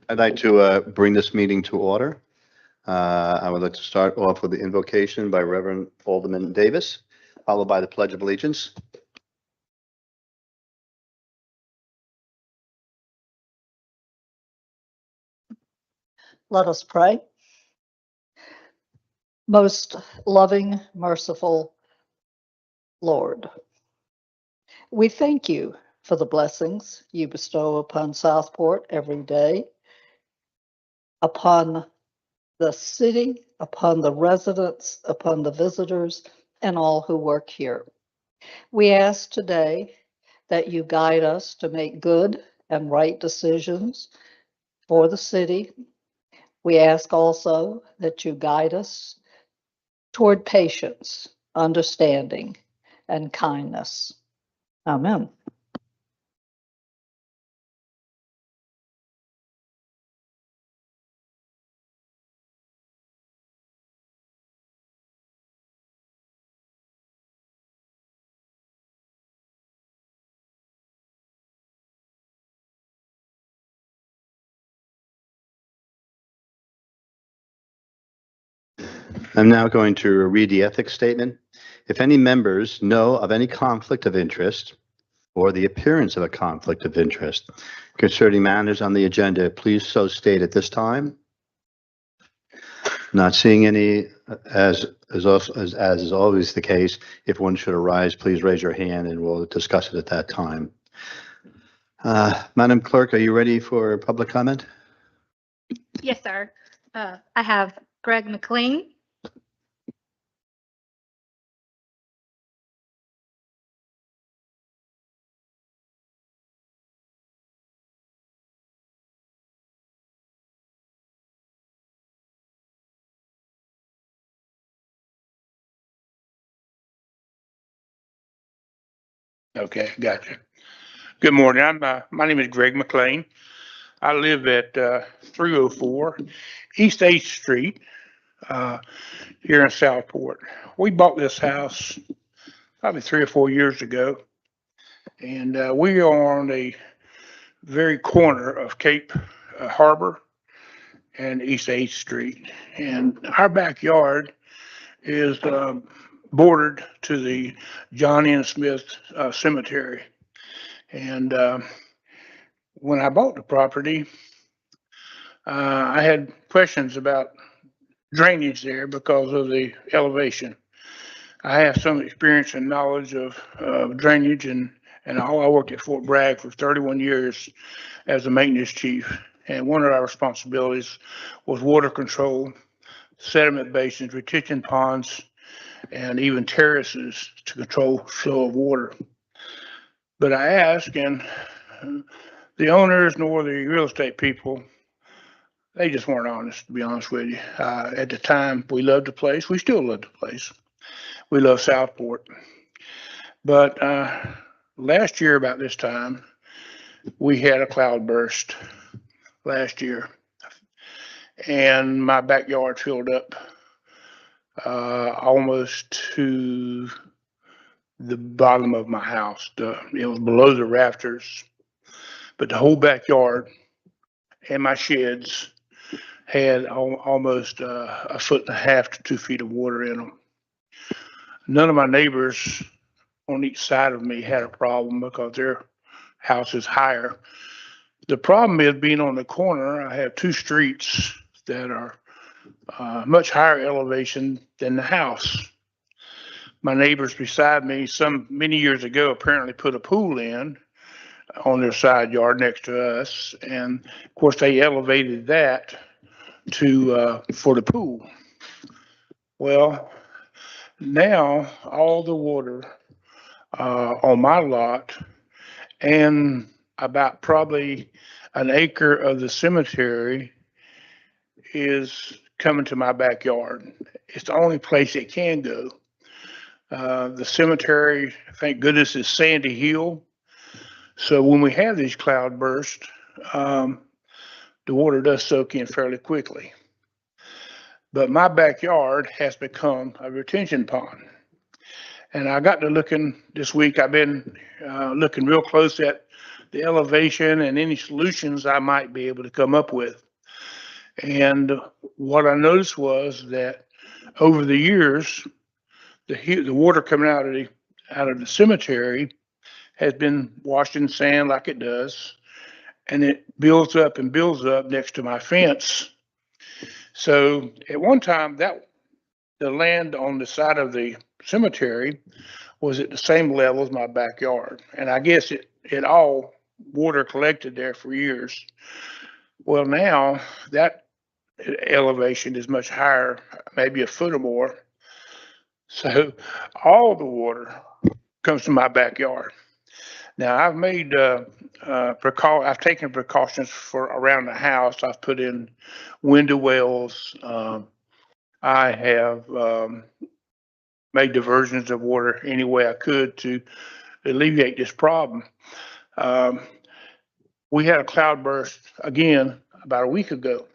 I'd like to bring this meeting to order. I would like to start off with the invocation by Reverend Alderman Davis, followed by the Pledge of Allegiance. Let us pray. Most loving, merciful Lord, we thank you for the blessings you bestow upon Southport every day, upon the city, upon the residents, upon the visitors, and all who work here. We ask today that you guide us to make good and right decisions for the city. We ask also that you guide us toward patience, understanding, and kindness. Amen. I'm now going to read the ethics statement. If any members know of any conflict of interest or the appearance of a conflict of interest concerning matters on the agenda, please so state at this time. Not seeing any, as is always the case, if one should arise, please raise your hand and we'll discuss it at that time. Madam Clerk, are you ready for public comment? Yes, sir. I have Greg McLean. Okay, gotcha. Good morning. My name is Greg McLean. I live at 304 East 8th Street here in Southport. We bought this house probably 3 or 4 years ago, and we are on the very corner of Cape Harbor and East 8th Street. And our backyard is bordered to the John N. Smith Cemetery. And when I bought the property, I had questions about drainage there because of the elevation. I have some experience and knowledge of drainage, and I worked at Fort Bragg for 31 years as a maintenance chief. And one of our responsibilities was water control, sediment basins, retention ponds, and even terraces to control flow of water. But I asked, and the owners nor the real estate people, they just weren't honest, to be honest with you. At the time, we loved the place. We still love the place. We love Southport. But last year, about this time, we had a cloud burst last year. And my backyard filled up almost to the bottom of my house. It was below the rafters, but the whole backyard and my sheds had almost 1.5 to 2 feet of water in them. None of my neighbors on each side of me had a problem because their house is higher. The problem is being on the corner, I have 2 streets that are much higher elevation than the house. My neighbors beside me, many years ago, apparently put a pool in on their side yard next to us, and of course they elevated that to for the pool. Well, now all the water on my lot and about probably an acre of the cemetery is coming to my backyard. It's the only place it can go. The cemetery, thank goodness, is sandy hill. So when we have these cloud bursts, the water does soak in fairly quickly. But my backyard has become a retention pond. And I got to looking this week, I've been looking real close at the elevation and any solutions I might be able to come up with. And what I noticed was that over the years, the water coming out of the cemetery has been washed in sand like it does, and it builds up and builds up next to my fence. So at one time, that the land on the side of the cemetery was at the same level as my backyard, and I guess it all water collected there for years. Well, now that elevation is much higher, maybe a foot or more. So all the water comes to my backyard. Now I've made I've taken precautions for around the house. I've put in window wells. I have made diversions of water any way I could to alleviate this problem. Um, we had a cloudburst again about a week ago.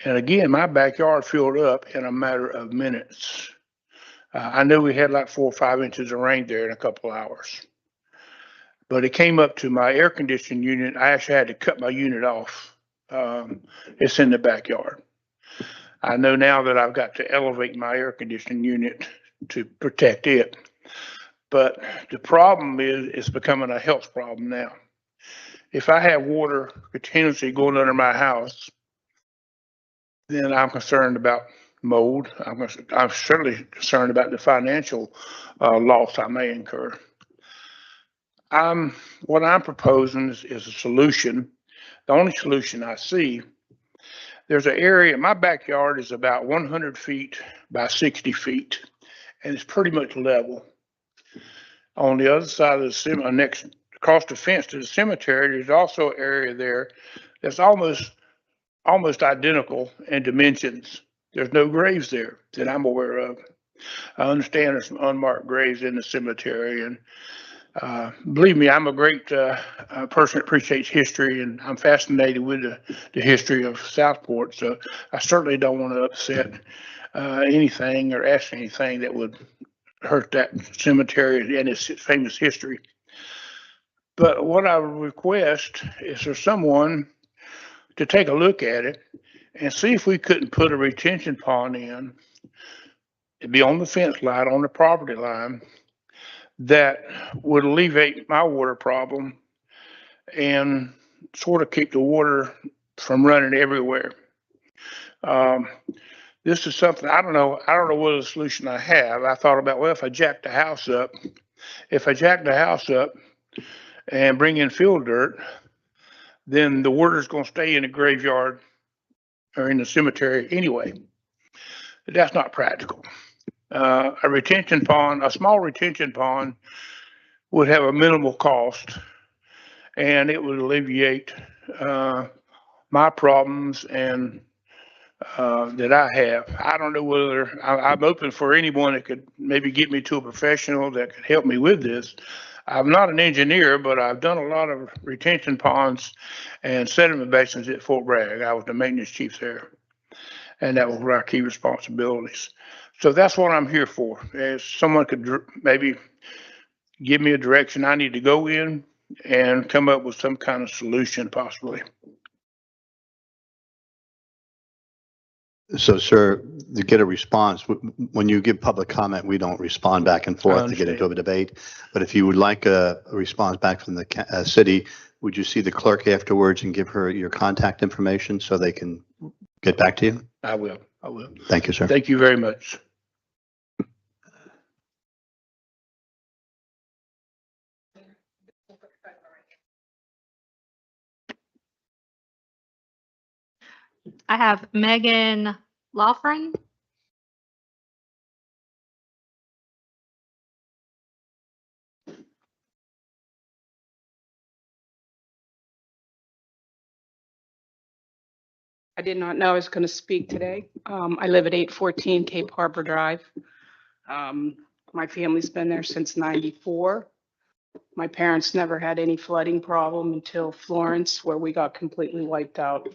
And again, my backyard filled up in a matter of minutes. I knew we had like 4 or 5 inches of rain there in a couple of hours. But it came up to my air conditioning unit. I actually had to cut my unit off. It's in the backyard. I know now that I've got to elevate my air conditioning unit to protect it. But the problem is it's becoming a health problem now. If I have water continuously going under my house, then I'm concerned about mold. I'm certainly concerned about the financial loss I may incur. What I'm proposing is a solution. The only solution I see, there's an area, my backyard is about 100 feet by 60 feet, and it's pretty much level. On the other side of the next across the fence to the cemetery, there's also an area there that's almost identical in dimensions. There's no graves there that I'm aware of. I understand there's some unmarked graves in the cemetery, and believe me, I'm a great person that appreciates history, and I'm fascinated with the history of Southport. So I certainly don't want to upset anything or ask anything that would hurt that cemetery and its famous history. But what I would request is for someone to take a look at it and see if we couldn't put a retention pond in. It'd be on the fence line, on the property line, that would alleviate my water problem and sort of keep the water from running everywhere. This is something I don't know what other solution I have. I thought about, well, if I jack the house up and bring in fill dirt, then the water's going to stay in the graveyard or in the cemetery anyway. But that's not practical. A small retention pond would have a minimal cost, and it would alleviate my problems and that I have. I don't know whether I'm open for anyone that could maybe get me to a professional that could help me with this. I'm not an engineer, but I've done a lot of retention ponds and sediment basins at Fort Bragg. I was the maintenance chief there, and that was one of our key responsibilities. So that's what I'm here for. If someone could maybe give me a direction I need to go in and come up with some kind of solution possibly. So, sir, to get a response, when you give public comment, we don't respond back and forth to get into a debate. But if you would like a response back from the city, would you see the clerk afterwards and give her your contact information so they can get back to you? I will. Thank you, sir. Thank you very much. I have Megan Loughran. I did not know I was going to speak today. I live at 814 Cape Harbor Drive. My family's been there since '94. My parents never had any flooding problem until Florence, where we got completely wiped out.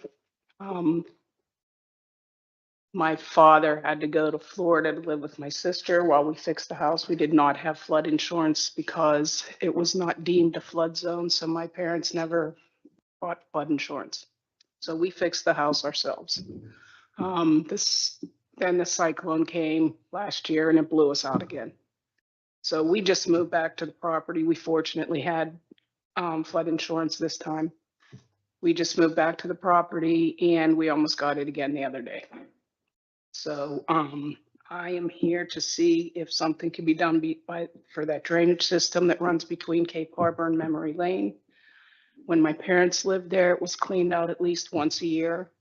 My father had to go to Florida to live with my sister while we fixed the house. We did not have flood insurance because it was not deemed a flood zone, so my parents never bought flood insurance. So we fixed the house ourselves. Then the cyclone came last year and it blew us out again. So we just moved back to the property. We fortunately had flood insurance this time. We just moved back to the property and we almost got it again the other day. So I am here to see if something can be done for that drainage system that runs between Cape Harbor and Memory Lane. When my parents lived there, it was cleaned out at least once a year.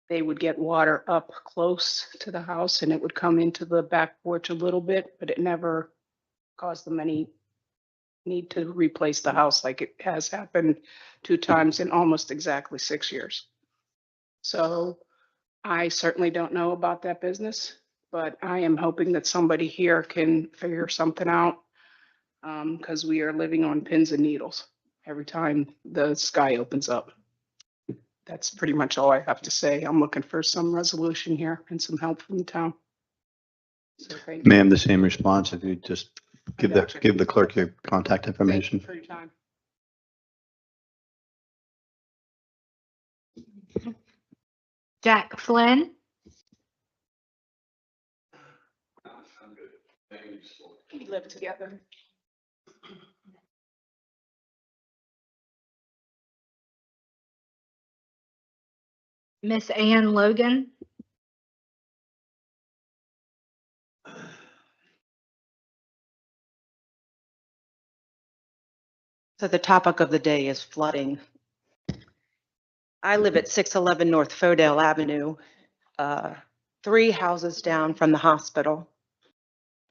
They would get water up close to the house and it would come into the back porch a little bit, but it never caused them any need to replace the house like it has happened 2 times in almost exactly 6 years. So I certainly don't know about that business, but I am hoping that somebody here can figure something out because we are living on pins and needles every time the sky opens up. That's pretty much all I have to say. I'm looking for some resolution here and some help from the town. So thank you. Ma'am, the same response. If you just give the clerk your contact Thank you information. for your time. Jack Flynn, We live together. Miss Ann Logan, So the topic of the day is flooding. I live at 611 North Fodale Avenue, 3 houses down from the hospital,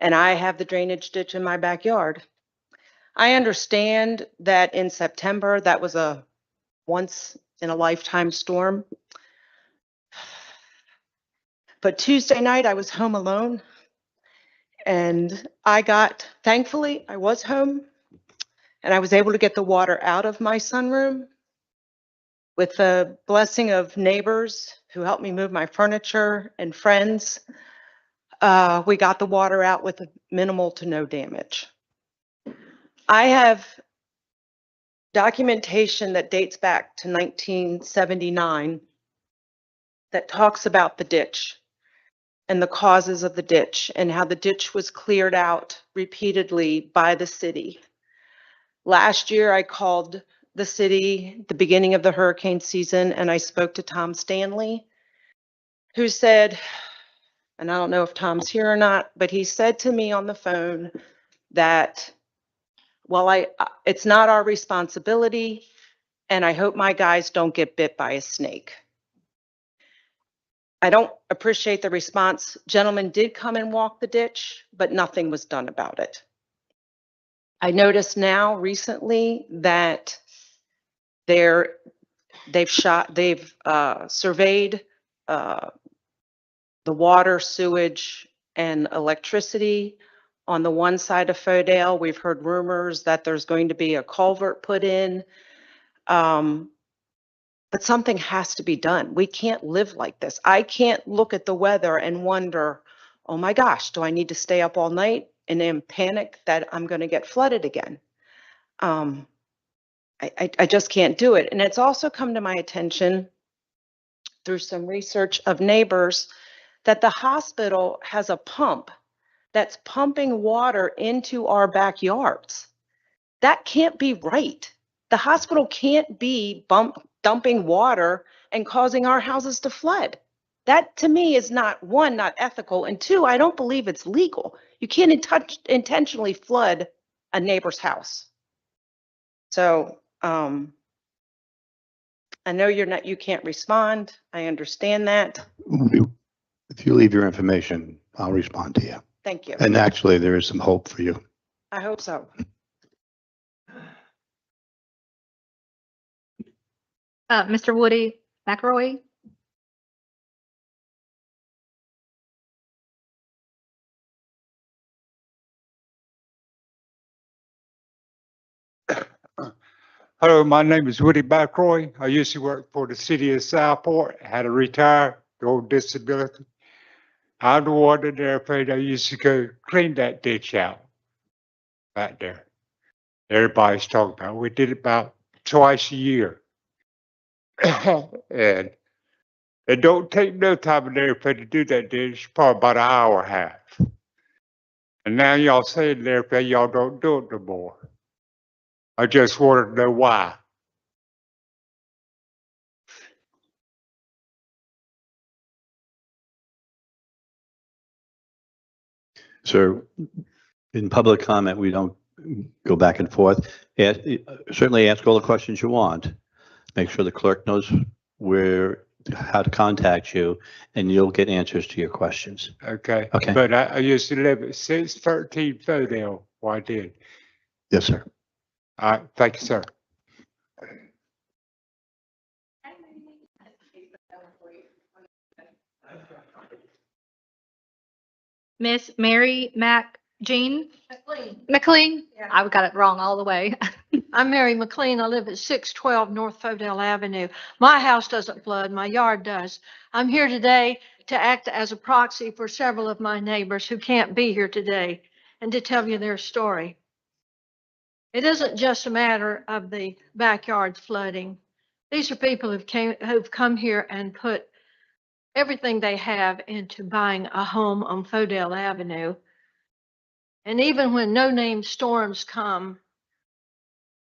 and I have the drainage ditch in my backyard. I understand that in September, that was a once-in-a-lifetime storm. But Tuesday night, I was home alone, and thankfully, I was home, and I was able to get the water out of my sunroom. With the blessing of neighbors who helped me move my furniture and friends, we got the water out with minimal to no damage. I have documentation that dates back to 1979 that talks about the ditch and the causes of the ditch and how the ditch was cleared out repeatedly by the city. Last year, I called the city the beginning of the hurricane season and I spoke to Tom Stanley, who said, and I don't know if Tom's here or not, but he said to me on the phone that, well, it's not our responsibility and I hope my guys don't get bit by a snake. I don't appreciate the response. Gentlemen did come and walk the ditch, but nothing was done about it. I noticed now recently that they've surveyed the water, sewage, and electricity on the one side of Fodale. We've heard rumors that there's going to be a culvert put in. But something has to be done. We can't live like this. I can't look at the weather and wonder, oh my gosh, do I need to stay up all night and then panic that I'm going to get flooded again? I just can't do it. And it's also come to my attention through some research of neighbors that the hospital has a pump that's pumping water into our backyards. That can't be right. The hospital can't be dumping water and causing our houses to flood. That to me is not, 1, not ethical, and 2, I don't believe it's legal. You can't intentionally flood a neighbor's house. So I know you can't respond. I understand that. If you leave your information, I'll respond to you. Thank you. And actually, there is some hope for you. I hope so. Mr. Woody McElroy, Hello, my name is Woody Backroy. I used to work for the city of Southport, had a retired, old disability. I'm the one in there, I used to go clean that ditch out back there. Everybody's talking about. We did it about twice a year. And it don't take no time in there to do that ditch, probably about an hour and a half. And now y'all saying there, y'all don't do it no more. I just wanted to know why. Sir, in public comment, we don't go back and forth. Certainly ask all the questions you want. Make sure the clerk knows how to contact you, and you'll get answers to your questions. Okay. Okay. But I used to live at 613 Fodale. Well, I did. Yes, sir. All right. Thank you, sir. Miss Mary Jean McLean. I got it wrong all the way. I'm Mary McLean. I live at 612 North Fodale Avenue. My house doesn't flood, my yard does. I'm here today to act as a proxy for several of my neighbors who can't be here today and to tell you their story. It isn't just a matter of the backyard flooding. These are people who've come here and put everything they have into buying a home on Fodale Avenue. And even when no-name storms come,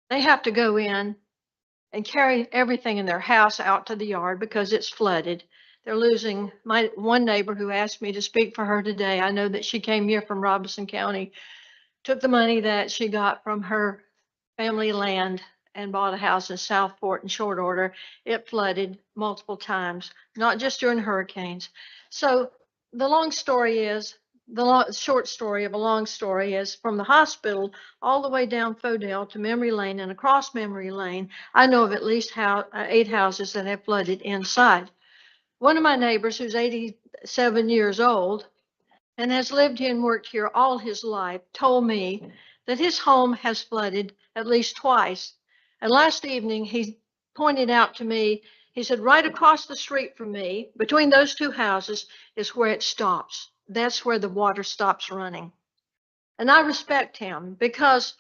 they have to go in and carry everything in their house out to the yard because it's flooded. They're losing my one neighbor who asked me to speak for her today. I know that she came here from Robeson County, took the money that she got from her family land and bought a house in Southport in short order. It flooded multiple times, not just during hurricanes. So the long story is, short story of a long story is from the hospital all the way down Fodale to Memory Lane and across Memory Lane. I know of at least 8 houses that have flooded inside. One of my neighbors, who's 87 years old and has lived here and worked here all his life, told me that his home has flooded at least twice. And last evening, he pointed out to me, he said, right across the street from me, between those 2 houses, is where it stops. That's where the water stops running. And I respect him because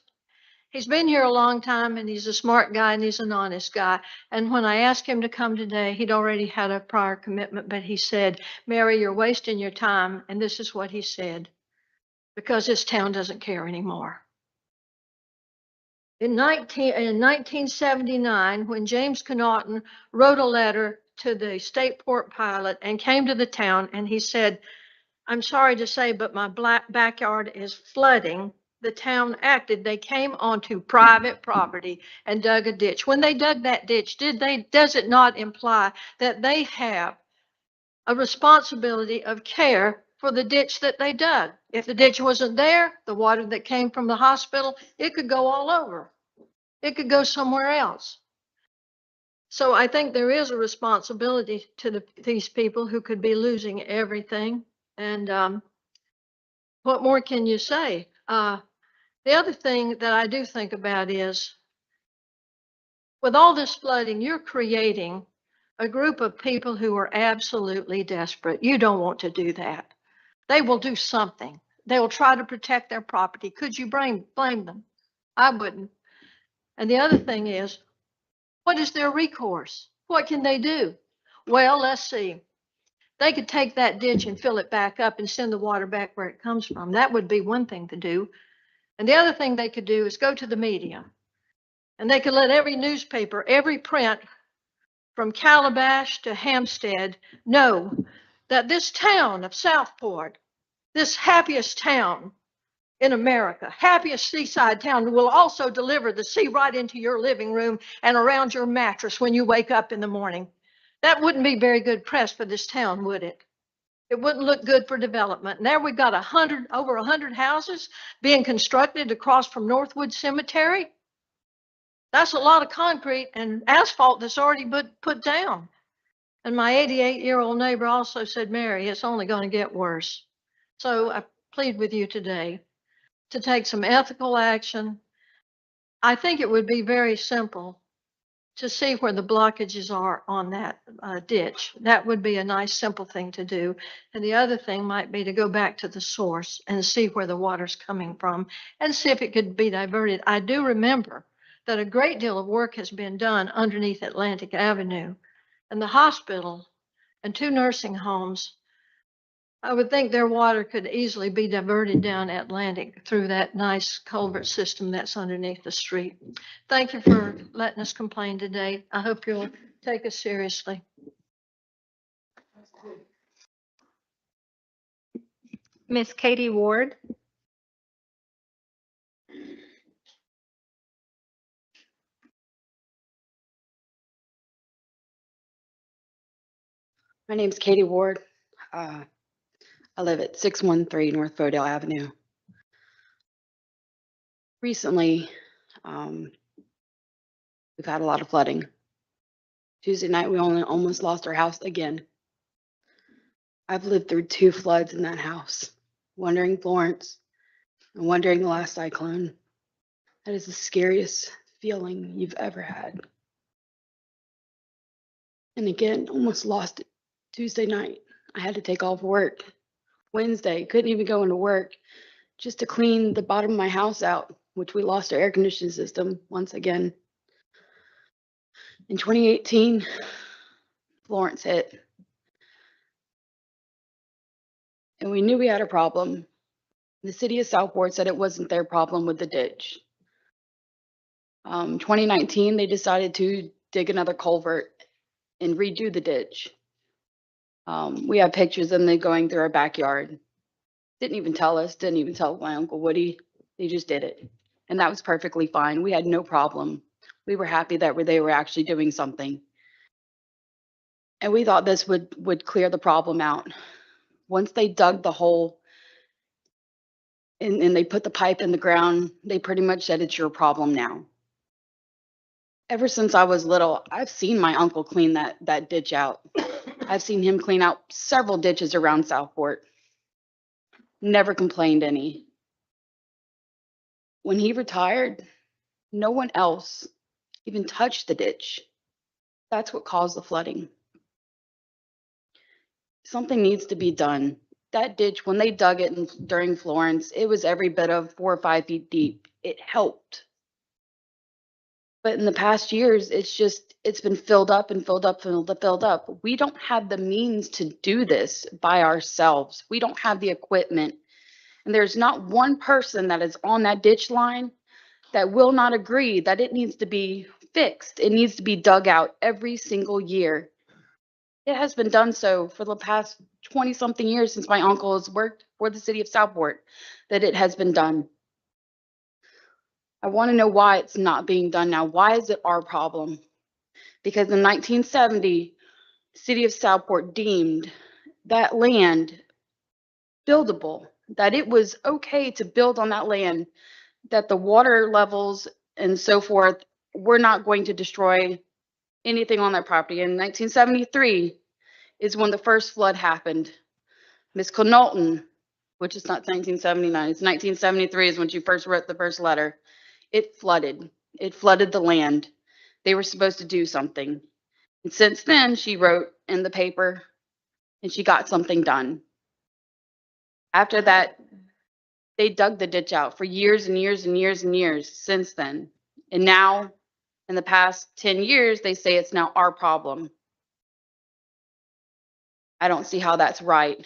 he's been here a long time and he's a smart guy and he's an honest guy. And when I asked him to come today, he'd already had a prior commitment, but he said, Mary, you're wasting your time. And this is what he said, because this town doesn't care anymore. In 1979, when James Connaughton wrote a letter to the state port pilot and came to the town and he said, I'm sorry to say, but my backyard is flooding. The town acted. They came onto private property and dug a ditch. When they dug that ditch, does it not imply that they have a responsibility of care for the ditch that they dug? If the ditch wasn't there, the water that came from the hospital, it could go all over. It could go somewhere else. So I think there is a responsibility to these people who could be losing everything. And what more can you say? The other thing that I do think about is, with all this flooding, you're creating a group of people who are absolutely desperate. You don't want to do that. They will do something. They will try to protect their property. Could you blame them? I wouldn't. And the other thing is, what is their recourse? What can they do? Well, let's see. They could take that ditch and fill it back up and send the water back where it comes from. That would be one thing to do. And the other thing they could do is go to the media. And they could let every newspaper, every print from Calabash to Hampstead know that this town of Southport, this happiest town in America, happiest seaside town, will also deliver the sea right into your living room and around your mattress when you wake up in the morning. That wouldn't be very good press for this town, would it? It wouldn't look good for development. And there we've got over 100 houses being constructed across from Northwood Cemetery. That's a lot of concrete and asphalt that's already put down. And my 88-year-old neighbor also said, Mary, it's only going to get worse. So I plead with you today to take some ethical action. I think it would be very simple to see where the blockages are on that ditch. That would be a nice, simple thing to do. And the other thing might be to go back to the source and see where the water's coming from and see if it could be diverted. I do remember that a great deal of work has been done underneath Atlantic Avenue, and the hospital and 2 nursing homes. I would think their water could easily be diverted down Atlantic through that nice culvert system that's underneath the street. Thank you for letting us complain today. I hope you'll take us seriously. Miss Katie Ward. My name's Katie Ward. I live at 613 North Bodale Avenue. Recently, we've had a lot of flooding. Tuesday night, we almost lost our house again. I've lived through 2 floods in that house, one during Florence and one during the last cyclone. That is the scariest feeling you've ever had. And again, almost lost it Tuesday night. I had to take off work. Wednesday, couldn't even go into work just to clean the bottom of my house out, which we lost our air conditioning system once again. In 2018, Florence hit. And we knew we had a problem. The city of Southport said it wasn't their problem with the ditch. 2019, they decided to dig another culvert and redo the ditch. We have pictures of them going through our backyard. Didn't even tell us, didn't even tell my Uncle Woody. They just did it. And that was perfectly fine. We had no problem. We were happy that they were actually doing something. And we thought this would clear the problem out. Once they dug the hole and they put the pipe in the ground, they pretty much said, it's your problem now. Ever since I was little, I've seen my uncle clean that ditch out. I've seen him clean out several ditches around Southport. Never complained any. When he retired, no one else even touched the ditch. That's what caused the flooding. Something needs to be done. That ditch, when they dug it during Florence, it was every bit of 4 or 5 feet deep. It helped. But in the past years, it's been filled up and filled up and filled up. We don't have the means to do this by ourselves. We don't have the equipment. And there's not one person that is on that ditch line that will not agree that it needs to be fixed. It needs to be dug out every single year. It has been done so for the past 20 something years since my uncle has worked for the city of Southport, that it has been done. I want to know why it's not being done now. Why is it our problem? Because in 1970, the city of Southport deemed that land buildable, that it was okay to build on that land, that the water levels and so forth were not going to destroy anything on that property. In 1973 is when the first flood happened. Miss Knowlton, which is not 1979, it's 1973 is when she first wrote the first letter. It flooded. It flooded the land. They were supposed to do something. And since then, she wrote in the paper and she got something done. After that, they dug the ditch out for years and years and years and years since then. And now, in the past 10 years, they say it's now our problem. I don't see how that's right.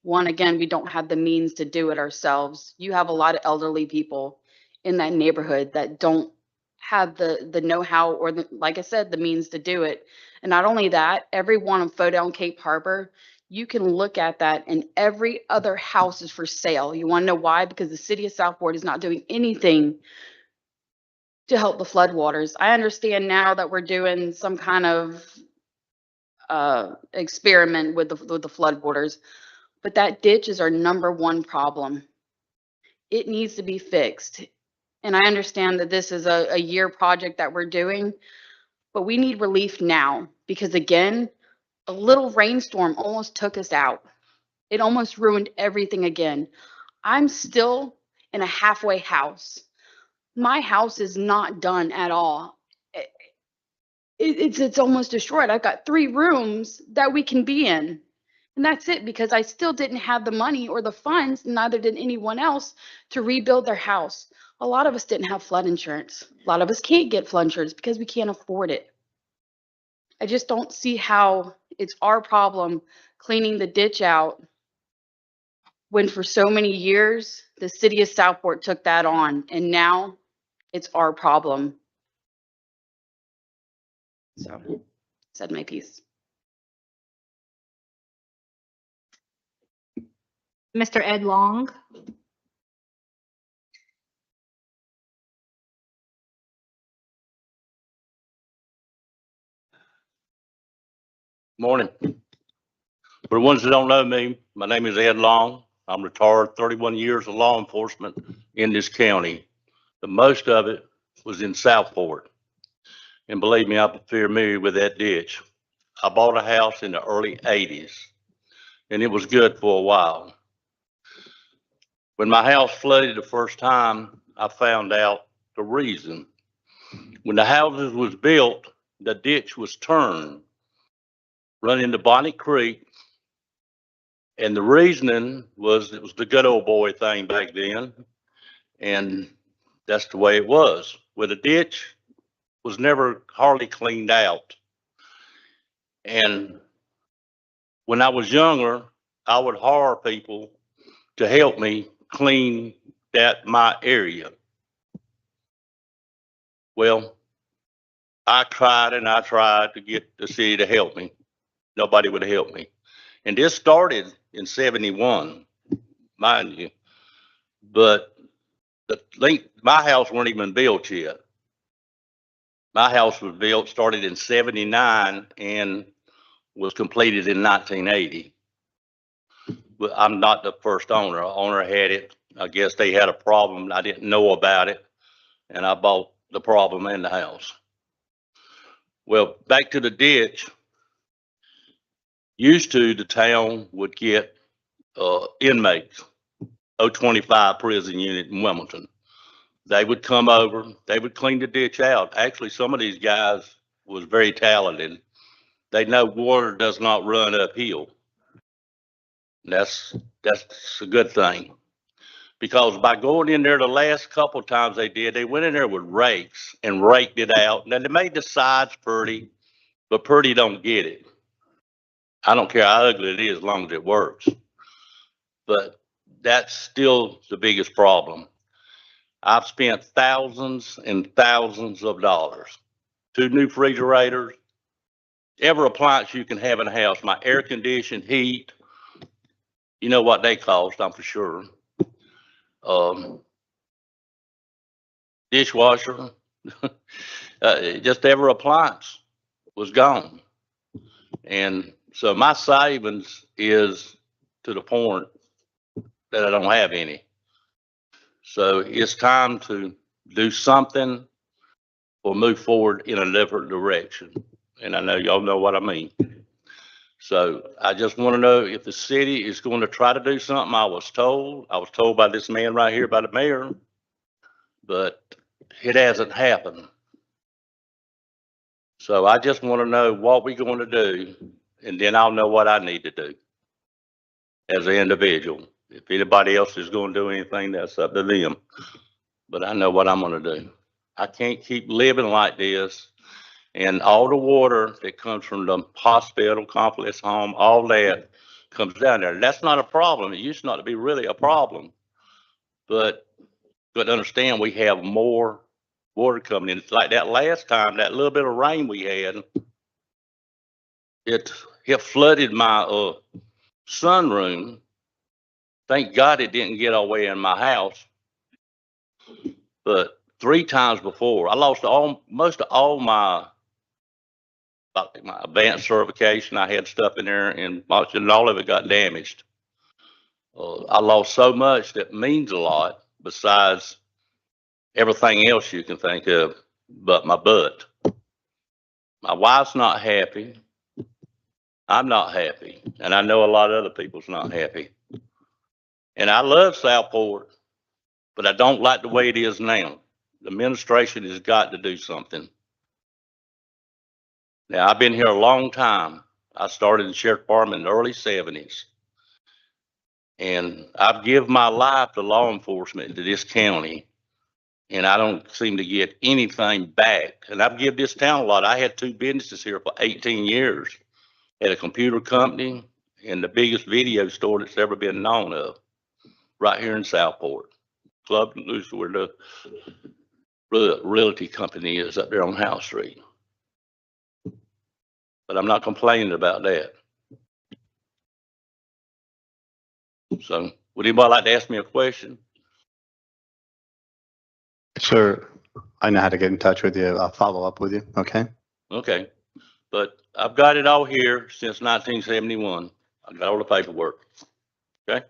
One, again, we don't have the means to do it ourselves. You have a lot of elderly people in that neighborhood that don't have the know-how or like I said, the means to do it. And not only that, everyone on Fodell and Cape Harbor, you can look at that and every other house is for sale. You want to know why? Because the city of Southport is not doing anything to help the floodwaters. I understand now that we're doing some kind of experiment with the floodwaters, but that ditch is our #1 problem. It needs to be fixed. And I understand that this is a year project that we're doing, but we need relief now because again, a little rainstorm almost took us out. It almost ruined everything again. I'm still in a halfway house. My house is not done at all. it's almost destroyed. I've got 3 rooms that we can be in. And that's it, because I still didn't have the money or the funds, neither did anyone else, to rebuild their house. A lot of us didn't have flood insurance. A lot of us can't get flood insurance because we can't afford it. I just don't see how it's our problem cleaning the ditch out when for so many years the city of Southport took that on, and now it's our problem. So, said my piece. Mr. Ed Long. Morning. For the ones that don't know me, my name is Ed Long. I'm retired, 31 years of law enforcement in this county. The most of it was in Southport. And believe me, I'm familiar with that ditch. I bought a house in the early 80s and it was good for a while. When my house flooded the first time, I found out the reason. When the houses was built, the ditch was turned, running to Bonnie Creek. And the reasoning was it was the good old boy thing back then. And that's the way it was. Well, the ditch was never hardly cleaned out. And when I was younger, I would hire people to help me clean my area. Well, I tried and I tried to get the city to help me. Nobody would help me. And this started in 71, mind you. But my house weren't even built yet. My house was built, started in 79 and was completed in 1980. But I'm not the first owner. The owner had it. I guess they had a problem. I didn't know about it. And I bought the problem in the house. Well, back to the ditch. Used to, the town would get inmates, 025 prison unit in Wilmington. They would come over, they would clean the ditch out. Actually, some of these guys was very talented. They know water does not run uphill. That's a good thing. Because by going in there the last couple times they went in there with rakes and raked it out. Now they made the sides pretty, but pretty don't get it. I don't care how ugly it is as long as it works. But that's still the biggest problem. I've spent thousands and thousands of dollars. 2 new refrigerators, every appliance you can have in a house, my air conditioning, heat, you know what they cost, I'm for sure. Dishwasher, just every appliance was gone. And so my savings is to the point that I don't have any. So it's time to do something or move forward in a different direction. And I know y'all know what I mean. So I just want to know if the city is going to try to do something. I was told by this man right here, by the mayor, but it hasn't happened. So I just want to know what we're going to do, and then I'll know what I need to do as an individual. If anybody else is going to do anything, that's up to them. But I know what I'm going to do. I can't keep living like this. And all the water that comes from the hospital, complex home, all that comes down there. That's not a problem. It used not to be really a problem. But understand we have more water coming in. It's like that last time, that little bit of rain we had, it flooded my sunroom. Thank God it didn't get all the way in my house. But 3 times before, I lost most of all my advanced certification. I had stuff in there and all of it got damaged. I lost so much that means a lot besides everything else you can think of but my butt. My wife's not happy. I'm not happy. And I know a lot of other people's not happy. And I love Southport, but I don't like the way it is now. The administration has got to do something. Now, I've been here a long time. I started in the sheriff department in the early 70s. And I've given my life to law enforcement to this county, and I don't seem to get anything back. And I've given this town a lot. I had 2 businesses here for 18 years. Had a computer company and the biggest video store that's ever been known of, right here in Southport. Club Loose, where the realty company is up there on House Street. But I'm not complaining about that. So would anybody like to ask me a question? Sir, I know how to get in touch with you. I'll follow up with you, okay? Okay, but I've got it all here since 1971. I got all the paperwork. Okay.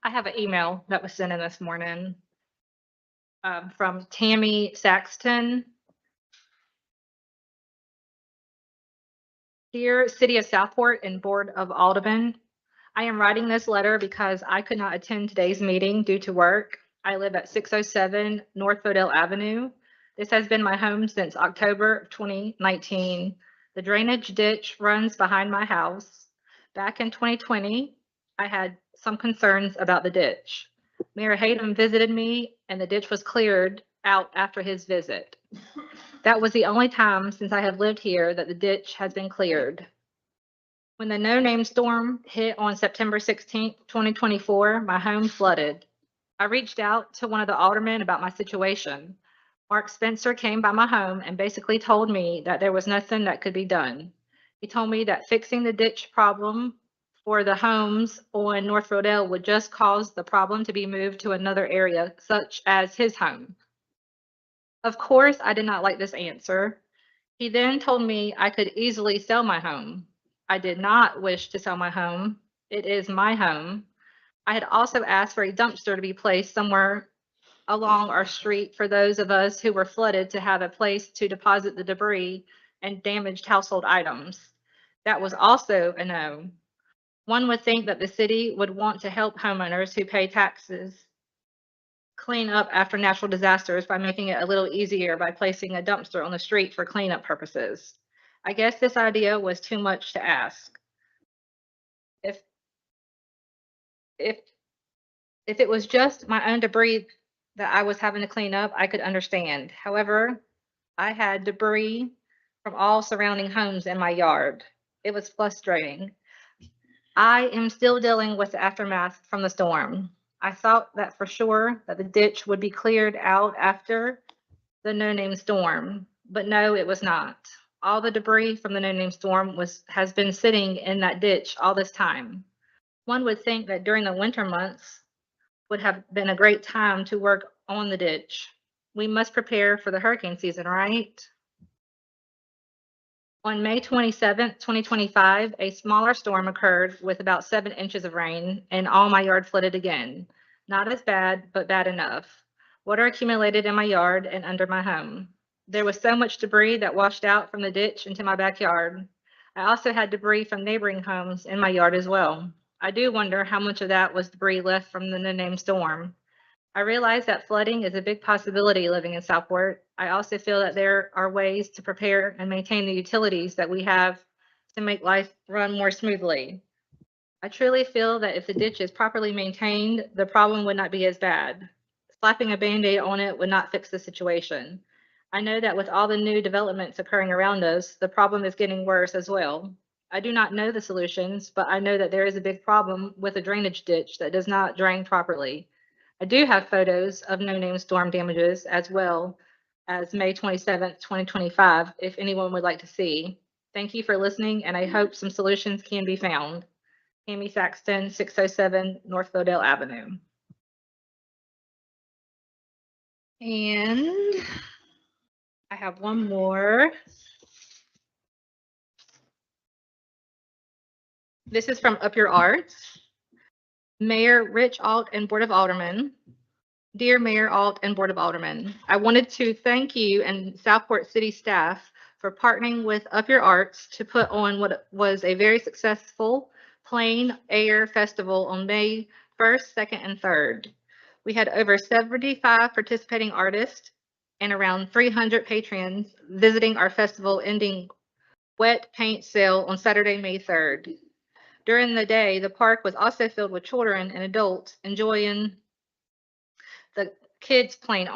I have an email that was sent in this morning from Tammy Saxton. Dear City of Southport and Board of Aldermen, I am writing this letter because I could not attend today's meeting due to work. I live at 607 North Odell Avenue. This has been my home since October of 2019. The drainage ditch runs behind my house. Back in 2020, I had some concerns about the ditch. Mayor Hayden visited me and the ditch was cleared out after his visit. That was the only time since I have lived here that the ditch has been cleared. When the no-name storm hit on September 16th, 2024, my home flooded. I reached out to one of the aldermen about my situation. Mark Spencer came by my home and basically told me that there was nothing that could be done. He told me that fixing the ditch problem for the homes on North Rodell would just cause the problem to be moved to another area, such as his home. Of course, I did not like this answer. He then told me I could easily sell my home. I did not wish to sell my home. It is my home. I had also asked for a dumpster to be placed somewhere along our street for those of us who were flooded to have a place to deposit the debris and damaged household items. That was also a no. One would think that the city would want to help homeowners who pay taxes clean up after natural disasters by making it a little easier by placing a dumpster on the street for cleanup purposes. I guess this idea was too much to ask. If it was just my own debris that I was having to clean up, I could understand. However, I had debris from all surrounding homes in my yard. It was frustrating. I am still dealing with the aftermath from the storm. I thought that for sure that the ditch would be cleared out after the no-name storm, but no, it was not. All the debris from the no-name storm has been sitting in that ditch all this time. One would think that during the winter months would have been a great time to work on the ditch. We must prepare for the hurricane season, right? On May 27th, 2025, a smaller storm occurred with about 7 inches of rain, and all my yard flooded again. Not as bad, but bad enough. Water accumulated in my yard and under my home. There was so much debris that washed out from the ditch into my backyard. I also had debris from neighboring homes in my yard as well. I do wonder how much of that was debris left from the no-name storm. I realize that flooding is a big possibility living in Southport. I also feel that there are ways to prepare and maintain the utilities that we have to make life run more smoothly. I truly feel that if the ditch is properly maintained, the problem would not be as bad. Slapping a Band-Aid on it would not fix the situation. I know that with all the new developments occurring around us, the problem is getting worse as well. I do not know the solutions, but I know that there is a big problem with a drainage ditch that does not drain properly. I do have photos of no-name storm damages as well as May 27th, 2025, if anyone would like to see. Thank you for listening, and I hope some solutions can be found. Tammy Saxton, 607 North Odell Avenue. And I have one more. This is from Up Your Arts. Mayor Rich Alt and Board of Aldermen. Dear Mayor Alt and Board of Aldermen, I wanted to thank you and Southport City staff for partnering with Up Your Arts to put on what was a very successful plein air festival on May 1st, 2nd, and 3rd. We had over 75 participating artists and around 300 patrons visiting our festival, ending wet paint sale on Saturday, May 3rd. During the day, the park was also filled with children and adults enjoying the kids' plein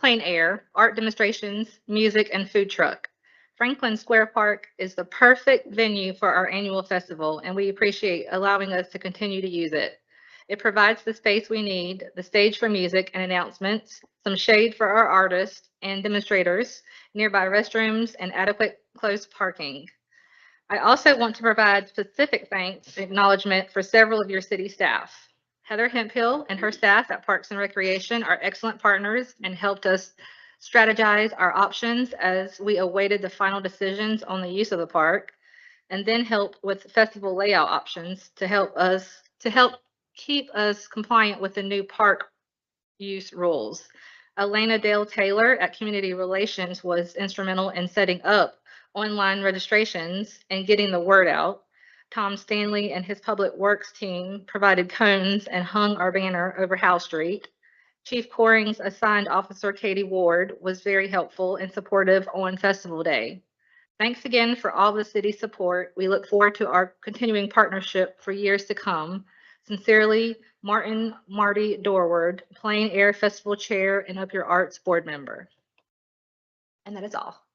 air, art demonstrations, music, and food truck. Franklin Square Park is the perfect venue for our annual festival, and we appreciate allowing us to continue to use it. It provides the space we need, the stage for music and announcements, some shade for our artists and demonstrators, nearby restrooms, and adequate close parking. I also want to provide specific thanks and acknowledgement for several of your city staff. Heather Hemphill and her staff at Parks and Recreation are excellent partners and helped us strategize our options as we awaited the final decisions on the use of the park, and then help with festival layout options to help keep us compliant with the new park use rules. Elena Dale Taylor at Community Relations was instrumental in setting up online registrations and getting the word out. Tom Stanley and his public works team provided cones and hung our banner over Howe Street. Chief Coring's assigned officer, Katie Ward, was very helpful and supportive on Festival Day. Thanks again for all the city support. We look forward to our continuing partnership for years to come. Sincerely, Marty Dorward, Plein Air Festival Chair and Up Your Arts Board Member. And that is all.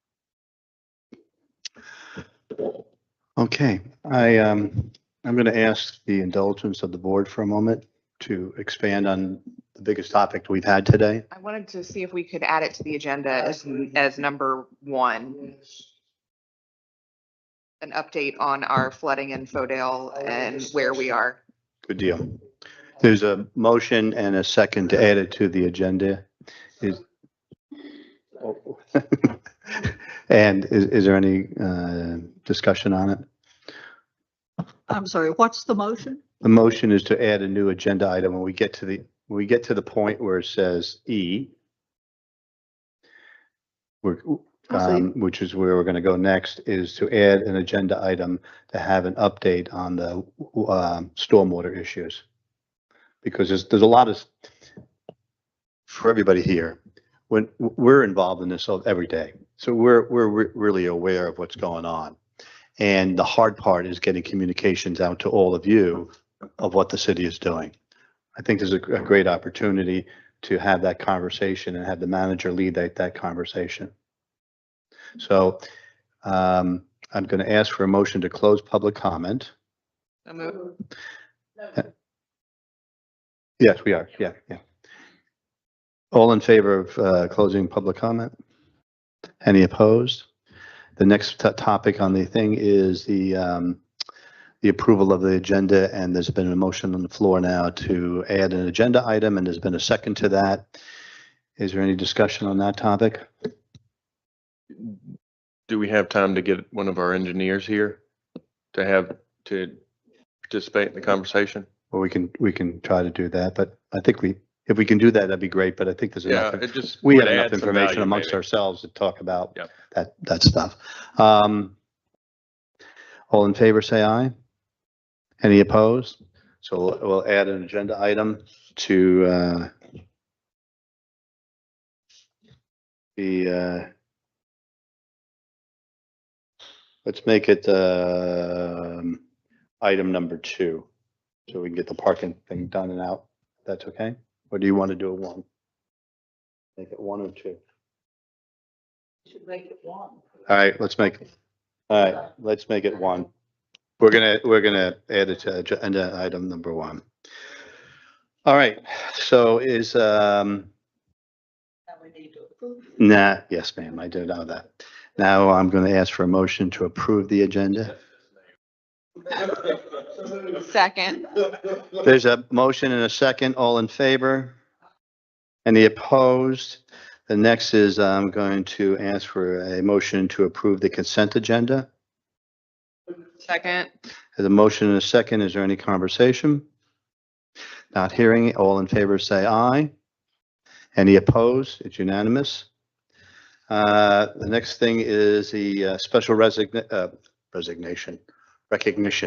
Okay, I'm going to ask the indulgence of the board for a moment to expand on the biggest topic we've had today. I wanted to see if we could add it to the agenda as number 1. An update on our flooding in Fodale and where we are. Good deal. There's a motion and a second to add it to the agenda. And is there any discussion on it? I'm sorry, what's the motion? The motion is to add a new agenda item when we get to the point where it says E, which is where we're going to go next, is to add an agenda item to have an update on the stormwater issues. Because there's a lot of, for everybody here, when we're involved in this every day. So we're really aware of what's going on. And the hard part is getting communications out to all of you of what the city is doing. I think there's a great opportunity to have that conversation and have the manager lead that conversation. So I'm going to ask for a motion to close public comment. Yes, we are. Yeah. All in favor of closing public comment? Any opposed? The next topic on the thing is the approval of the agenda, and there's been a motion on the floor now to add an agenda item, and there's been a second to that. Is there any discussion on that topic? Do we have time to get one of our engineers here to participate in the conversation? Well, we can try to do that, but I think if we can do that, that'd be great. But I think there's enough. We have enough information amongst ourselves to talk about that stuff. All in favor, say aye. Any opposed? So we'll add an agenda item to let's make it item number 2, so we can get the parking thing done and out. That's okay? Or do you want to do it 1? Make it 1 or 2? Should make it 1. All right, let's make it 1. We're gonna add it to agenda item number 1. All right, so is Now we need to approve. yes, ma'am, I do know that. Now I'm going to ask for a motion to approve the agenda. Second. There's a motion and a second. All in favor? Any opposed? The next is I'm going to ask for a motion to approve the consent agenda. Second. There's a motion and a second. Is there any conversation? Not hearing it. All in favor say aye. Any opposed? It's unanimous. The next thing is the special recognition,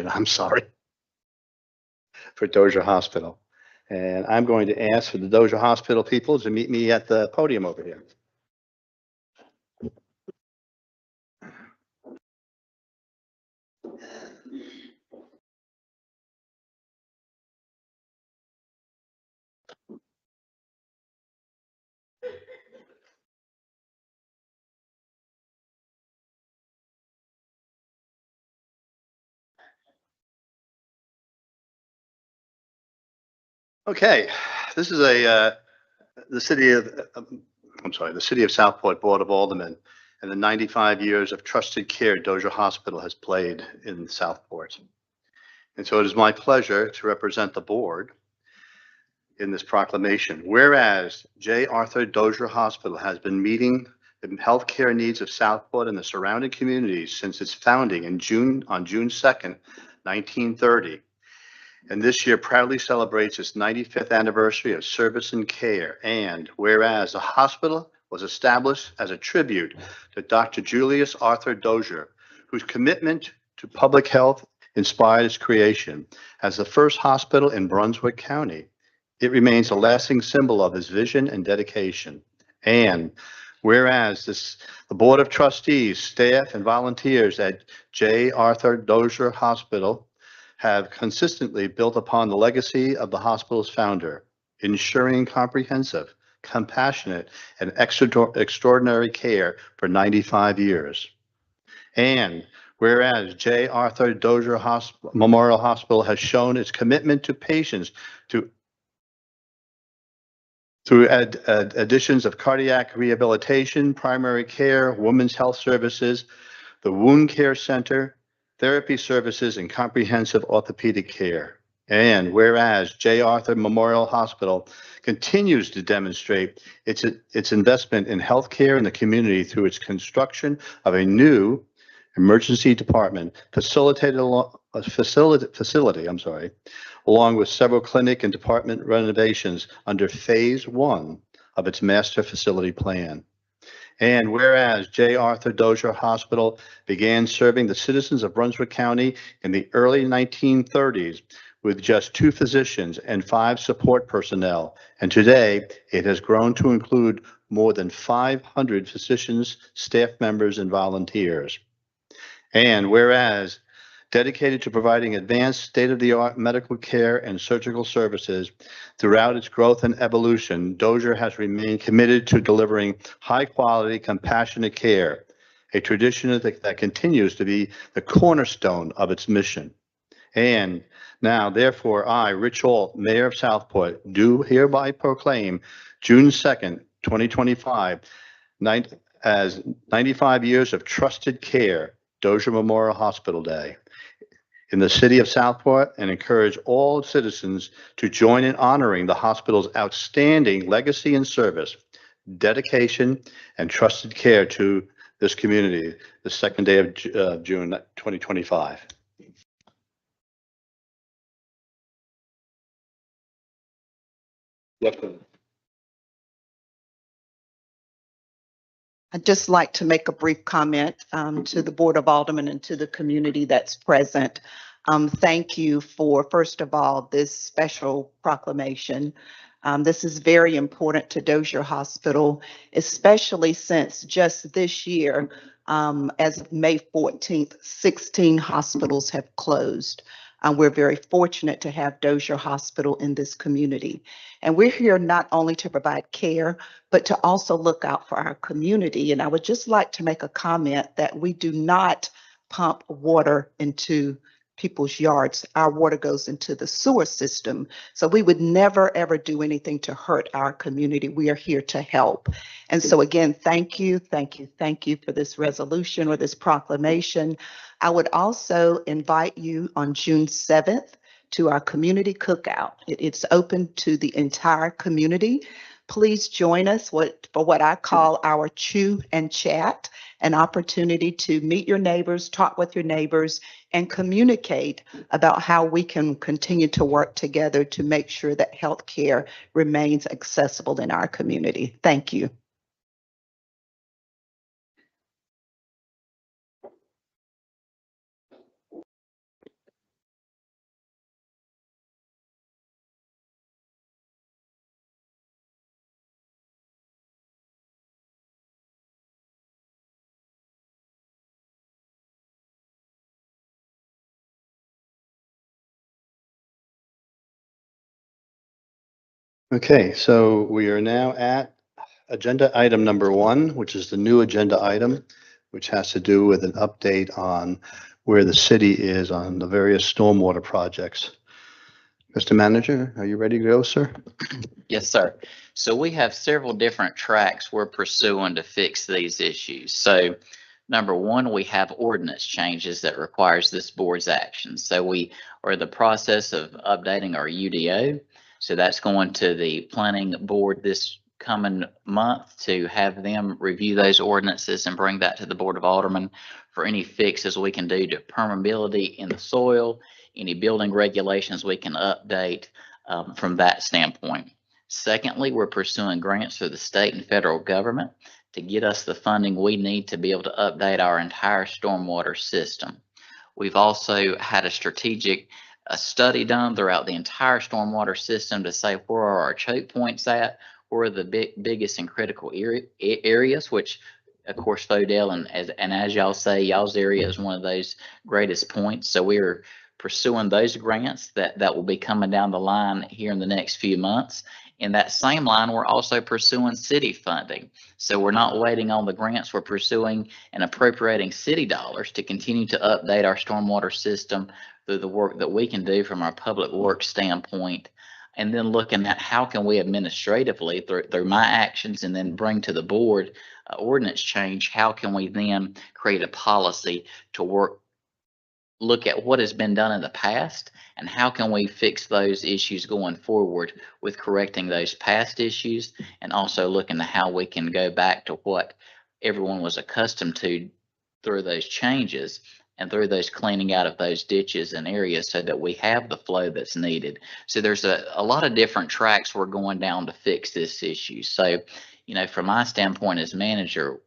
I'm sorry, for Dozier Hospital. And I'm going to ask for the Dozier Hospital people to meet me at the podium over here. Okay, this is the city of, the city of Southport Board of Aldermen and the 95 years of trusted care Dozier Hospital has played in Southport. And so it is my pleasure to represent the board in this proclamation. Whereas J. Arthur Dozier Hospital has been meeting the healthcare needs of Southport and the surrounding communities since its founding on June 2nd, 1930. And this year proudly celebrates its 95th anniversary of service and care. And whereas the hospital was established as a tribute to Dr. Julius Arthur Dozier, whose commitment to public health inspired its creation as the first hospital in Brunswick County, it remains a lasting symbol of his vision and dedication. And whereas the Board of Trustees, staff, and volunteers at J. Arthur Dozier Hospital have consistently built upon the legacy of the hospital's founder, ensuring comprehensive, compassionate, and extraordinary care for 95 years. And whereas J. Arthur Dozier Memorial Hospital has shown its commitment to patients through additions of cardiac rehabilitation, primary care, women's health services, the wound care center, therapy services, and comprehensive orthopedic care. And whereas J. Arthur Memorial Hospital continues to demonstrate its investment in healthcare in the community through its construction of a new emergency department facility, along with several clinic and department renovations under phase 1 of its master facility plan. And whereas J. Arthur Dozier Hospital began serving the citizens of Brunswick County in the early 1930s with just 2 physicians and 5 support personnel, and today it has grown to include more than 500 physicians, staff members, and volunteers. And whereas dedicated to providing advanced state-of-the-art medical care and surgical services throughout its growth and evolution, Dozier has remained committed to delivering high-quality, compassionate care, a tradition that continues to be the cornerstone of its mission. And now, therefore, I, Rich Ault, Mayor of Southport, do hereby proclaim June 2nd, 2025, as 95 years of trusted care, Dozier Memorial Hospital Day in the city of Southport, and encourage all citizens to join in honoring the hospital's outstanding legacy and service, dedication, and trusted care to this community the second day of June 2025. Yes, please. I'd just like to make a brief comment to the Board of Aldermen and to the community that's present. Thank you for, first of all, this special proclamation. This is very important to Dozier Hospital, especially since just this year, as of May 14th, 16 hospitals have closed. We're very fortunate to have Dozier Hospital in this community. And we're here not only to provide care, but to also look out for our community. And I would just like to make a comment that we do not pump water into people's yards. Our water goes into the sewer system. So we would never, ever do anything to hurt our community. We are here to help. And so again, thank you for this resolution or this proclamation. I would also invite you on June 7th to our community cookout. It's open to the entire community. Please join us for what I call our chew and chat, an opportunity to meet your neighbors, talk with your neighbors, and communicate about how we can continue to work together to make sure that healthcare remains accessible in our community. Thank you. Okay, so we are now at agenda item number 1, which is the new agenda item, which has to do with an update on where the city is on the various stormwater projects. Mr. Manager, are you ready to go, sir? Yes, sir. So we have several different tracks we're pursuing to fix these issues. So number one, we have ordinance changes that requires this board's action. So we are in the process of updating our UDO. So that's going to the planning board this coming month to have them review those ordinances and bring that to the Board of Aldermen for any fixes we can do to permeability in the soil, any building regulations we can update from that standpoint. Secondly, we're pursuing grants through the state and federal government to get us the funding we need to be able to update our entire stormwater system. We've also had a strategic study done throughout the entire stormwater system to say where are our choke points at, where are the biggest and critical areas, which of course Fodell and as y'all say, y'all's area is one of those greatest points. So we're pursuing those grants that will be coming down the line here in the next few months. In that same line, we're also pursuing city funding. So we're not waiting on the grants, we're pursuing and appropriating city dollars to continue to update our stormwater system through the work that we can do from our public works standpoint. And then looking at how can we administratively through my actions and then bring to the board ordinance change, how can we then create a policy to look at what has been done in the past and how can we fix those issues going forward with correcting those past issues and also looking at how we can go back to what everyone was accustomed to through those changes and through those cleaning out of those ditches and areas so that we have the flow that's needed. So there's a lot of different tracks we're going down to fix this issue. So, you know, from my standpoint as manager,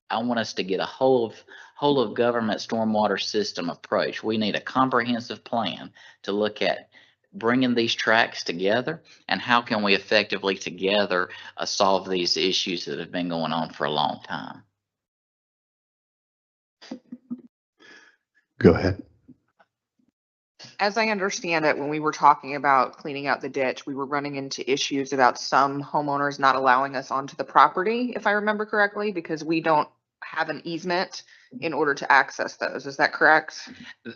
I want us to get a whole of government stormwater system approach. We need a comprehensive plan to look at bringing these tracks together and how can we effectively together solve these issues that have been going on for a long time. Go ahead. As I understand it, when we were talking about cleaning out the ditch, we were running into issues about some homeowners not allowing us onto the property, if I remember correctly, because we don't have an easement in order to access those. Is that correct?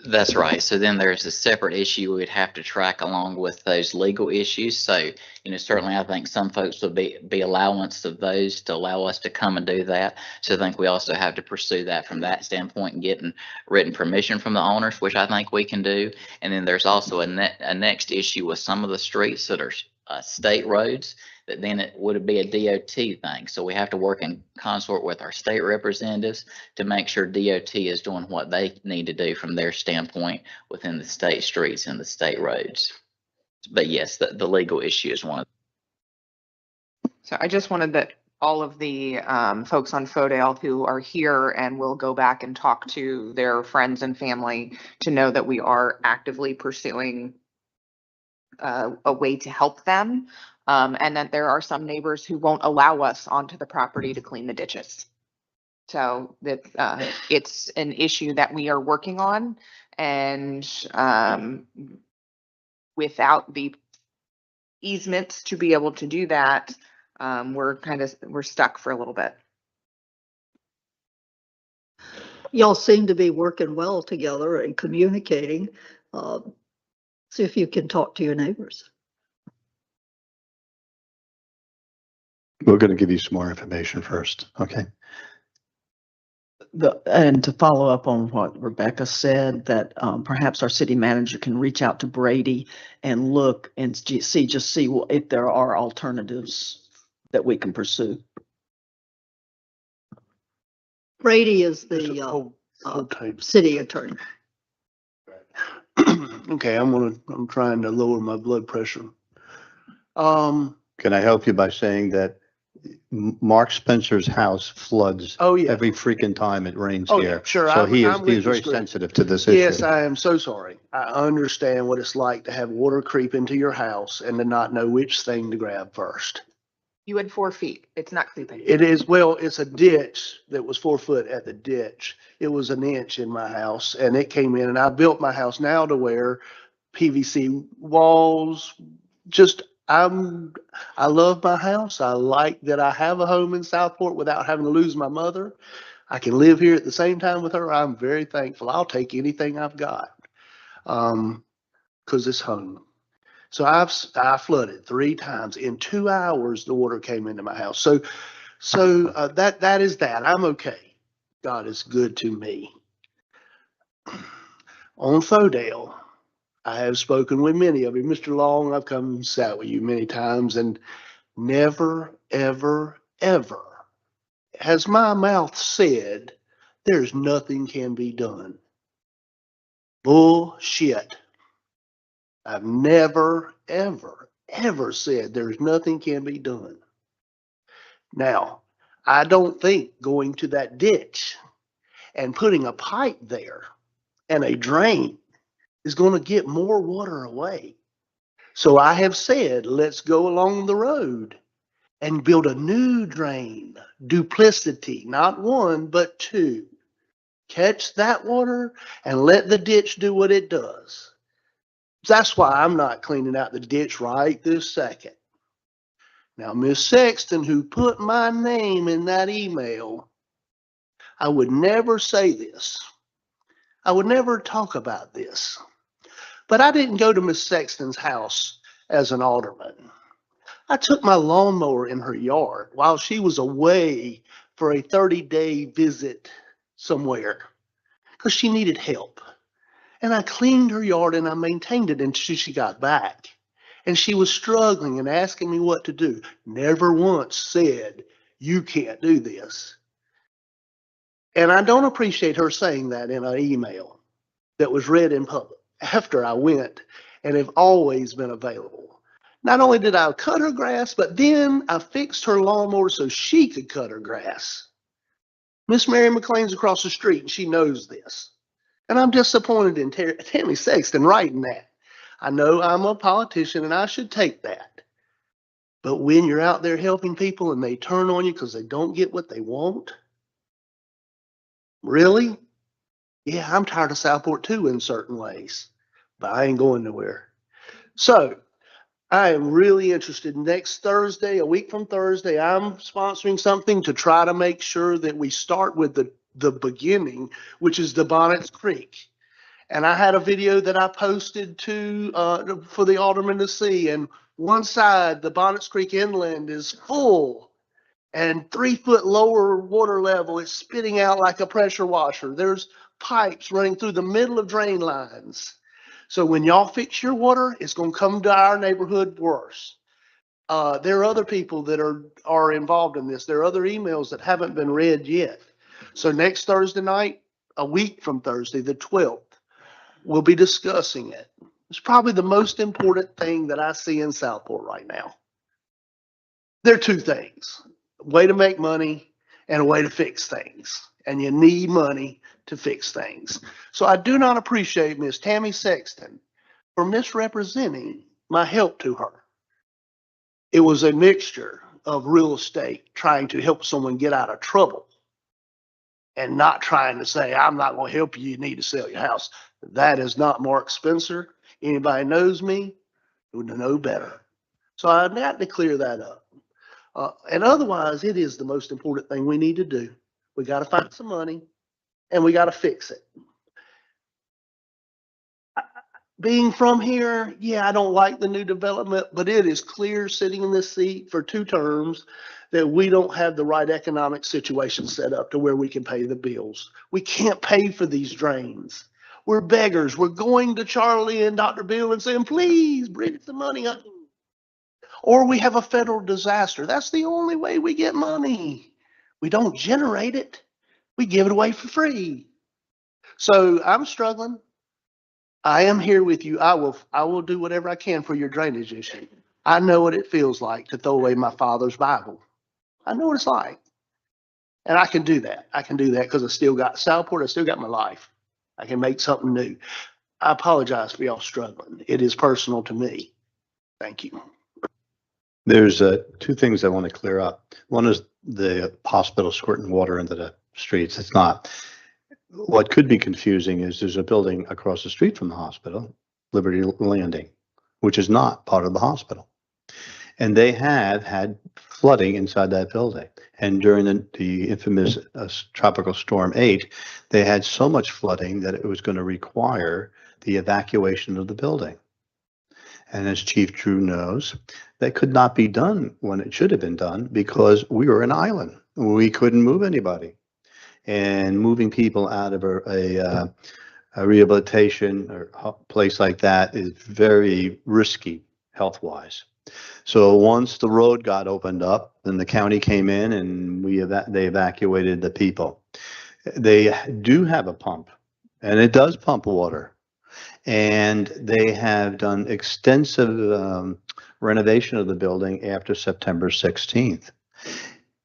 That's right. So then there's a separate issue we would have to track along with those legal issues. So, you know, certainly I think some folks would be allowance of those to allow us to come and do that. So I think we also have to pursue that from that standpoint and getting written permission from the owners, which I think we can do. And then there's also a next issue with some of the streets that are state roads that then it would be a DOT thing. So we have to work in consort with our state representatives to make sure DOT is doing what they need to do from their standpoint within the state streets and the state roads. But yes, the legal issue is one of them. So I just wanted that all of the folks on Fodale who are here and will go back and talk to their friends and family to know that we are actively pursuing a way to help them. And that there are some neighbors who won't allow us onto the property to clean the ditches. So that it's an issue that we are working on, and without the easements to be able to do that, we're stuck for a little bit. Y'all seem to be working well together and communicating. See if you can talk to your neighbors. We're going to give you some more information first, okay? And to follow up on what Rebecca said, that perhaps our city manager can reach out to Brady and look and see if there are alternatives that we can pursue. Brady is the city attorney. Okay, I'm trying to lower my blood pressure. Can I help you by saying that Mark Spencer's house floods every freaking time it rains here? Yeah, sure. So he is very sensitive to this issue. Yes, I am so sorry. I understand what it's like to have water creep into your house and to not know which thing to grab first. You had 4 feet. It's not creeping. It is, well, it's a ditch that was 4 foot at the ditch. It was an inch in my house and it came in, and I built my house now to where PVC walls, just I love my house. I like that I have a home in Southport without having to lose my mother. I can live here at the same time with her. I'm very thankful. I'll take anything I've got. 'Cause it's home. So I flooded 3 times. In 2 hours, the water came into my house. So that is that. I'm okay. God is good to me. On Fodale, I have spoken with many of you. Mr. Long, I've come and sat with you many times, and never, ever, ever has my mouth said there's nothing can be done. Bullshit. I've never, ever, ever said there's nothing can be done. Now, I don't think going to that ditch and putting a pipe there and a drain is going to get more water away. So I have said, let's go along the road and build a new drain, duplicity, not 1, but 2. Catch that water and let the ditch do what it does. That's why I'm not cleaning out the ditch right this second. Now, Miss Sexton, who put my name in that email, I would never say this. I would never talk about this. But I didn't go to Miss Sexton's house as an alderman. I took my lawnmower in her yard while she was away for a 30-day visit somewhere because she needed help. And I cleaned her yard and I maintained it until she got back. And she was struggling and asking me what to do. Never once said, you can't do this. And I don't appreciate her saying that in an email that was read in public after I went and have always been available. Not only did I cut her grass, but then I fixed her lawnmower so she could cut her grass. Miss Mary McLean's across the street and she knows this. And I'm disappointed in Tammy Sexton writing that. I know I'm a politician and I should take that. But when you're out there helping people and they turn on you because they don't get what they want, really? Yeah, I'm tired of Southport too in certain ways, but I ain't going nowhere. So I am really interested. Next Thursday, a week from Thursday, I'm sponsoring something to try to make sure that we start with the beginning, which is the Bonnets Creek. And I had a video that I posted for the aldermen to see. And one side, the Bonnets Creek inland is full and 3 foot lower water level. It's spitting out like a pressure washer. There's pipes running through the middle of drain lines. So when y'all fix your water, it's going to come to our neighborhood worse. There are other people that are involved in this. There are other emails that haven't been read yet. So next Thursday night, a week from Thursday, the 12th, we'll be discussing it. It's probably the most important thing that I see in Southport right now. There are 2 things, a way to make money and a way to fix things. And you need money to fix things. So I do not appreciate Miss Tammy Sexton for misrepresenting my help to her. It was a mixture of real estate trying to help someone get out of trouble and not trying to say, I'm not going to help you, you need to sell your house. That is not Mark Spencer. Anybody knows me would know better. So I got to clear that up. And otherwise, it is the most important thing we need to do. We got to find some money and we got to fix it. Being from here, yeah, I don't like the new development, but it is clear sitting in this seat for 2 terms that we don't have the right economic situation set up to where we can pay the bills. We can't pay for these drains. We're beggars. We're going to Charlie and Dr. Bill and saying, please bring the money up. Or we have a federal disaster. That's the only way we get money. We don't generate it. We give it away for free. So I'm struggling. I am here with you. I will do whatever I can for your drainage issue. I know what it feels like to throw away my father's Bible. I know what it's like. And I can do that. I can do that because I still got Southport. I still got my life. I can make something new. I apologize for y'all struggling. It is personal to me. Thank you. There's 2 things I want to clear up. One is the hospital squirting water into the streets. It's not. What could be confusing is there's a building across the street from the hospital, Liberty Landing, which is not part of the hospital. And they have had flooding inside that building. And during the infamous Tropical Storm 8, they had so much flooding that it was going to require the evacuation of the building. And as Chief Drew knows, that could not be done when it should have been done because we were an island. We couldn't move anybody. And moving people out of a rehabilitation or place like that is very risky health-wise. So once the road got opened up, then the county came in and they evacuated the people. They do have a pump, and it does pump water. And they have done extensive renovation of the building after September 16th.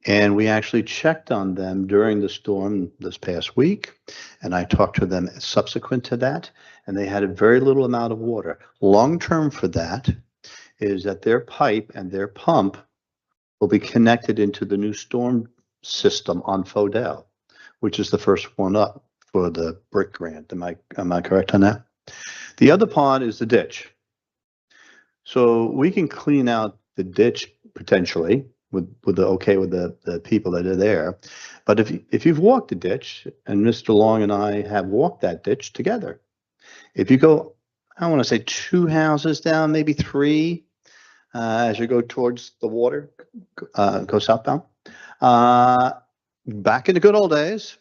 And we actually checked on them during the storm this past week, and I talked to them subsequent to that, and they had a very little amount of water. Long term for that is that their pipe and their pump will be connected into the new storm system on Fodell, which is the first one up for the brick grant. Am I correct on that? The other part is the ditch. So we can clean out the ditch potentially with the people that are there. But if you've walked the ditch, and Mr. Long and I have walked that ditch together, if you go, I want to say 2 houses down, maybe 3, as you go towards the water, go southbound, back in the good old days,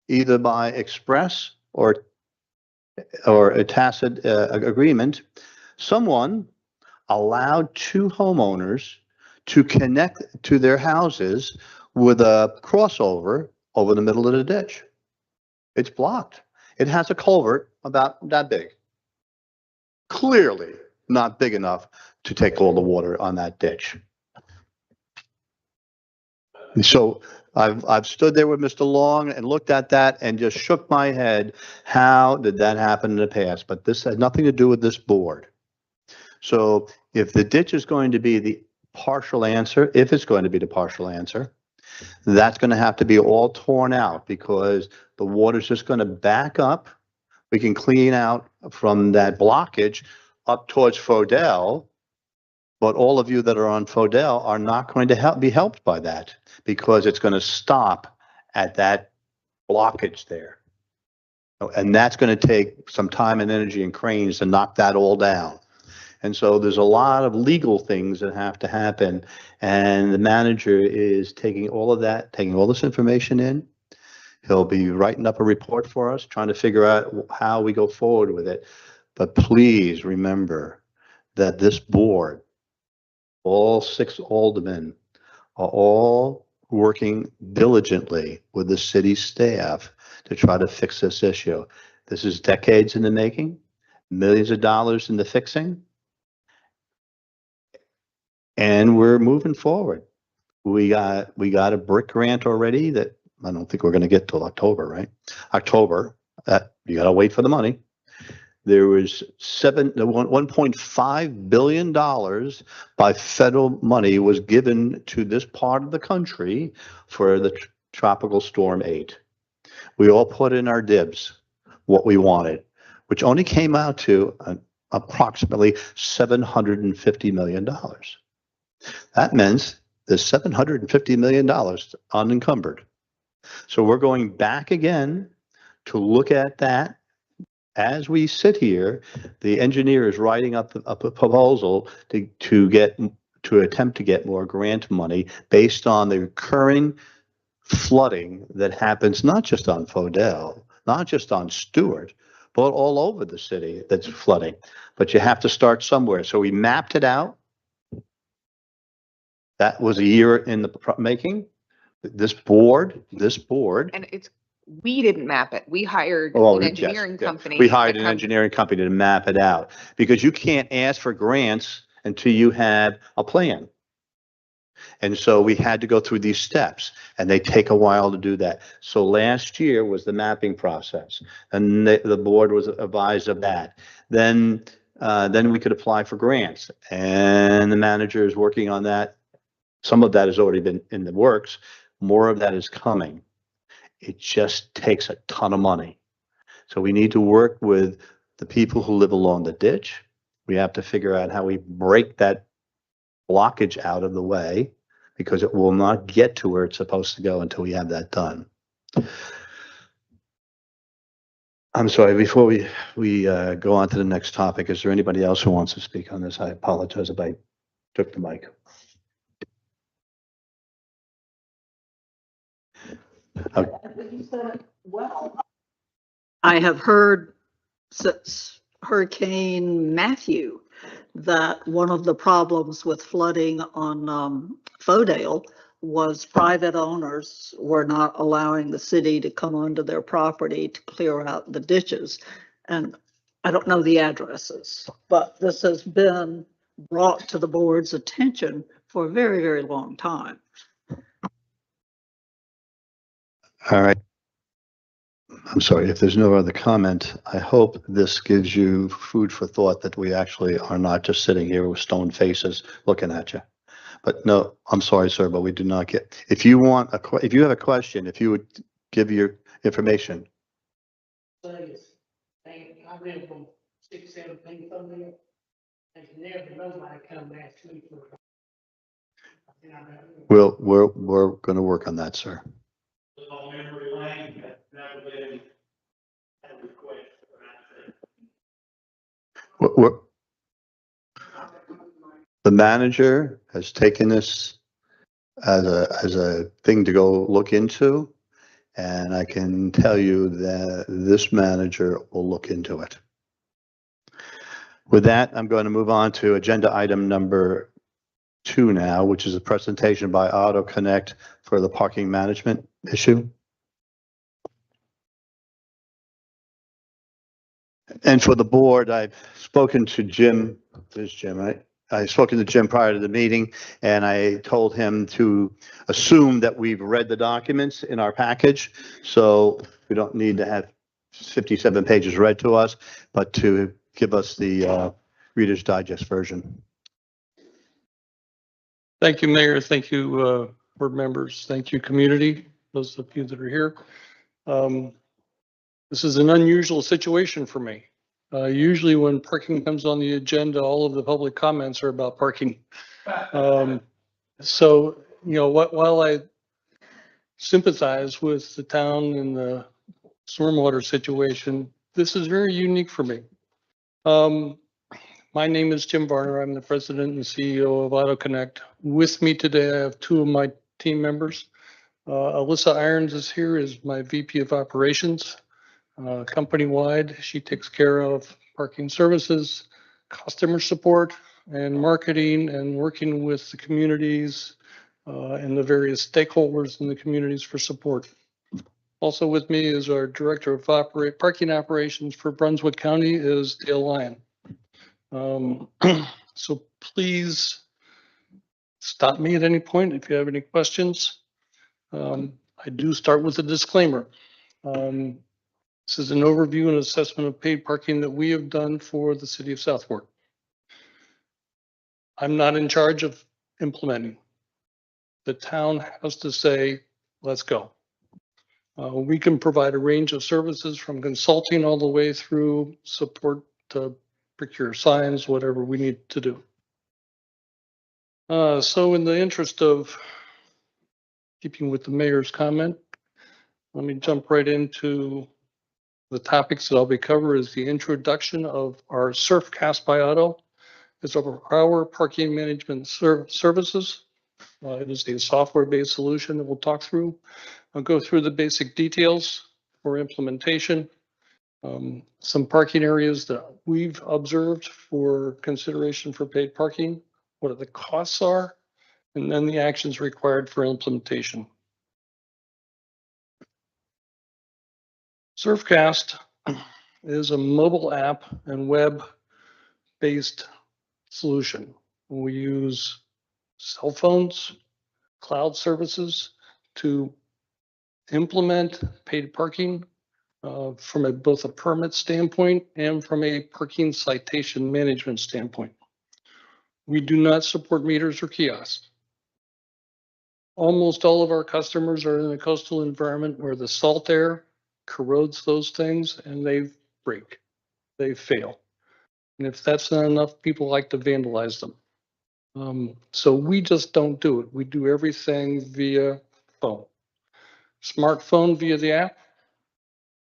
either by express or a tacit agreement, someone allowed 2 homeowners to connect to their houses with a crossover over the middle of the ditch. It's blocked. It has a culvert about that big. Clearly not big enough to take all the water on that ditch. So I've stood there with Mr. Long and looked at that and just shook my head. How did that happen in the past? But this has nothing to do with this board. So if the ditch is going to be the partial answer, if it's going to be the partial answer, that's going to have to be all torn out because the water's just going to back up. We can clean out from that blockage up towards Fodell, but all of you that are on Fodell are not going to be helped by that because it's going to stop at that blockage there. And that's going to take some time and energy and cranes to knock that all down. And so there's a lot of legal things that have to happen. And the manager is taking all of that, taking all this information in. He'll be writing up a report for us, trying to figure out how we go forward with it. But please remember that this board, all 6 aldermen, are all working diligently with the city staff to try to fix this issue. This is decades in the making, millions of dollars in the fixing. And we're moving forward. We got a brick grant already that I don't think we're going to get till October, right? October. You got to wait for the money. There was $1.5 billion by federal money was given to this part of the country for the Tropical Storm 8. We all put in our dibs, what we wanted, which only came out to approximately $750 million. That means there's $750 million unencumbered. So we're going back again to look at that. As we sit here, the engineer is writing up a proposal to attempt to get more grant money based on the recurring flooding that happens not just on Fodell, not just on Stewart, but all over the city that's flooding. But you have to start somewhere. So we mapped it out. That was a year in the making. This board. And we didn't map it. We hired Oh, an yes, engineering yeah. company. We hired an engineering company to map it out because you can't ask for grants until you have a plan. And so we had to go through these steps and they take a while to do that. So last year was the mapping process and the board was advised of that. Then we could apply for grants and the manager is working on that. Some of that has already been in the works. More of that is coming. It just takes a ton of money. So we need to work with the people who live along the ditch. We have to figure out how we break that blockage out of the way, because it will not get to where it's supposed to go until we have that done. I'm sorry, before we go on to the next topic, is there anybody else who wants to speak on this? I apologize if I took the mic. I have heard since Hurricane Matthew that one of the problems with flooding on Fodale was private owners were not allowing the city to come onto their property to clear out the ditches. And I don't know the addresses, but this has been brought to the board's attention for a very, very long time. All right. I'm sorry, if there's no other comment, I hope this gives you food for thought that we actually are not just sitting here with stone faces looking at you. But no, I'm sorry, sir, but we do not get, if you want if you have a question, if you would give your information. I read from 617 something, and never nobody come ask me for. We're going to work on that, sir. The manager has taken this as a thing to go look into, and I can tell you that this manager will look into it. With that, I'm going to move on to agenda item number 2 now, which is a presentation by Auto Connect for the parking management issue. And for the board, I've spoken to Jim. There's Jim, right? I've spoken to Jim prior to the meeting, and I told him to assume that we've read the documents in our package. So we don't need to have 57 pages read to us, but to give us the Reader's Digest version. Thank you, Mayor. Thank you, board members. Thank you, community, those of you that are here. This is an unusual situation for me. Usually when parking comes on the agenda, all of the public comments are about parking. So, you know, while I sympathize with the town and the stormwater situation, this is very unique for me. My name is Jim Varner. I'm the president and CEO of Auto Connect. With me today, I have 2 of my team members. Alyssa Irons is here as my VP of Operations. Company-wide, she takes care of parking services, customer support, and marketing, and working with the communities and the various stakeholders in the communities for support. Also with me is our Director of Parking Operations for Brunswick County is Dale Lyon. So please stop me at any point if you have any questions. I do start with a disclaimer. This is an overview and assessment of paid parking that we have done for the city of Southport. I'm not in charge of implementing. The town has to say, let's go. We can provide a range of services from consulting all the way through support to procure signs, whatever we need to do. So in the interest of keeping with the mayor's comment, let me jump right into the topics that I'll be covering. Is the introduction of our Surfcast by Auto. It's our parking management services. It is a software-based solution that we'll talk through. I'll go through the basic details for implementation. Some parking areas that we've observed for consideration for paid parking, what the costs are, and then the actions required for implementation. Surfcast is a mobile app and web-based solution. We use cell phones, cloud services to implement paid parking from both a permit standpoint and from a parking citation management standpoint. We do not support meters or kiosks. Almost all of our customers are in a coastal environment where the salt air corrodes those things and they break, they fail. And if that's not enough, people like to vandalize them. So we just don't do it. We do everything via phone, smartphone via the app.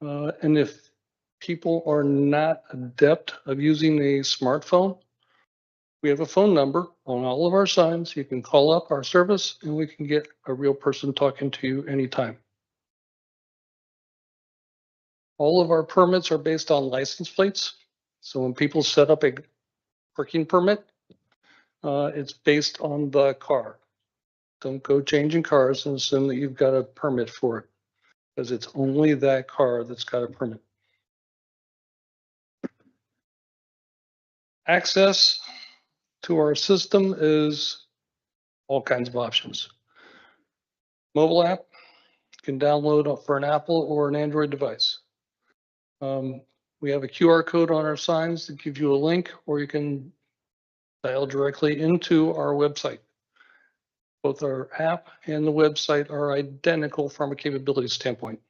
And if people are not adept of using a smartphone, we have a phone number on all of our signs. You can call up our service and we can get a real person talking to you anytime. All of our permits are based on license plates. So when people set up a parking permit, it's based on the car. Don't go changing cars and assume that you've got a permit for it, because it's only that car that's got a permit. Access to our system is all kinds of options. Mobile app, you can download for an Apple or an Android device. We have a QR code on our signs that give you a link, or you can dial directly into our website. Both our app and the website are identical from a capability standpoint.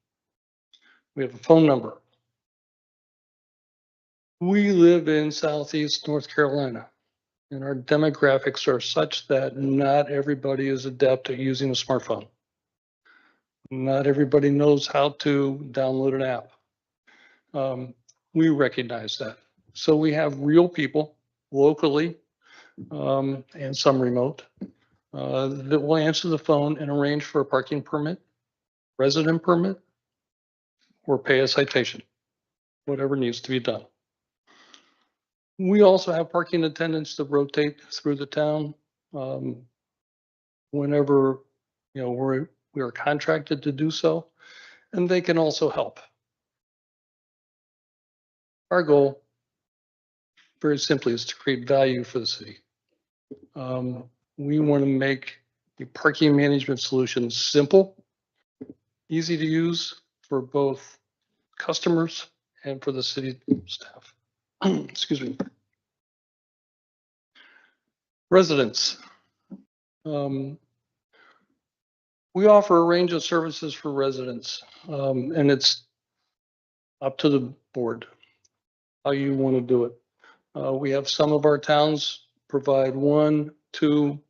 We have a phone number. We live in Southeast North Carolina, and our demographics are such that not everybody is adept at using a smartphone. Not everybody knows how to download an app. We recognize that. So we have real people locally and some remote that will answer the phone and arrange for a parking permit, resident permit, or pay a citation, whatever needs to be done. We also have parking attendants that rotate through the town whenever we are contracted to do so, and they can also help. Our goal, very simply, is to create value for the city. We want to make the parking management solution simple, easy to use for both customers and for the city staff. Excuse me. Residents. We offer a range of services for residents, and it's up to the board how you want to do it. We have some of our towns provide 1, 2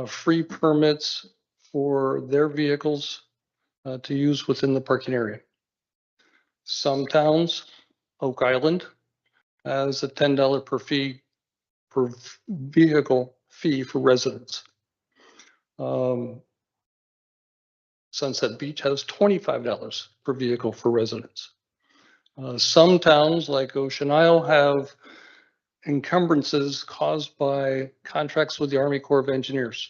free permits for their vehicles to use within the parking area. Some towns, Oak Island, has a $10 per vehicle fee for residents. Sunset Beach has $25 per vehicle for residents. Some towns like Ocean Isle have encumbrances caused by contracts with the Army Corps of Engineers.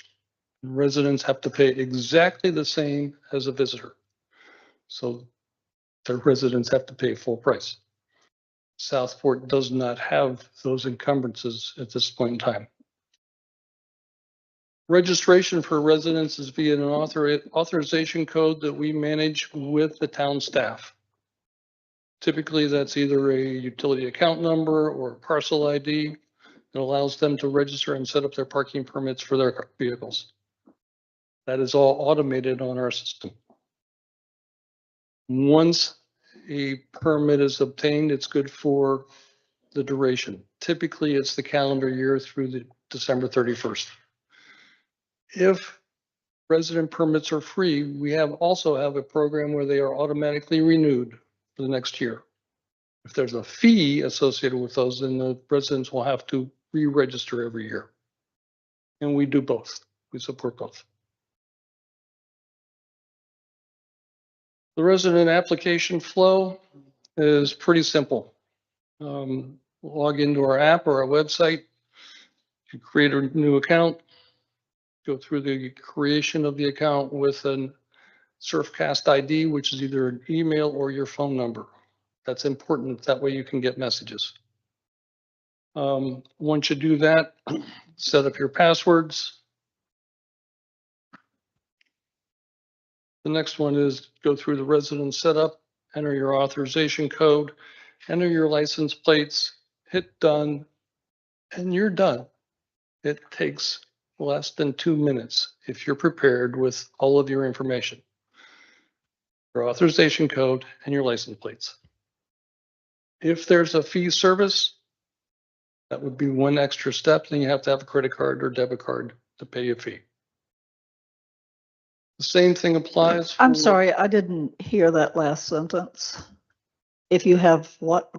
Residents have to pay exactly the same as a visitor. So their residents have to pay full price. Southport does not have those encumbrances at this point in time. Registration for residents is via an authorization code that we manage with the town staff. Typically, that's either a utility account number or a parcel ID that allows them to register and set up their parking permits for their vehicles. That is all automated on our system. Once a permit is obtained, it's good for the duration. Typically, it's the calendar year through the December 31st. If resident permits are free, we also have a program where they are automatically renewed for the next year. If there's a fee associated with those, then the residents will have to re-register every year. And we do both. We support both. The resident application flow is pretty simple. Log into our app or our website, you create a new account, go through the creation of the account with an Surfcast ID, which is either an email or your phone number. That's important. That way you can get messages. Once you do that, set up your passwords. The next one is go through the resident setup, enter your authorization code, enter your license plates, hit done, and you're done. It takes less than 2 minutes if you're prepared with all of your information, your authorization code and your license plates. If there's a fee service, That would be one extra step. Then you have to have a credit card or debit card to pay a fee. The same thing applies. I'm sorry, I didn't hear that last sentence. If you have what?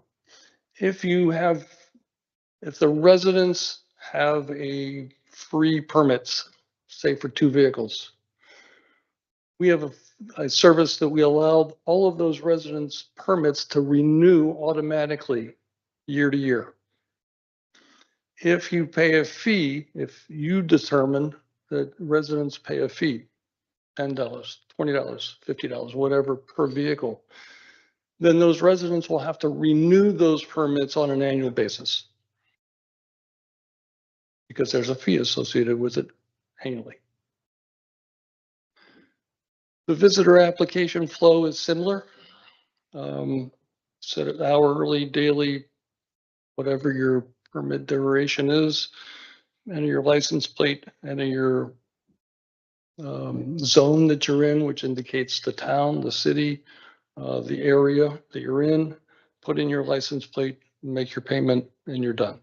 If the residents have a free permits, say for 2 vehicles, we have a service that we allow all of those residents' permits to renew automatically year to year. If you pay a fee, if you determine that residents pay a fee, $10, $20, $50, whatever per vehicle, then those residents will have to renew those permits on an annual basis because there's a fee associated with it annually. The visitor application flow is similar. Set it hourly, daily, whatever your permit duration is, enter your license plate, enter your zone that you're in, which indicates the town, the city, the area that you're in, put in your license plate, make your payment, and you're done.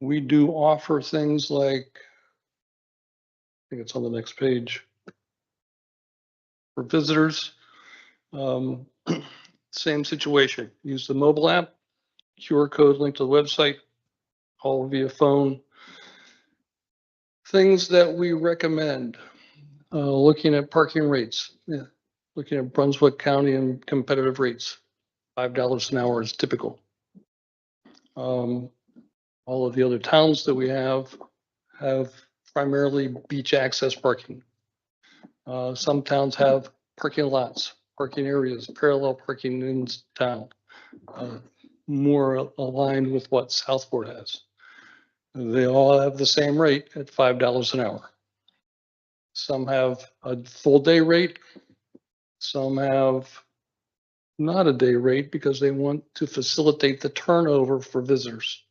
We do offer things like, I think it's on the next page, for visitors. Same situation. Use the mobile app, QR code linked to the website, all via phone. Things that we recommend, looking at parking rates, looking at Brunswick County and competitive rates. $5 an hour is typical. All of the other towns that we have primarily beach access parking. Some towns have parking lots, parking areas, parallel parking in town, more aligned with what Southport has. They all have the same rate at $5 an hour. Some have a full day rate. Some have not a day rate because they want to facilitate the turnover for visitors.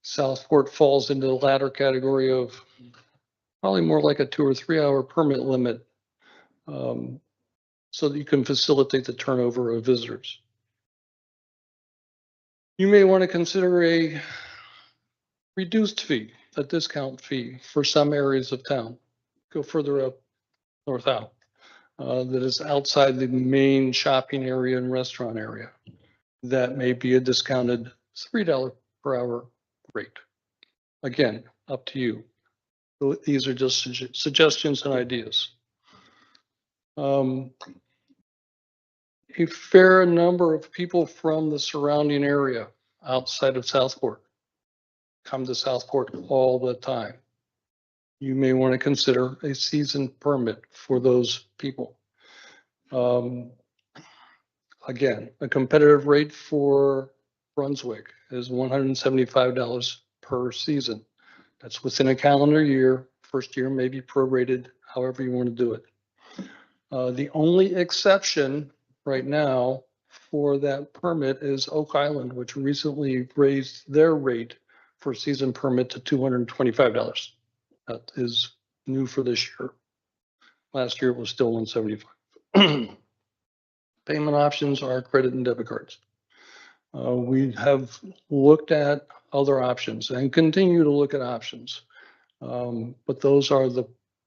Southport falls into the latter category of probably more like a 2 or 3 hour permit limit, so that you can facilitate the turnover of visitors. You may want to consider a reduced fee, a discount fee for some areas of town. Go further up, north out, that is outside the main shopping area and restaurant area. That may be a discounted $3 per hour rate. Again, up to you. These are just suggestions and ideas. A fair number of people from the surrounding area outside of Southport come to Southport all the time. You may want to consider a season permit for those people. Again, a competitive rate for Brunswick is $175 per season. That's within a calendar year. First year may be prorated, however you want to do it. The only exception right now for that permit is Oak Island, which recently raised their rate for season permit to $225. That is new for this year. Last year it was still $175. Payment options are credit and debit cards. We have looked at other options and continue to look at options, but those are the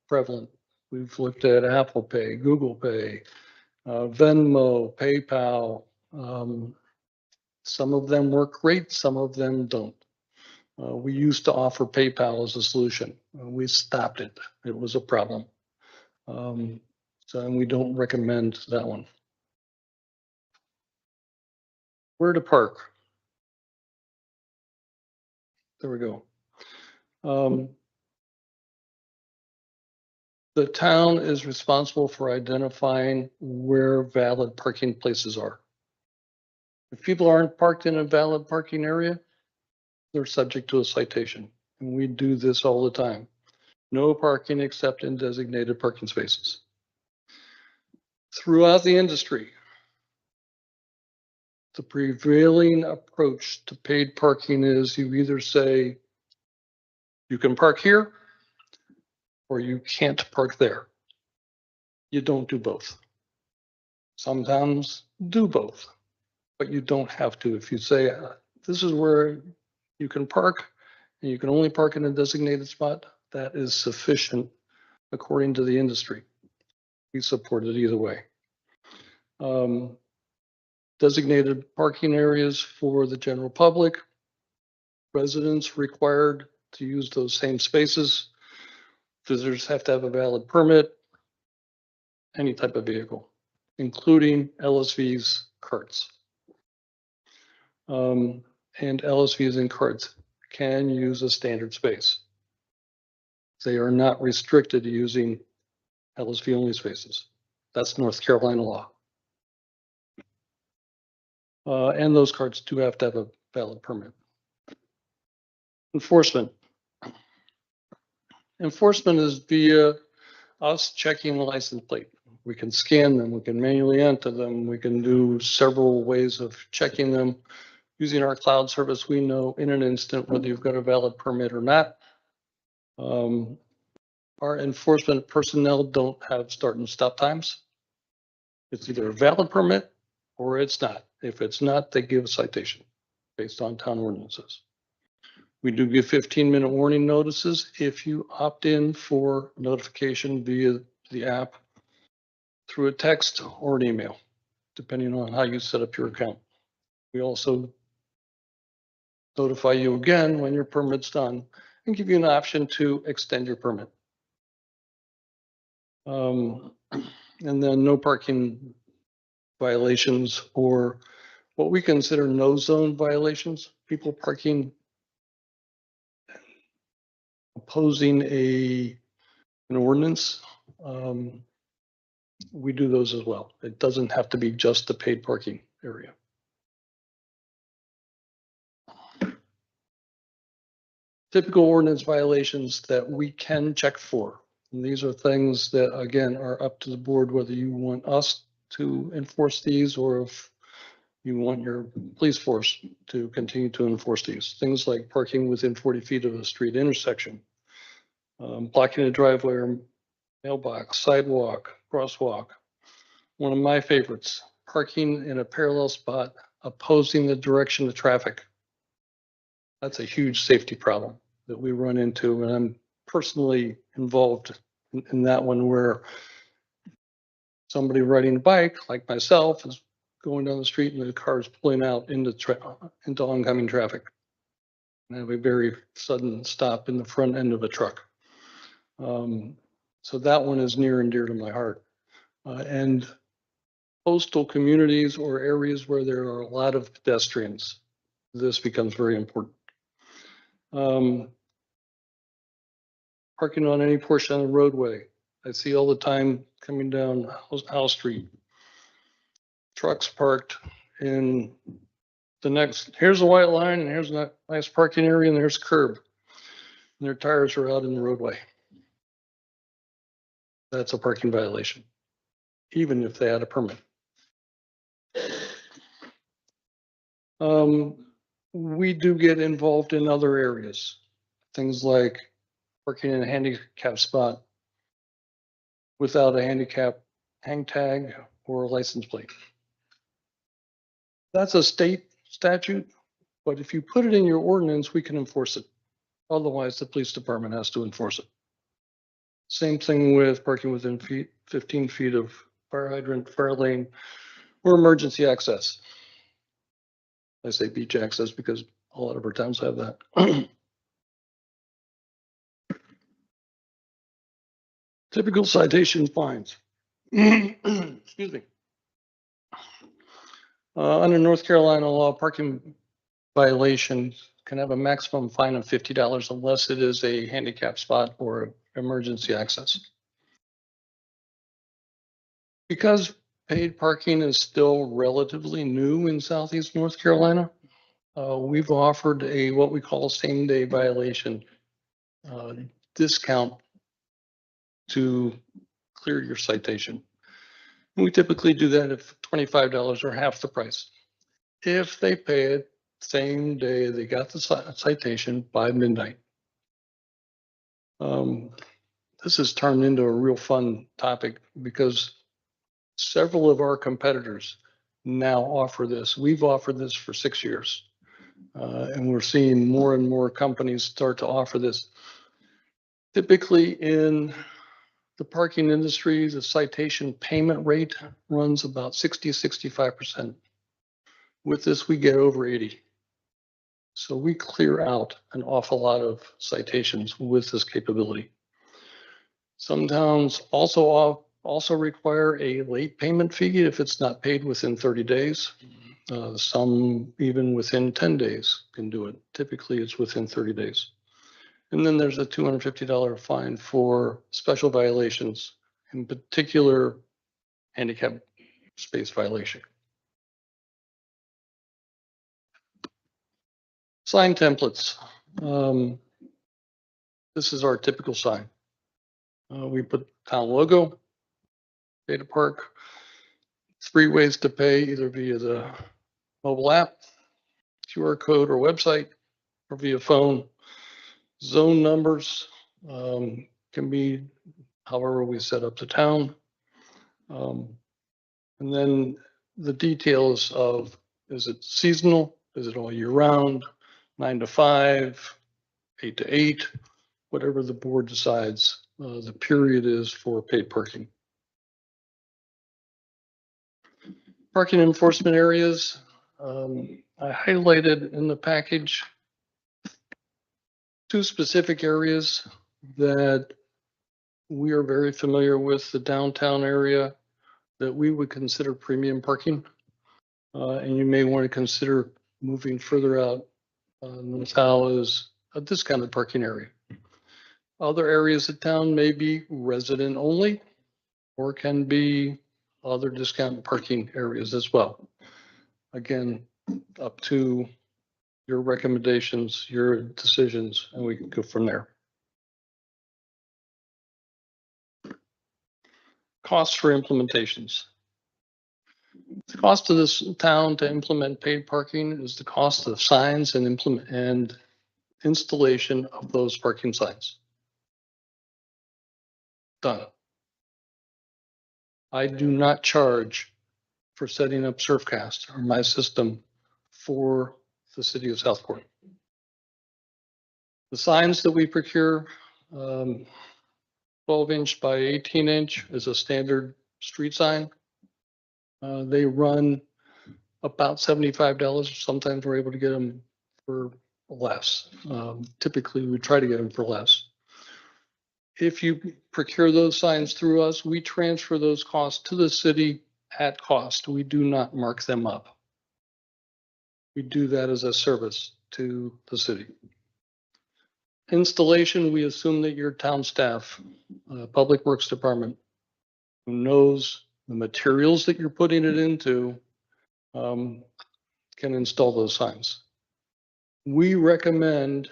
prevalent. We've looked at Apple Pay, Google Pay, Venmo, PayPal. Some of them work great, some of them don't. We used to offer PayPal as a solution. We stopped it. It was a problem. And we don't recommend that one. Where to park? There we go. The town is responsible for identifying where valid parking places are. If people aren't parked in a valid parking area, they're subject to a citation. And we do this all the time. No parking except in designated parking spaces. Throughout the industry, the prevailing approach to paid parking is you either say you can park here or you can't park there. You don't do both. Sometimes do both, but you don't have to. If you say this is where you can park, and you can only park in a designated spot. That is sufficient according to the industry. We support it either way. Designated parking areas for the general public. Residents required to use those same spaces. Visitors have to have a valid permit. Any type of vehicle, including LSVs, carts. And LSVs and carts can use a standard space. They are not restricted to using LSV only spaces. That's North Carolina law. And those carts do have to have a valid permit. Enforcement. Enforcement is via us checking the license plate. We can scan them, we can manually enter them, we can do several ways of checking them. Using our cloud service, we know in an instant whether you've got a valid permit or not. Our enforcement personnel don't have start and stop times. It's either a valid permit or it's not. If it's not, they give a citation based on town ordinances. We do give 15-minute warning notices if you opt in for notification via the app through a text or an email, depending on how you set up your account. We also notify you again when your permit's done and give you an option to extend your permit. And then no parking violations or what we consider no zone violations, people parking opposing an ordinance. We do those as well. It doesn't have to be just the paid parking area. Typical ordinance violations that we can check for. And these are things that, again, are up to the board whether you want us to enforce these or if you want your police force to continue to enforce these. Things like parking within 40 feet of a street intersection, blocking a driveway or mailbox, sidewalk, crosswalk. One of my favorites, parking in a parallel spot opposing the direction of traffic. That's a huge safety problem that we run into, and I'm personally involved in that one where somebody riding a bike like myself is going down the street and the car is pulling out into oncoming traffic. And I have a very sudden stop in the front end of a truck. So that one is near and dear to my heart. And coastal communities or areas where there are a lot of pedestrians, this becomes very important. Parking on any portion of the roadway. I see all the time coming down House Street. Trucks parked in the next, here's a white line and here's a nice parking area and there's a curb. And their tires are out in the roadway. That's a parking violation, even if they had a permit. We do get involved in other areas. Things like parking in a handicap spot without a handicap hang tag or a license plate. That's a state statute, but if you put it in your ordinance, we can enforce it. Otherwise, the police department has to enforce it. Same thing with parking within 15 feet of fire hydrant, fire lane, or emergency access. I say beach access because a lot of our towns have that. Typical citation fines. Excuse me. Under North Carolina law, parking violations can have a maximum fine of $50 unless it is a handicap spot or emergency access. Because paid parking is still relatively new in Southeast North Carolina, we've offered what we call same-day violation discount to clear your citation. We typically do that if $25 or half the price. If they pay it same day they got the citation by midnight. This has turned into a real fun topic because several of our competitors now offer this. We've offered this for 6 years. And we're seeing more and more companies start to offer this. Typically in the parking industry, the citation payment rate runs about 60-65%. With this, we get over 80. So we clear out an awful lot of citations with this capability. Some towns also require a late payment fee if it's not paid within 30 days. Some even within 10 days can do it. Typically, it's within 30 days. And then there's a $250 fine for special violations, in particular, handicap space violation. Sign templates. This is our typical sign. We put town logo, pay to park, 3 ways to pay, either via the mobile app, QR code or website, or via phone. Zone numbers can be however we set up the town. And then the details of, is it seasonal? Is it all year round? 9 to 5, 8 to 8, whatever the board decides the period is for paid parking. Parking enforcement areas, I highlighted in the package 2 specific areas that we are very familiar with, the downtown area that we would consider premium parking. And you may want to consider moving further out North Howell is a discounted parking area. Other areas of town may be resident only or can be other discounted parking areas as well. Again, up to your recommendations, your decisions, and we can go from there. Costs for implementations. The cost of this town to implement paid parking is the cost of signs and installation of those parking signs. Done. I do not charge for setting up Surfcast or my system for the city of Southport. The signs that we procure, 12-inch by 18-inch is a standard street sign. They run about $75. Sometimes we're able to get them for less. Typically, we try to get them for less. If you procure those signs through us, we transfer those costs to the city at cost. We do not mark them up. We do that as a service to the city. Installation, we assume that your town staff, Public Works Department, who knows the materials that you're putting it into, can install those signs. We recommend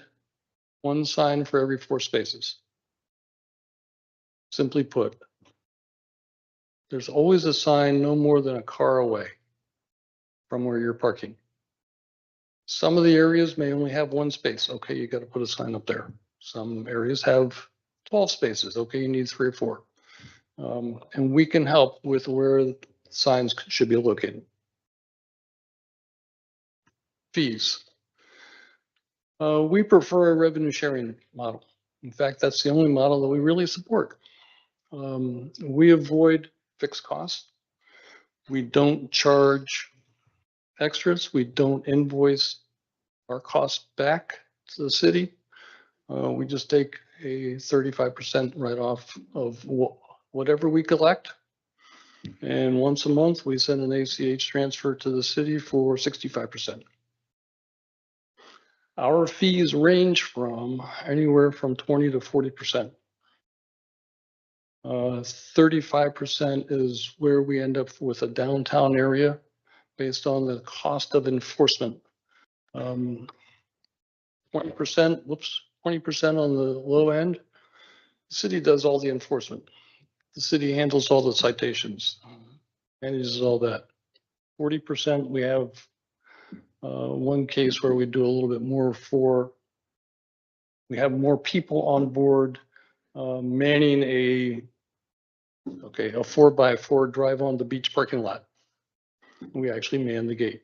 1 sign for every 4 spaces. Simply put, there's always a sign no more than a car away from where you're parking. Some of the areas may only have 1 space. Okay, you got to put a sign up there. Some areas have 12 spaces. Okay, you need 3 or 4. And we can help with where the signs should be located. Fees. We prefer a revenue sharing model. In fact, that's the only model that we really support. We avoid fixed costs. We don't charge extras. We don't invoice our costs back to the city. We just take a 35% write-off of whatever we collect. And once a month, we send an ACH transfer to the city for 65%. Our fees range from anywhere from 20 to 40%. 35% is where we end up with a downtown area based on the cost of enforcement. 20%, 20% on the low end. The city does all the enforcement. The city handles all the citations, manages all that. 40%, we have 1 case where we do a little bit more we have more people on board manning a 4x4 drive on the beach parking lot. We actually man the gate.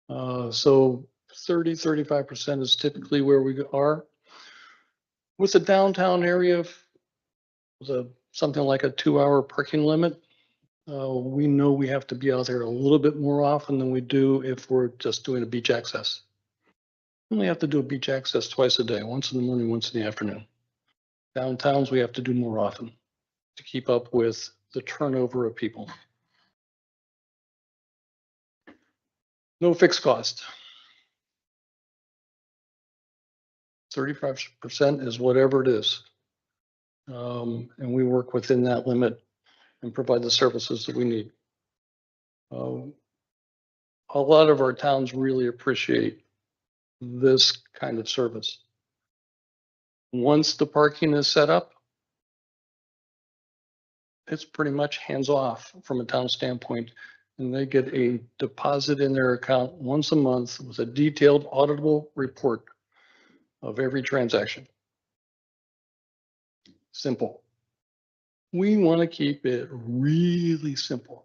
So 35% is typically where we are. With the downtown area, something like a 2-hour parking limit, we know we have to be out there a little bit more often than we do if we're just doing a beach access. We only have to do a beach access twice a day, once in the morning, once in the afternoon. Downtowns, we have to do more often to keep up with the turnover of people. No fixed cost. 35% is whatever it is. And we work within that limit and provide the services that we need. A lot of our towns really appreciate this kind of service. Once the parking is set up, it's pretty much hands off from a town standpoint. And they get a deposit in their account once a month with a detailed auditable report of every transaction. Simple. We want to keep it really simple.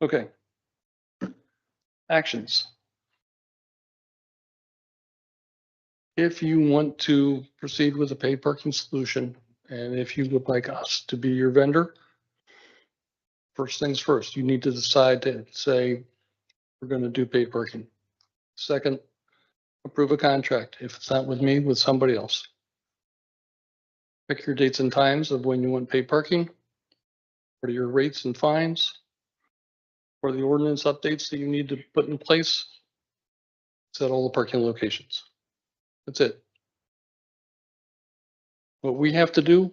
Okay. Actions. If you want to proceed with a paid parking solution, and if you would like us to be your vendor, first things first, you need to decide to say, we're going to do paid parking. Second, approve a contract. If it's not with me, with somebody else. Pick your dates and times of when you want paid parking. What are your rates and fines? What are the ordinance updates that you need to put in place? Set all the parking locations. That's it. What we have to do,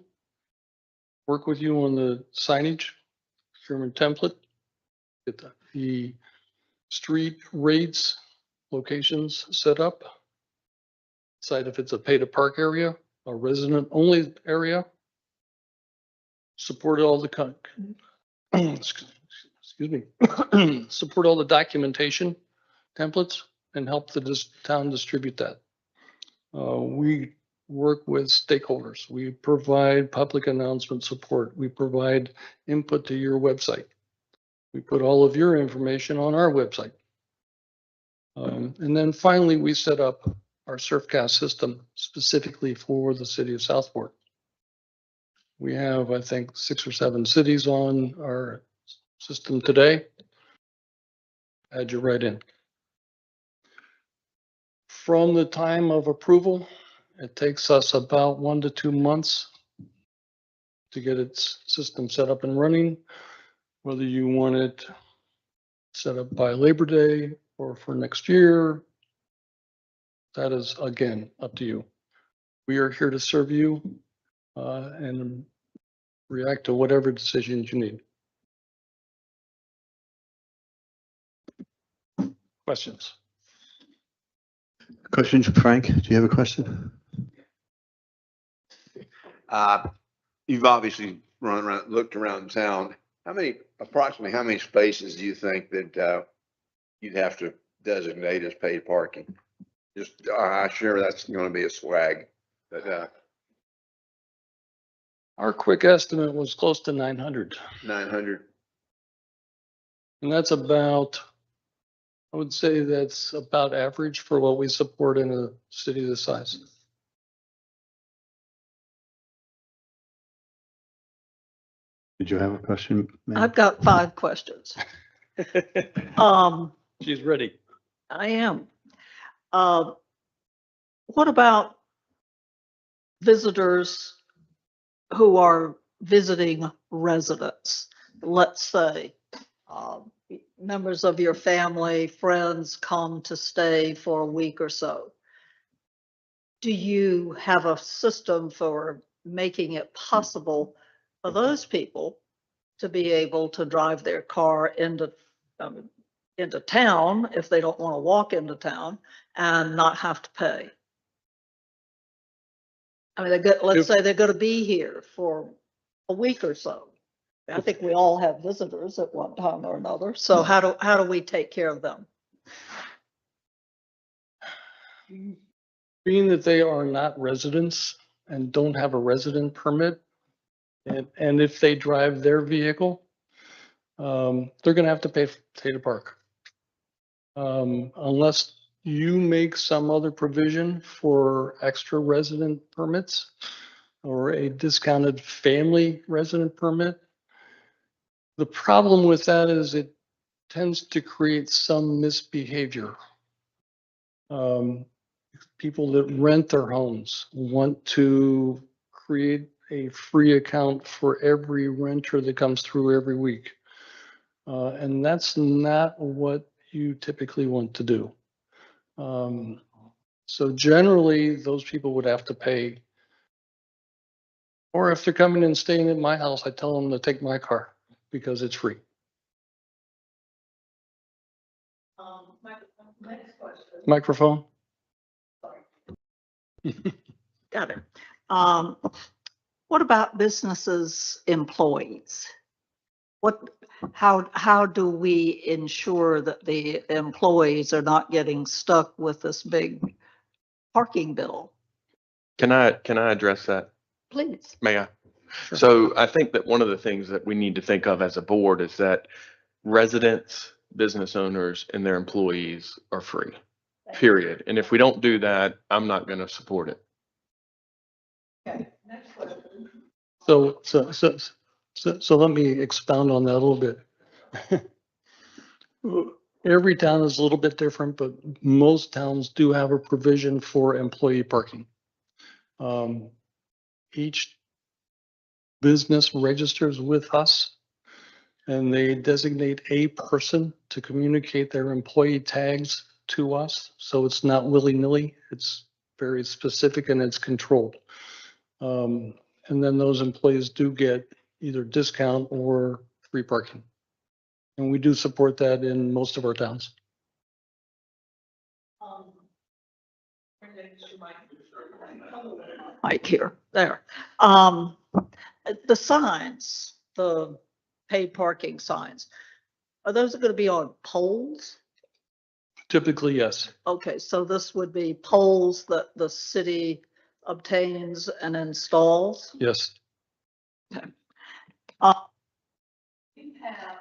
work with you on the signage, procurement template, get the street rates, locations set up. Decide if it's a pay to park area, a resident only area. Support all the excuse me, support all the documentation templates and help the town distribute that. We work with stakeholders. We provide public announcement support. We provide input to your website. We put all of your information on our website. And then finally, we set up our SurfCast system specifically for the city of Southport. We have, I think, 6 or 7 cities on our system today. Add you right in. From the time of approval, it takes us about 1 to 2 months to get its system set up and running, whether you want it set up by Labor Day or for next year. That is, again, up to you. We are here to serve you and react to whatever decisions you need. Questions? Questions, Frank? Do you have a question? You've obviously looked around town. Approximately how many spaces do you think that you'd have to designate as paid parking? Just, I'm sure that's going to be a swag, but our quick estimate was close to 900. 900. And that's about, I would say that's about average for what we support in a city this size. Did you have a question, ma'am? I've got 5 questions. She's ready. I am. What about visitors who are visiting residents? Let's say members of your family, friends come to stay for a week or so. Do you have a system for making it possible for those people to be able to drive their car into town if they don't want to walk into town and not have to pay? I mean, let's say they're going to be here for a week or so. I think we all have visitors at one time or another. So how do we take care of them? Being that they are not residents and don't have a resident permit, and if they drive their vehicle, they're going to have to pay to park. Unless you make some other provision for extra resident permits or a discounted family resident permit. The problem with that is it tends to create some misbehavior. People that rent their homes want to create a free account for every renter that comes through every week. And that's not what you typically want to do. So generally, those people would have to pay. Or if they're coming and staying at my house, I tell them to take my car because it's free. Microphone? Got it. What about businesses' employees? How do we ensure that the employees are not getting stuck with this big parking bill? Can I address that? Please. May I? Sure. So I think that one of the things that we need to think of as a board is that residents, business owners, and their employees are free, period. And if we don't do that, I'm not going to support it. Okay, next question. So let me expound on that a little bit. Every town is a little bit different, but most towns do have a provision for employee parking. Each business registers with us and they designate a person to communicate their employee tags to us. So it's not willy-nilly, it's very specific and it's controlled. And then those employees do get either discount or free parking. And we do support that in most of our towns. Mike here, there. The signs, the paid parking signs, are those going to be on poles? Typically, yes. Okay, so this would be poles that the city obtains and installs? Yes. Okay.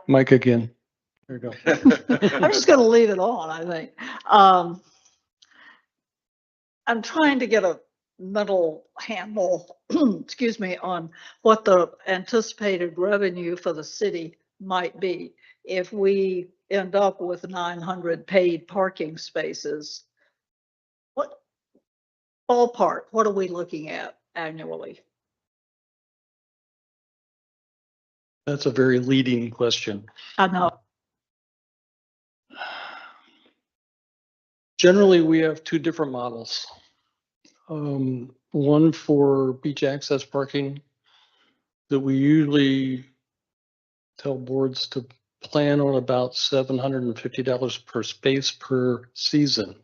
Mike again. There you go. I'm just gonna leave it on, I think. I'm trying to get a mental handle, excuse me, on what the anticipated revenue for the city might be if we end up with 900 paid parking spaces. What ballpark, what are we looking at annually? That's a very leading question. I know. Generally, we have two different models. One for beach access parking that we usually tell boards to plan on about $750 per space per season.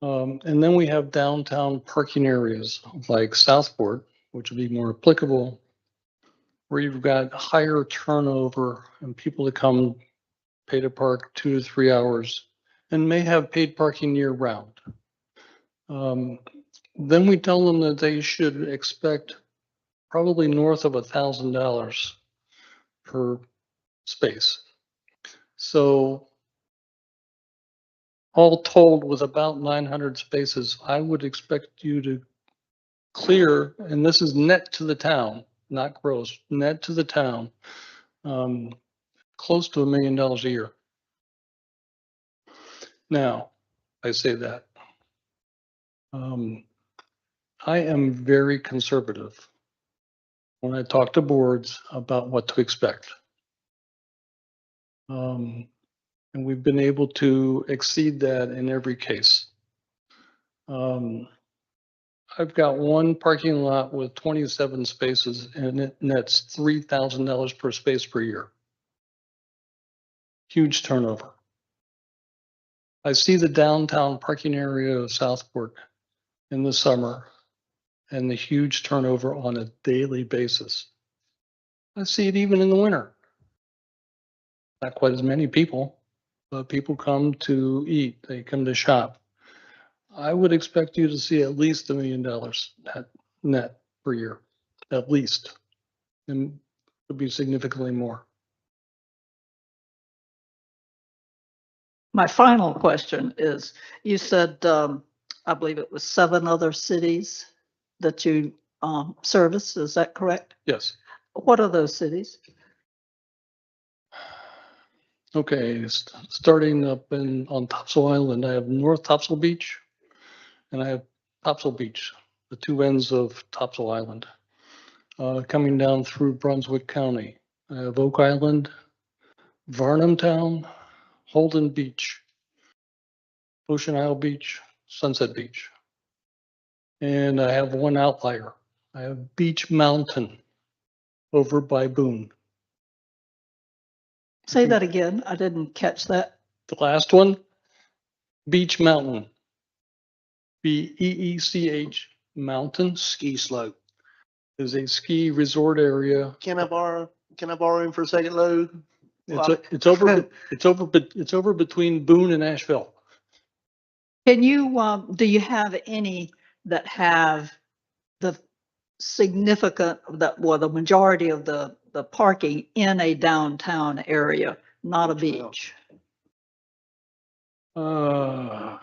And then we have downtown parking areas like Southport, which would be more applicable, where you've got higher turnover and people that come pay to park 2 to 3 hours and may have paid parking year round. Then we tell them that they should expect probably north of $1,000 per space. So all told, with about 900 spaces, I would expect you to clear, and this is net to the town, not gross, net to the town, close to $1 million a year. Now, I say that. I am very conservative when I talk to boards about what to expect. And we've been able to exceed that in every case. I've got one parking lot with 27 spaces and it nets $3,000 per space per year. Huge turnover. I see the downtown parking area of Southport in the summer and the huge turnover on a daily basis. I see it even in the winter. Not quite as many people, but people come to eat, they come to shop. I would expect you to see at least $1 million net per year, at least, and it would be significantly more. My final question is, you said, I believe it was 7 other cities that you service, is that correct? Yes. What are those cities? Okay, starting up on Topsail Island, I have North Topsail Beach and I have Topsail Beach, the two ends of Topsail Island. Coming down through Brunswick County, I have Oak Island, Varnum Town, Holden Beach, Ocean Isle Beach, Sunset Beach. And I have one outlier. I have Beach Mountain over by Boone. Say that again. I didn't catch that. The last one, Beach Mountain. Beech Mountain Ski slope. is a ski resort area. Can I borrow him for a second load? It's over between Boone and Asheville. Can you, do you have any that have the significant, the majority of the parking in a downtown area, not a beach? I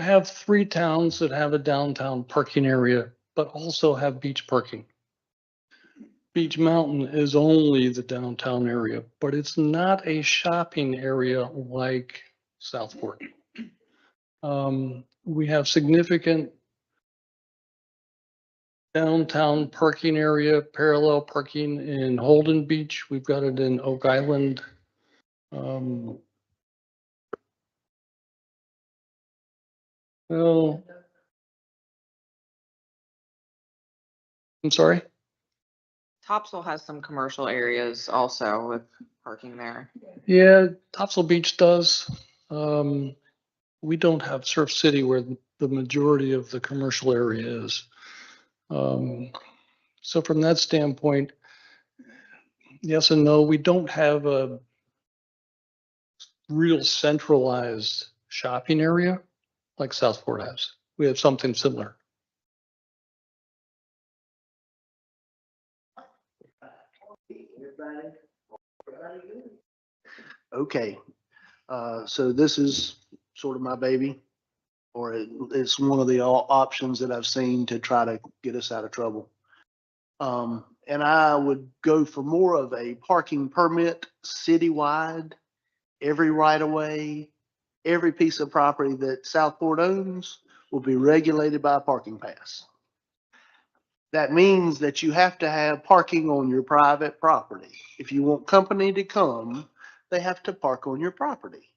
have 3 towns that have a downtown parking area, but also have beach parking. Beach Mountain is only the downtown area, but it's not a shopping area like Southport. We have significant downtown parking area, parallel parking in Holden Beach. We've got it in Oak Island. Well, I'm sorry? Topsail has some commercial areas also with parking there. Yeah, Topsail Beach does. We don't have Surf City where the majority of the commercial area is. So from that standpoint, yes and no, we don't have a real centralized shopping area like Southport has. We have something similar. Okay, so this is sort of my baby, or it's one of the options that I've seen to try to get us out of trouble. And I would go for more of a parking permit citywide, every right of way, every piece of property that Southport owns will be regulated by a parking pass. That means that you have to have parking on your private property. If you want company to come, they have to park on your property.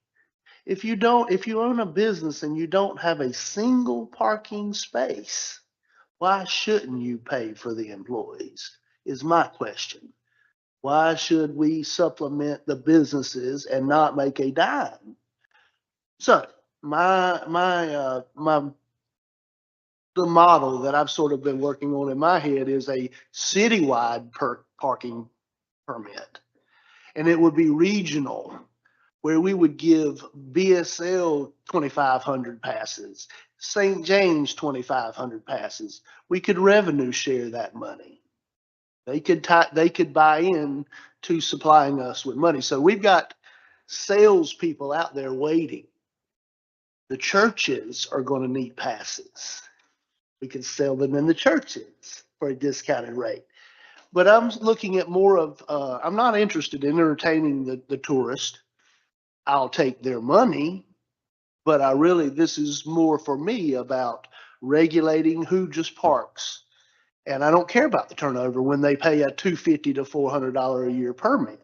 If you own a business and you don't have a single parking space, why shouldn't you pay for the employees, is my question. Why should we supplement the businesses and not make a dime? So the model that I've sort of been working on in my head is a citywide parking permit. And it would be regional, where we would give BSL 2,500 passes, St. James 2,500 passes. We could revenue share that money. They could buy in to supplying us with money. So we've got salespeople out there waiting. The churches are going to need passes. We can sell them in the churches for a discounted rate. But I'm looking at more of, I'm not interested in entertaining the tourist. I'll take their money, but this is more for me about regulating who just parks. And I don't care about the turnover when they pay a $250 to $400 a year permit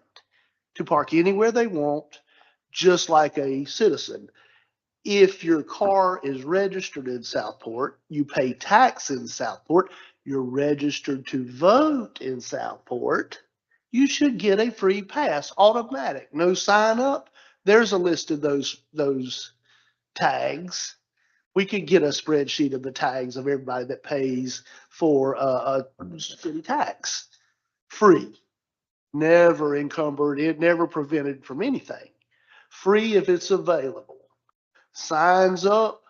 to park anywhere they want, just like a citizen. If your car is registered in Southport, you pay tax in Southport, you're registered to vote in Southport, you should get a free pass, automatic, no sign up. There's a list of those tags. We could get a spreadsheet of the tags of everybody that pays for a city tax. Free, never encumbered, it never prevented from anything. Free if it's available. Signs up,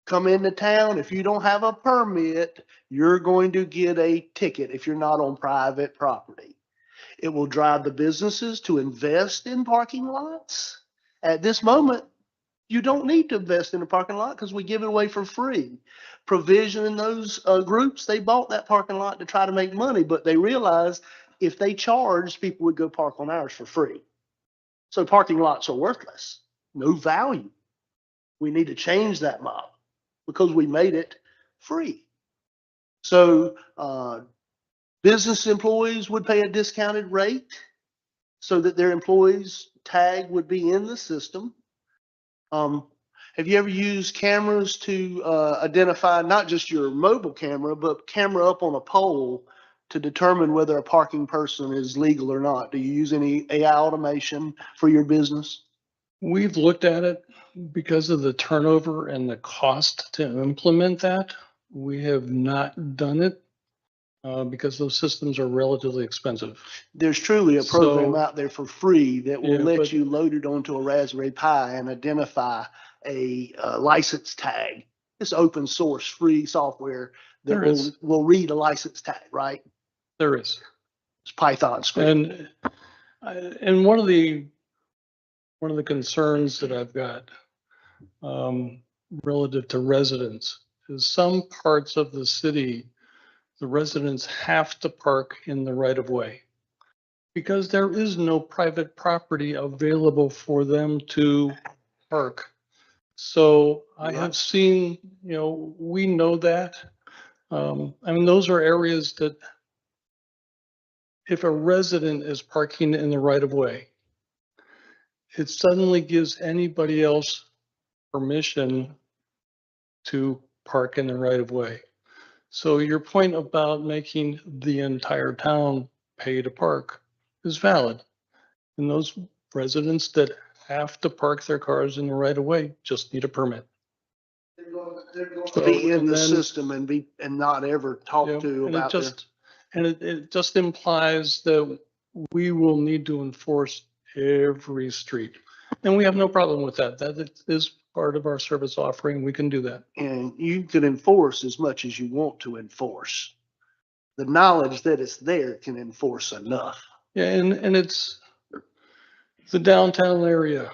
come into town. If you don't have a permit, you're going to get a ticket if you're not on private property. It will drive the businesses to invest in parking lots. At this moment, you don't need to invest in a parking lot because we give it away for free. Provision in those groups, they bought that parking lot to try to make money, but they realized if they charged, people would go park on ours for free. So parking lots are worthless, no value. We need to change that model because we made it free. So business employees would pay a discounted rate so that their employees' tag would be in the system. Have you ever used cameras to identify not just your mobile camera, but camera up on a pole to determine whether a parking person is legal or not? Do you use any AI automation for your business? We've looked at it because of the turnover and the cost to implement that. We have not done it because those systems are relatively expensive. There's truly a program So- out there for free that will Yeah, let but- you load it onto a Raspberry Pi and identify a license tag. It's open source, free software that There is. will read a license tag, right? There is. It's Python script. And one of the concerns that I've got relative to residents is some parts of the city, the residents have to park in the right of way because there is no private property available for them to park. So I have seen, we know that. I mean, those are areas that if a resident is parking in the right of way, it suddenly gives anybody else permission to park in the right of way. So your point about making the entire town pay to park is valid. And those residents that have to park their cars in the right of way just need a permit. They're going So, to be in and the then- system and not ever talk Yeah, to and about it just implies that we will need to enforce every street. And we have no problem with that. That is part of our service offering. We can do that. and you can enforce as much as you want to enforce. The knowledge that it's there can enforce enough. Yeah, and it's the downtown area.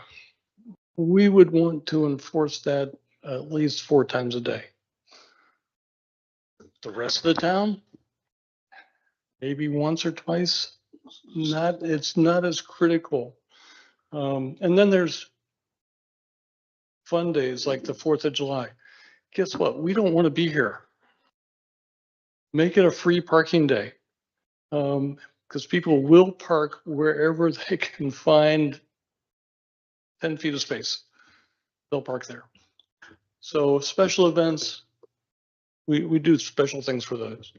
We would want to enforce that at least 4 times a day. The rest of the town, maybe once or twice. It's not as critical. And then there's fun days like the 4th of July. Guess what? We don't want to be here. Make it a free parking day. Because people will park wherever they can find 10 feet of space. They'll park there. So special events, we do special things for those.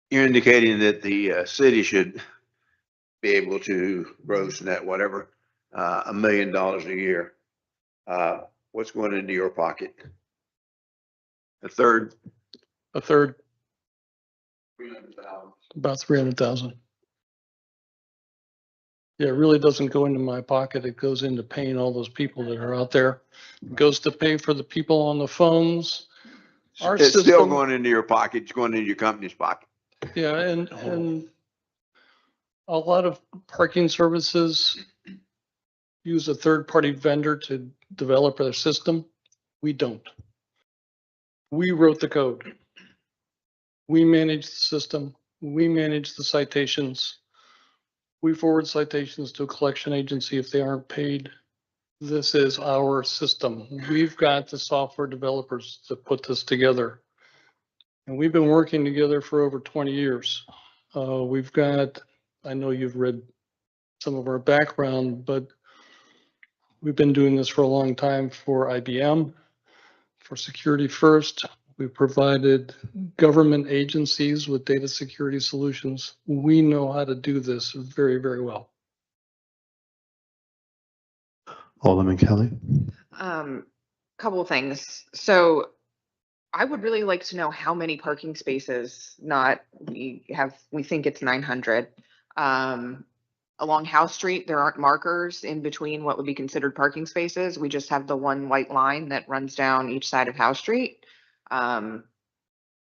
You're indicating that the city should be able to gross net whatever, $1 million a year. What's going into your pocket? A third? A third, 300,000. about 300,000. Yeah, it really doesn't go into my pocket. It goes into paying all those people that are out there. It goes to pay for the people on the phones. Our It's still system- going into your pocket. It's going into your company's pocket. Yeah, and a lot of parking services use a third-party vendor to develop their system. We don't. We wrote the code. We manage the system. We manage the citations. We forward citations to a collection agency if they aren't paid. This is our system. We've got the software developers that put this together. And we've been working together for over 20 years. We've got, I know you've read some of our background, but we've been doing this for a long time for IBM, for Security First. We provided government agencies with data security solutions. We know how to do this very, very well. Alderman Kelly. Couple of things. So I would really like to know how many parking spaces, we think it's 900. Along House Street, there aren't markers in between what would be considered parking spaces. We just have the one white line that runs down each side of House Street.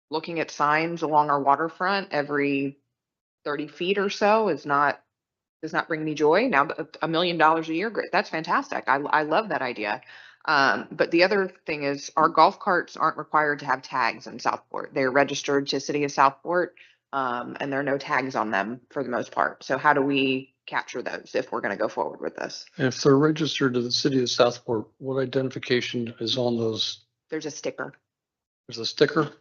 looking at signs along our waterfront every 30 feet or so does not bring me joy. Now, $1 million a year, great. That's fantastic. I love that idea. But the other thing is our golf carts aren't required to have tags in Southport. They're registered to City of Southport, and there are no tags on them for the most part. So how do we capture those if we're going to go forward with this? If they're registered to the city of Southport, what identification is on those? There's a sticker. There's a sticker?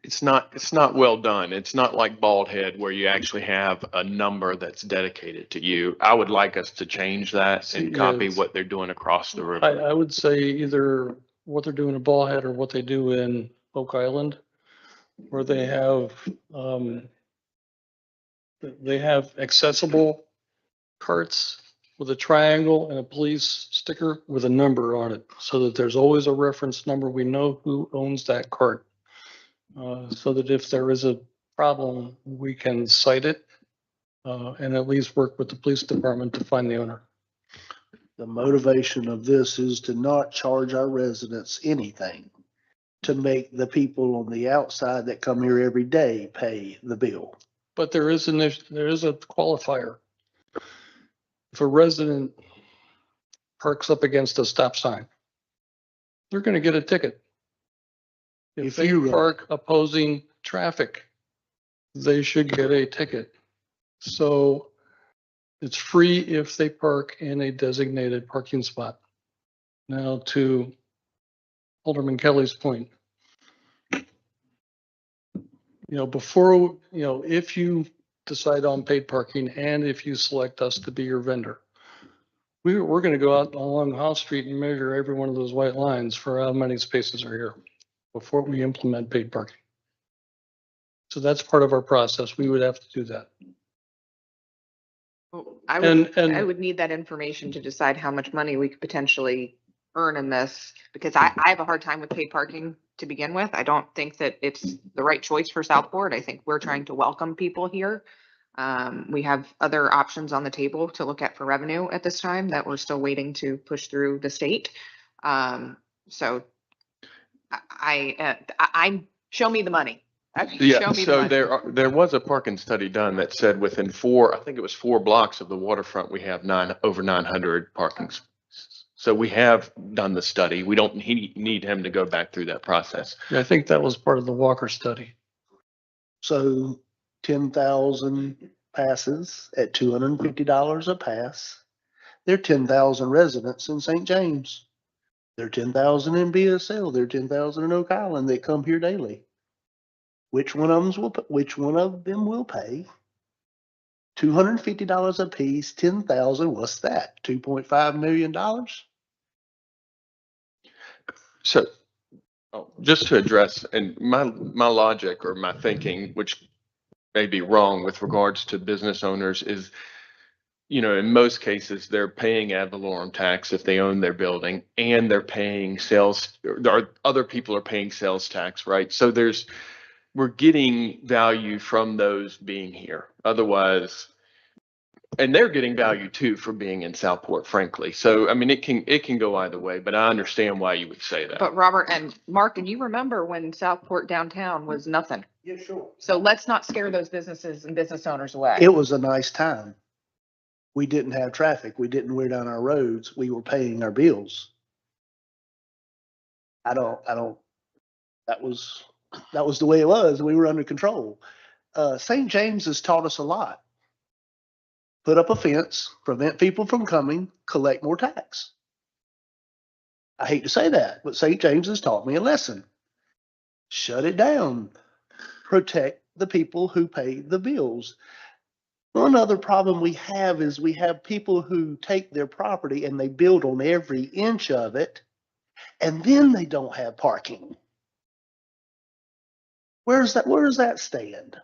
It's not well done. It's not like Bald Head where you actually have a number that's dedicated to you. I would like us to change that and copy Yes. what they're doing across the river. I would say either what they're doing in Ball Head or what they do in Oak Island, where they have accessible carts with a triangle and a police sticker with a number on it, so that there's always a reference number. We know who owns that cart. So that if there is a problem, we can cite it, and at least work with the police department to find the owner. The motivation of this is to not charge our residents anything, to make the people on the outside that come here every day pay the bill. But there is a qualifier. If a resident parks up against a stop sign, they're going to get a ticket. If they park opposing traffic, they should get a ticket. So it's free if they park in a designated parking spot. Now to Alderman Kelly's point, if you decide on paid parking and if you select us to be your vendor, we're going to go out along House Street and measure every one of those white lines for how many spaces are here before we implement paid parking. So that's part of our process. We would have to do that. I would need that information to decide how much money we could potentially earn in this, because I have a hard time with paid parking to begin with. I don't think that it's the right choice for Southport. I think we're trying to welcome people here. We have other options on the table to look at for revenue at this time that we're still waiting to push through the state. So I show me the money. Yeah, so there was a parking study done that said within I think it was 4 blocks of the waterfront, we have over 900 parkings. So we have done the study. We don't need him to go back through that process. Yeah, I think that was part of the Walker study. So 10,000 passes at $250 a pass. There are 10,000 residents in St. James. There are 10,000 in BSL. There are 10,000 in Oak Island that come here daily. Which one of them will pay $250 a piece, 10,000? What's that? $2.5 million? So just to address, and my logic or my thinking, which may be wrong with regards to business owners, is, in most cases, they're paying ad valorem tax if they own their building, and they're paying other people are paying sales tax, right? So we're getting value from those being here. Otherwise, and they're getting value too for being in Southport, frankly. So, I mean, it can go either way, but I understand why you would say that. But Robert and Mark, and you remember when Southport downtown was nothing? Yeah, sure. So let's not scare those businesses and business owners away. It was a nice time. We didn't have traffic. We didn't wear down our roads. We were paying our bills. That was the way it was. We were under control. St. James has taught us a lot. Put up a fence, prevent people from coming, collect more tax. I hate to say that, but St. James has taught me a lesson. Shut it down. Protect the people who pay the bills. One other problem we have is we have people who take their property and they build on every inch of it, and then they don't have parking. Where does that stand?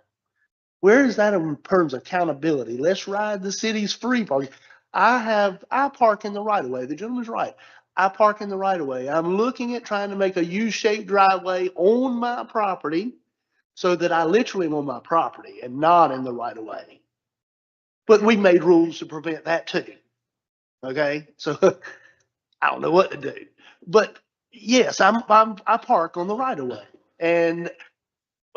Where is that in terms of accountability? Let's ride the city's free parking. I park in the right of way. The gentleman's right. I park in the right of way. I'm looking at trying to make a U-shaped driveway on my property so that I literally am on my property and not in the right of way. But we made rules to prevent that too. Okay, so I don't know what to do. But yes, I park on the right of way, and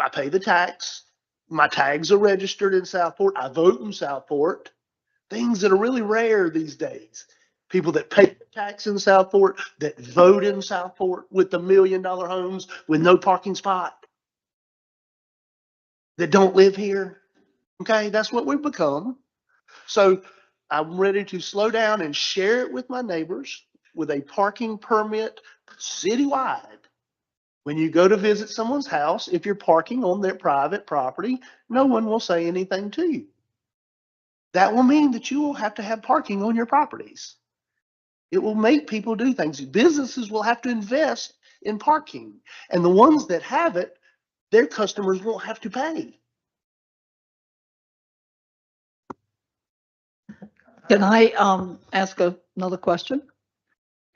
I pay the tax. My tags are registered in Southport. I vote in Southport. Things that are really rare these days. People that pay the tax in Southport, that vote in Southport with the $1 million homes with no parking spot, that don't live here. Okay, that's what we've become. So I'm ready to slow down and share it with my neighbors with a parking permit citywide. When you go to visit someone's house, if you're parking on their private property, no one will say anything to you. That will mean that you will have to have parking on your properties. It will make people do things. Businesses will have to invest in parking. And the ones that have it, their customers won't have to pay. Can I ask another question?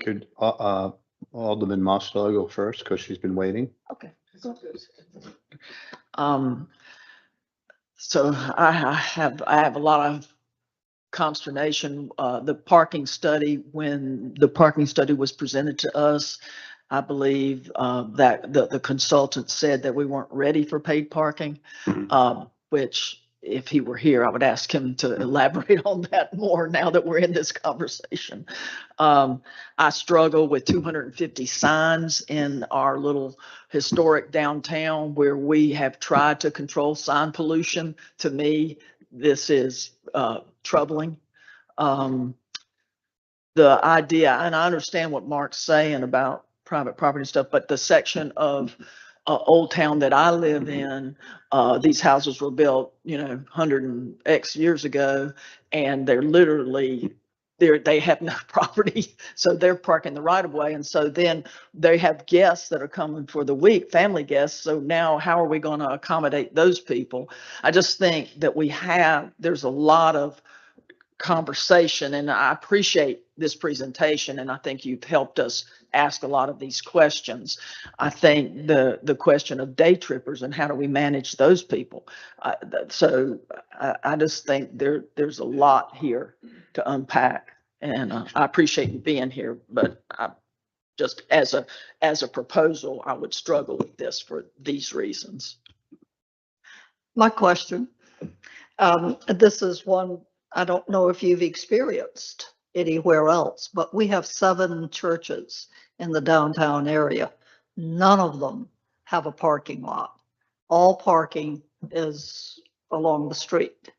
Could Alderman Mostow go first because she's been waiting? Okay. So I have a lot of consternation. The parking study, when the parking study was presented to us, I believe that the consultant said that we weren't ready for paid parking, which if he were here, I would ask him to elaborate on that more now that we're in this conversation. I struggle with 250 signs in our little historic downtown where we have tried to control sign pollution. To me, this is troubling. The idea, and I understand what Mark's saying about private property stuff, but the section of Old Town that I live in, these houses were built, 100 and X years ago, and they're literally, they have no property, so they're parking the right of way. And so then they have guests that are coming for the week, family guests. So now how are we going to accommodate those people? I just think that there's a lot of conversation, and I appreciate this presentation, and I think you've helped us ask a lot of these questions. I think the question of day trippers and how do we manage those people. So I just think there's a lot here to unpack, and I appreciate you being here, but I just as a proposal, I would struggle with this for these reasons. My question, this is one I don't know if you've experienced anywhere else, but we have 7 churches in the downtown area. None of them have a parking lot. All parking is along the street.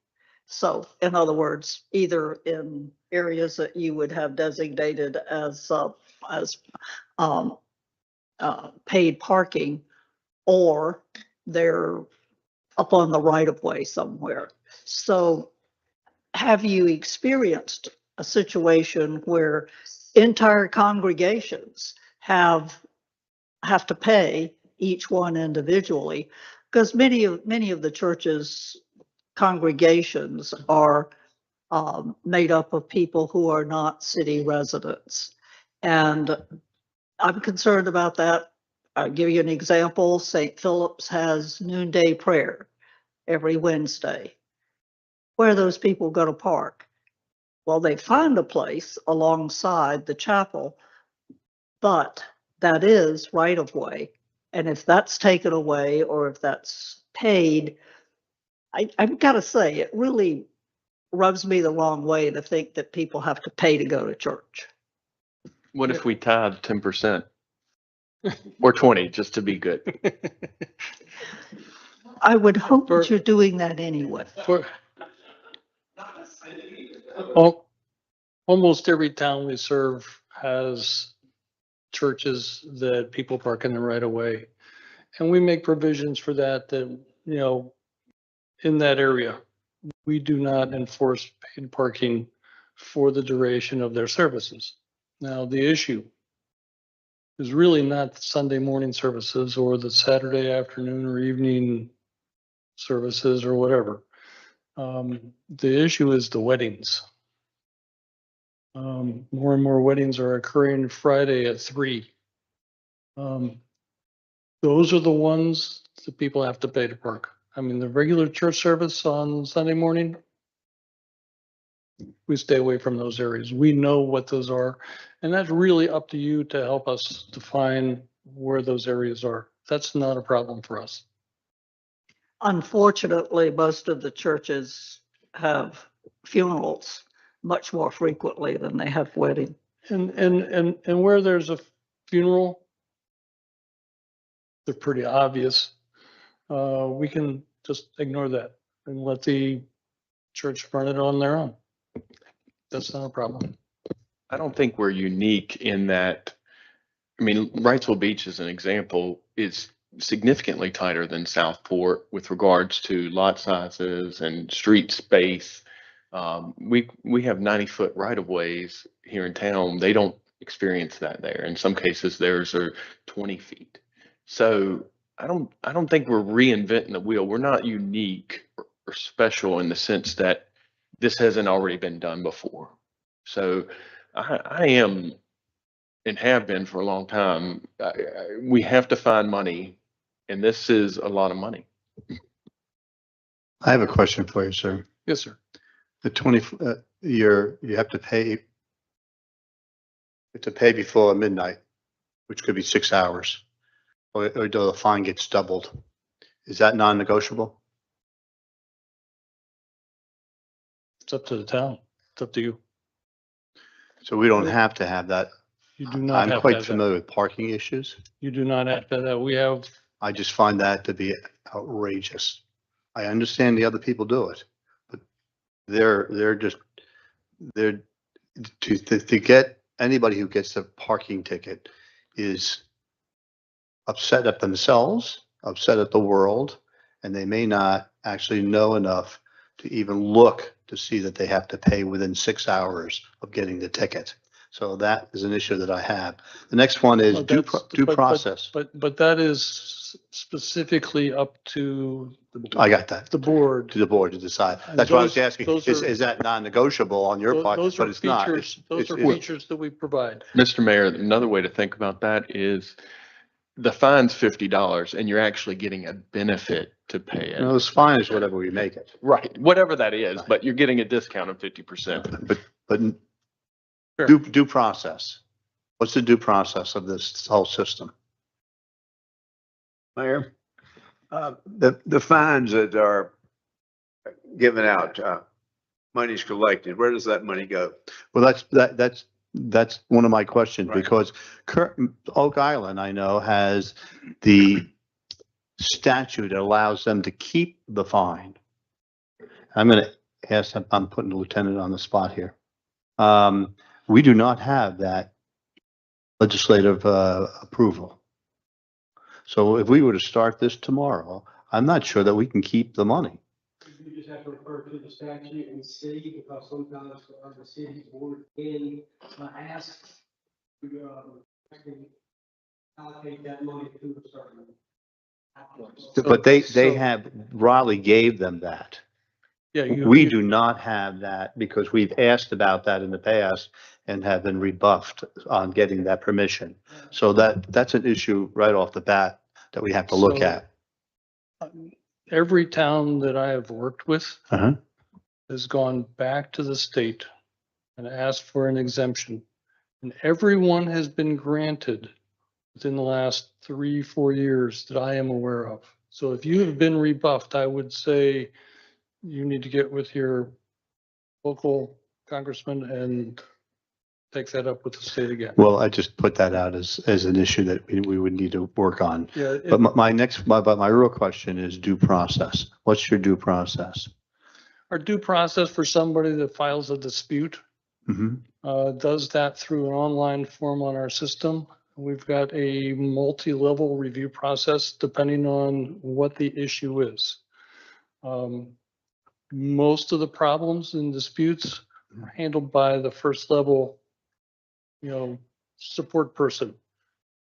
So in other words, either in areas that you would have designated as paid parking, or they're up on the right of way somewhere. So have you experienced a situation where entire congregations have to pay each one individually? Because many of the churches' congregations are made up of people who are not city residents. And I'm concerned about that. I'll give you an example. St. Philip's has noonday prayer every Wednesday. Where are those people going to park? Well, they find a place alongside the chapel, but that is right of way. And if that's taken away or if that's paid, I've got to say, it really rubs me the wrong way to think that people have to pay to go to church. What if we tithe 10%? Or 20, just to be good? I would hope that you're doing that anyway. Almost every town we serve has churches that people park in the right of way. And we make provisions for that, in that area. We do not enforce paid parking for the duration of their services. Now, the issue is really not the Sunday morning services or the Saturday afternoon or evening services or whatever. The issue is the weddings. More and more weddings are occurring Friday at 3. Those are the ones that people have to pay to park. I mean, the regular church service on Sunday morning, we stay away from those areas. We know what those are, and that's really up to you to help us define where those areas are. That's not a problem for us. Unfortunately, most of the churches have funerals much more frequently than they have weddings. And where there's a funeral, they're pretty obvious. We can just ignore that and let the church run it on their own. That's not a problem. I don't think we're unique in that. I mean, Wrightsville Beach as an example is significantly tighter than Southport with regards to lot sizes and street space. We have 90-foot right of ways here in town. They don't experience that there. In some cases, theirs are 20 feet. So I don't think we're reinventing the wheel. We're not unique or special in the sense that this hasn't already been done before. So I am and have been for a long time. We have to find money, and this is a lot of money. I have a question for you, sir. Yes, sir. The 20, you have to pay before midnight, which could be 6 hours, or the fine gets doubled. Is that non-negotiable? It's up to the town. It's up to you. So we don't have to have that. You do not I'm have to quite have that. familiar with parking issues. You do not have to have, we have, I just find that to be outrageous. I understand the other people do it, but they're to get anybody who gets a parking ticket is upset at themselves, upset at the world, and they may not actually know enough to even look to see that they have to pay within 6 hours of getting the ticket. So that is an issue that I have. The next one is Well, due that's- process. But that is specifically up to I got that. the board. To the board to decide. And That's what I was those- asking. those Is, are- is that non-negotiable on your part? Those But are it's not. features, those are it's- features that we provide. Mr. Mayor, another way to think about that is the fine's $50 and you're actually getting a benefit to pay it. No, it's fine is whatever we make it. Right, whatever that is, but you're getting a discount of 50%. But Sure. due process. What's the due process of this whole system? Mayor, the fines that are given out, money's collected, where does that money go? Well, that's one of my questions, Right. because Oak Island, I know, has the statute that allows them to keep the fine. I'm going to ask, I'm putting the lieutenant on the spot here. We do not have that legislative approval. So if we were to start this tomorrow, I'm not sure that we can keep the money. You just have to refer to the statute and see, because sometimes the city board can ask to allocate that money to a certain. But they have, Raleigh gave them that. Yeah, We do not have that because we've asked about that in the past and have been rebuffed on getting that permission. So that's an issue right off the bat that we have to look So- at. Every town that I have worked with Uh-huh. has gone back to the state and asked for an exemption. And everyone has been granted within the last 3-4 years that I am aware of. So if you have been rebuffed, I would say you need to get with your local congressman and take that up with the state again. Well, I just put that out as an issue that we would need to work on. Yeah, But my real question is due process. What's your due process? our due process for somebody that files a dispute Mhm. does that through an online form on our system. We've got a multi-level review process depending on what the issue is. Most of the problems and disputes are handled by the first level, support person.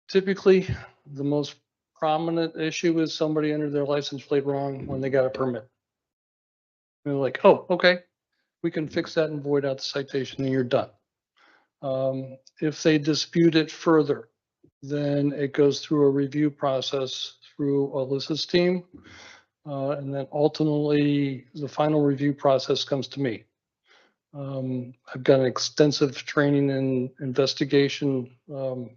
Typically, the most prominent issue is somebody entered their license plate wrong when they got a permit. They're like, oh, okay, we can fix that and void out the citation and you're done. If they dispute it further, then it goes through a review process through Alyssa's team. And then ultimately, the final review process comes to me. I've got an extensive training in investigation from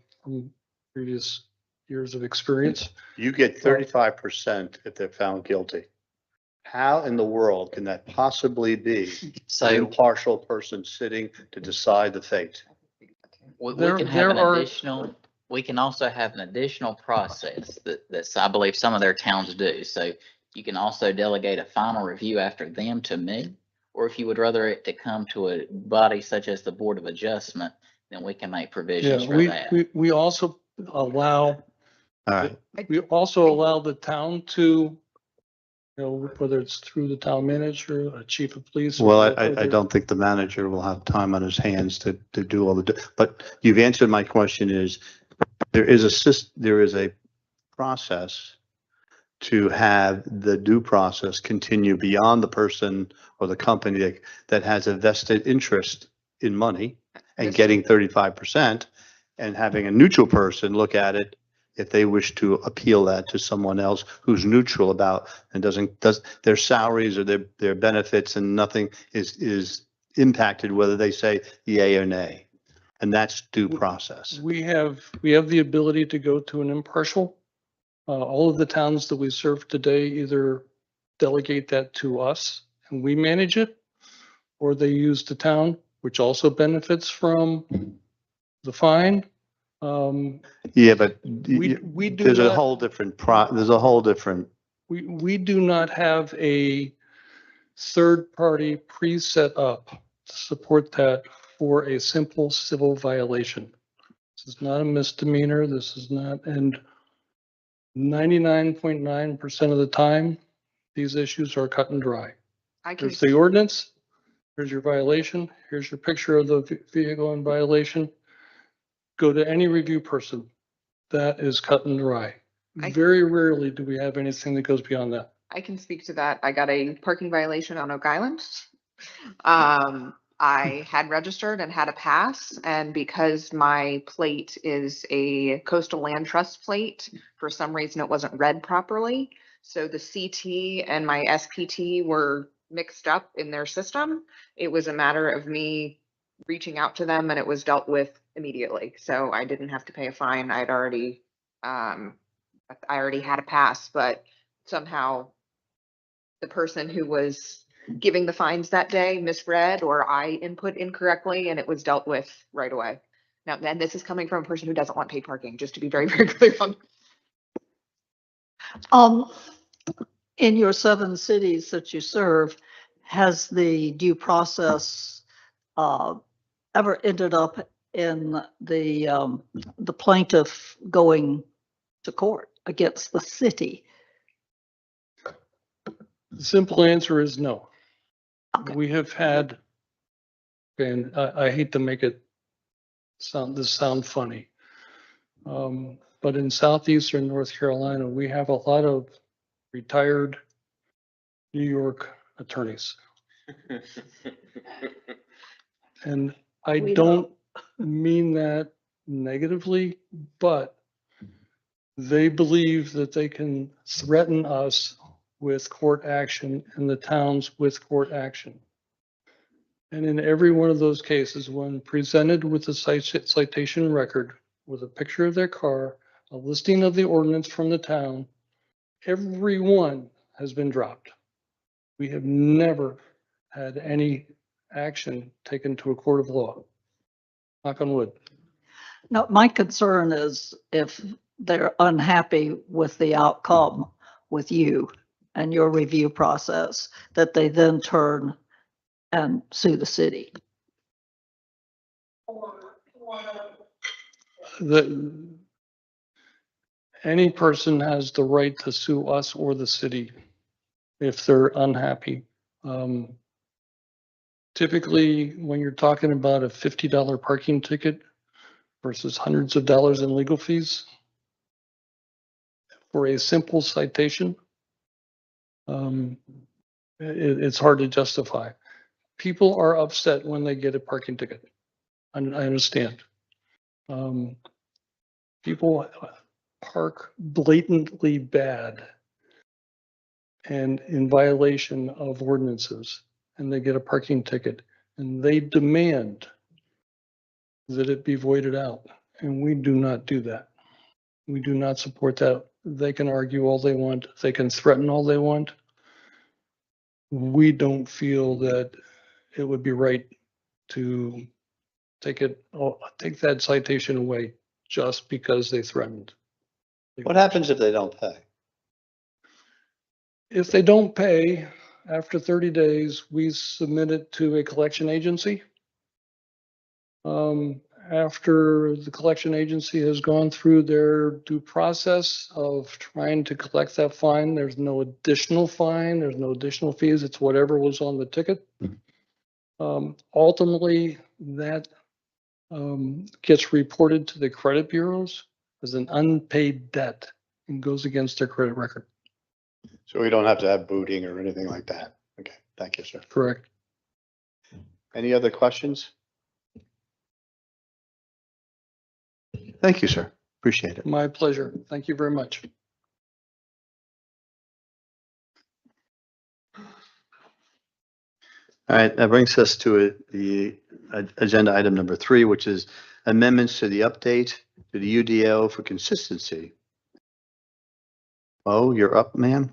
previous years of experience. You get 35% if they're found guilty. How in the world can that possibly be an So impartial person sitting to decide the fate? we There- can have there an are- additional, we can also have an additional process that's, I believe some of their towns do. So you can also delegate a final review after them to me, or if you would rather it to come to a body such as the Board of Adjustment, then we can make provisions Yeah, for that. we also allow, All right. we also allow the town to, you know, whether it's through the town manager, a chief of police. Well, or I other- don't think the manager will have time on his hands to do all the, but you've answered my question is, there is a process to have the due process continue beyond the person or the company that has a vested interest in money and Mr. getting 35% and having a neutral person look at it if they wish to appeal that to someone else who's neutral about and does their salaries or their benefits and nothing is impacted whether they say yay or nay. And that's due process. We have the ability to go to an impartial. All of the towns that we serve today either delegate that to us and we manage it, or they use the town, which also benefits from the fine. Yeah, but We do there's a not- whole different there's a whole different, We do not have a third party pre-set up to support that for a simple civil violation. This is not a misdemeanor. This is not, and 99.9% of the time, these issues are cut and dry. I can, There's the ordinance, here's your violation, here's your picture of the vehicle in violation. Go to any review person. That is cut and dry. Very rarely do we have anything that goes beyond that. I can speak to that. I got a parking violation on Oak Island. I had registered and had a pass, and because my plate is a coastal land trust plate, for some reason it wasn't read properly. So the CT and my SPT were mixed up in their system. It was a matter of me reaching out to them and it was dealt with immediately. So I didn't have to pay a fine. I already had a pass, but somehow the person who was giving the fines that day misread, or I input incorrectly, and it was dealt with right away. Now, then this is coming from a person who doesn't want paid parking, just to be very, very clear on. In your 7 cities that you serve, has the due process ever ended up in the plaintiff going to court against the city? The simple answer is no. We have had, and I hate to make it sound funny, but in southeastern North Carolina, we have a lot of retired New York attorneys. And I don't mean that negatively, but they believe that they can threaten us with court action and the towns with court action. And in every one of those cases, when presented with a citation record with a picture of their car, a listing of the ordinance from the town, every one has been dropped. We have never had any action taken to a court of law. Knock on wood. No, my concern is if they're unhappy with the outcome with you and your review process, that they then turn and sue the city. Any person has the right to sue us or the city if they're unhappy. Typically, when you're talking about a $50 parking ticket versus hundreds of dollars in legal fees for a simple citation, it's hard to justify. People are upset when they get a parking ticket. I understand. People park blatantly bad and in violation of ordinances, and they get a parking ticket, and they demand that it be voided out. And we do not do that. We do not support that. They can argue all they want. They can threaten all they want. we don't feel that it would be right to take that citation away just because they threatened. What happens if they don't pay? If they don't pay, after 30 days, we submit it to a collection agency. After the collection agency has gone through their due process of trying to collect that fine, there's no additional fine, there's no additional fees, it's whatever was on the ticket. Ultimately, that gets reported to the credit bureaus as an unpaid debt and goes against their credit record. So we don't have to have booting or anything like that. Okay, thank you, sir. Correct. Any other questions? Thank you, sir. Appreciate it. My pleasure. Thank you very much. All right, that brings us to the agenda item number 3, which is amendments to the update to the UDO for consistency. Oh, you're up, man.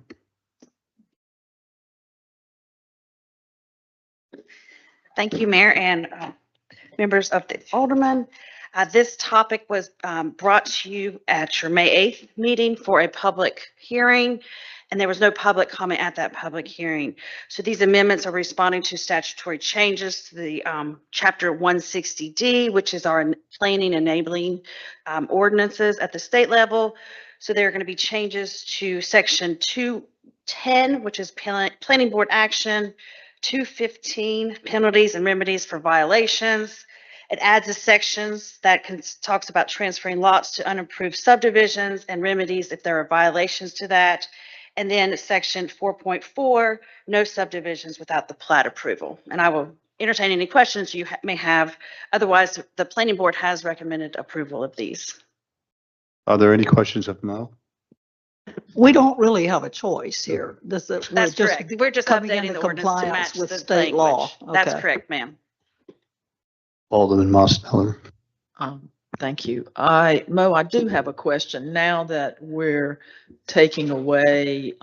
Thank you, Mayor and members of the Aldermen. This topic was brought to you at your May 8th meeting for a public hearing, and there was no public comment at that public hearing. So these amendments are responding to statutory changes to the Chapter 160D, which is our planning enabling ordinances at the state level. So there are going to be changes to Section 210, which is planning board action, 215, penalties and remedies for violations. It adds a sections that talks about transferring lots to unapproved subdivisions and remedies if there are violations to that. And then section 4.4, no subdivisions without the plat approval. And I will entertain any questions you may have. Otherwise, the planning board has recommended approval of these. Are there any questions of Mo? We don't really have a choice here. That's correct. We're just coming updating into the ordinance to compliance match with the state law. language. That's Okay. correct, ma'am. Alderman Mossmiller. Thank you. Mo, I do have a question. Now that we're taking away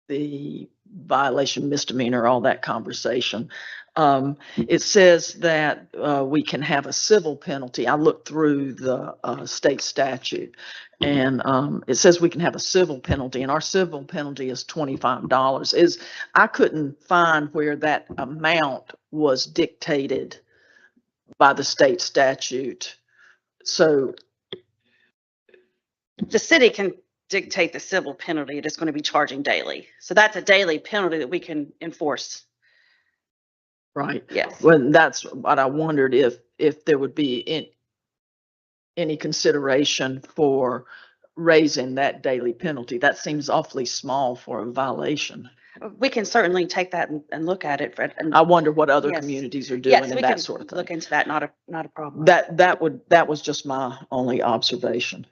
the violation, misdemeanor, all that conversation, it says that we can have a civil penalty. I looked through the state statute, and it says we can have a civil penalty, and our civil penalty is $25. I couldn't find where that amount was dictated by the state statute. So The city can dictate the civil penalty. It is going to be charging daily. So that's a daily penalty that we can enforce. right. Yes. Well, that's what I wondered, if there would be any consideration for raising that daily penalty. That seems awfully small for a violation. We can certainly take that and look at it. And I wonder what other Yes. communities are yes, doing we and that can sort of look thing. into that. Not a problem. That was just my only observation.